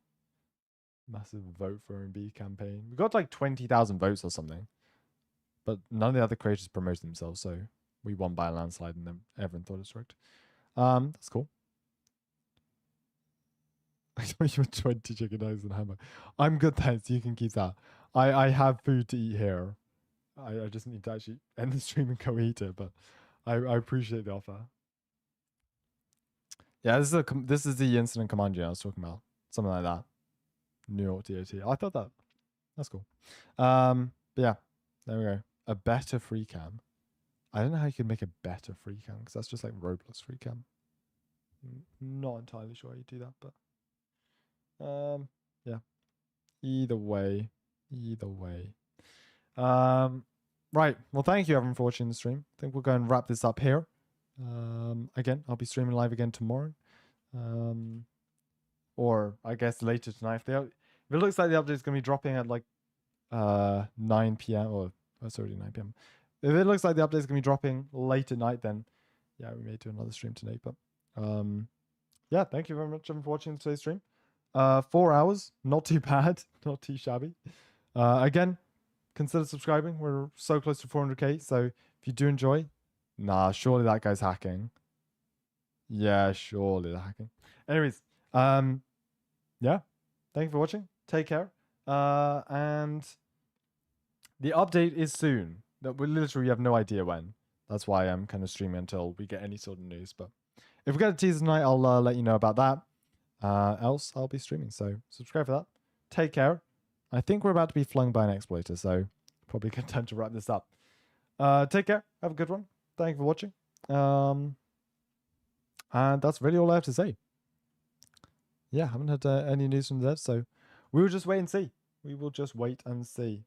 Massive vote for R&B campaign. We got like 20,000 votes or something. But none of the other creators promoted themselves, so we won by a landslide and then everyone thought it was rigged. That's cool. I thought you were 20 chicken nuggets and hamburger. I'm good, thanks. You can keep that. I have food to eat here. I just need to actually end the stream and go eat it, but I appreciate the offer. Yeah, this is the incident command unit I was talking about. Something like that. New York DOT. I thought that's cool. But yeah, there we go. A better free cam. I don't know how you can make a better free cam because that's just like Roblox free cam. Not entirely sure how you do that, but yeah. Either way. Right. Well, thank you everyone for watching the stream. I think we'll go and wrap this up here. Again, I'll be streaming live again tomorrow. Or I guess later tonight. If it looks like the update is going to be dropping at like 9 p.m. or it's already 9 p.m. If it looks like the update is going to be dropping late at night, then yeah, we may do another stream tonight. But yeah, thank you very much everyone for watching today's stream. 4 hours, not too bad, not too shabby. Again, consider subscribing. We're so close to 400k. So if you do enjoy, surely that guy's hacking. Yeah, surely they're hacking. Anyways, yeah, thank you for watching. Take care. And the update is soon. That we literally have no idea when. That's why I'm kind of streaming until we get any sort of news. But if we get a teaser tonight, I'll let you know about that. Else, I'll be streaming. So subscribe for that. Take care. I think we're about to be flung by an exploiter, so probably good time to wrap this up. Take care. Have a good one. Thank you for watching. And that's really all I have to say. Yeah, haven't had any news from there, so we will just wait and see. We will just wait and see.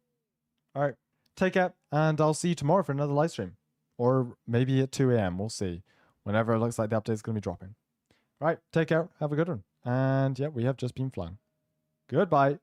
All right. Take care, and I'll see you tomorrow for another live stream. Or maybe at 2 a.m. We'll see. Whenever it looks like the update is going to be dropping. All right. Take care. Have a good one. And yeah, we have just been flung. Goodbye.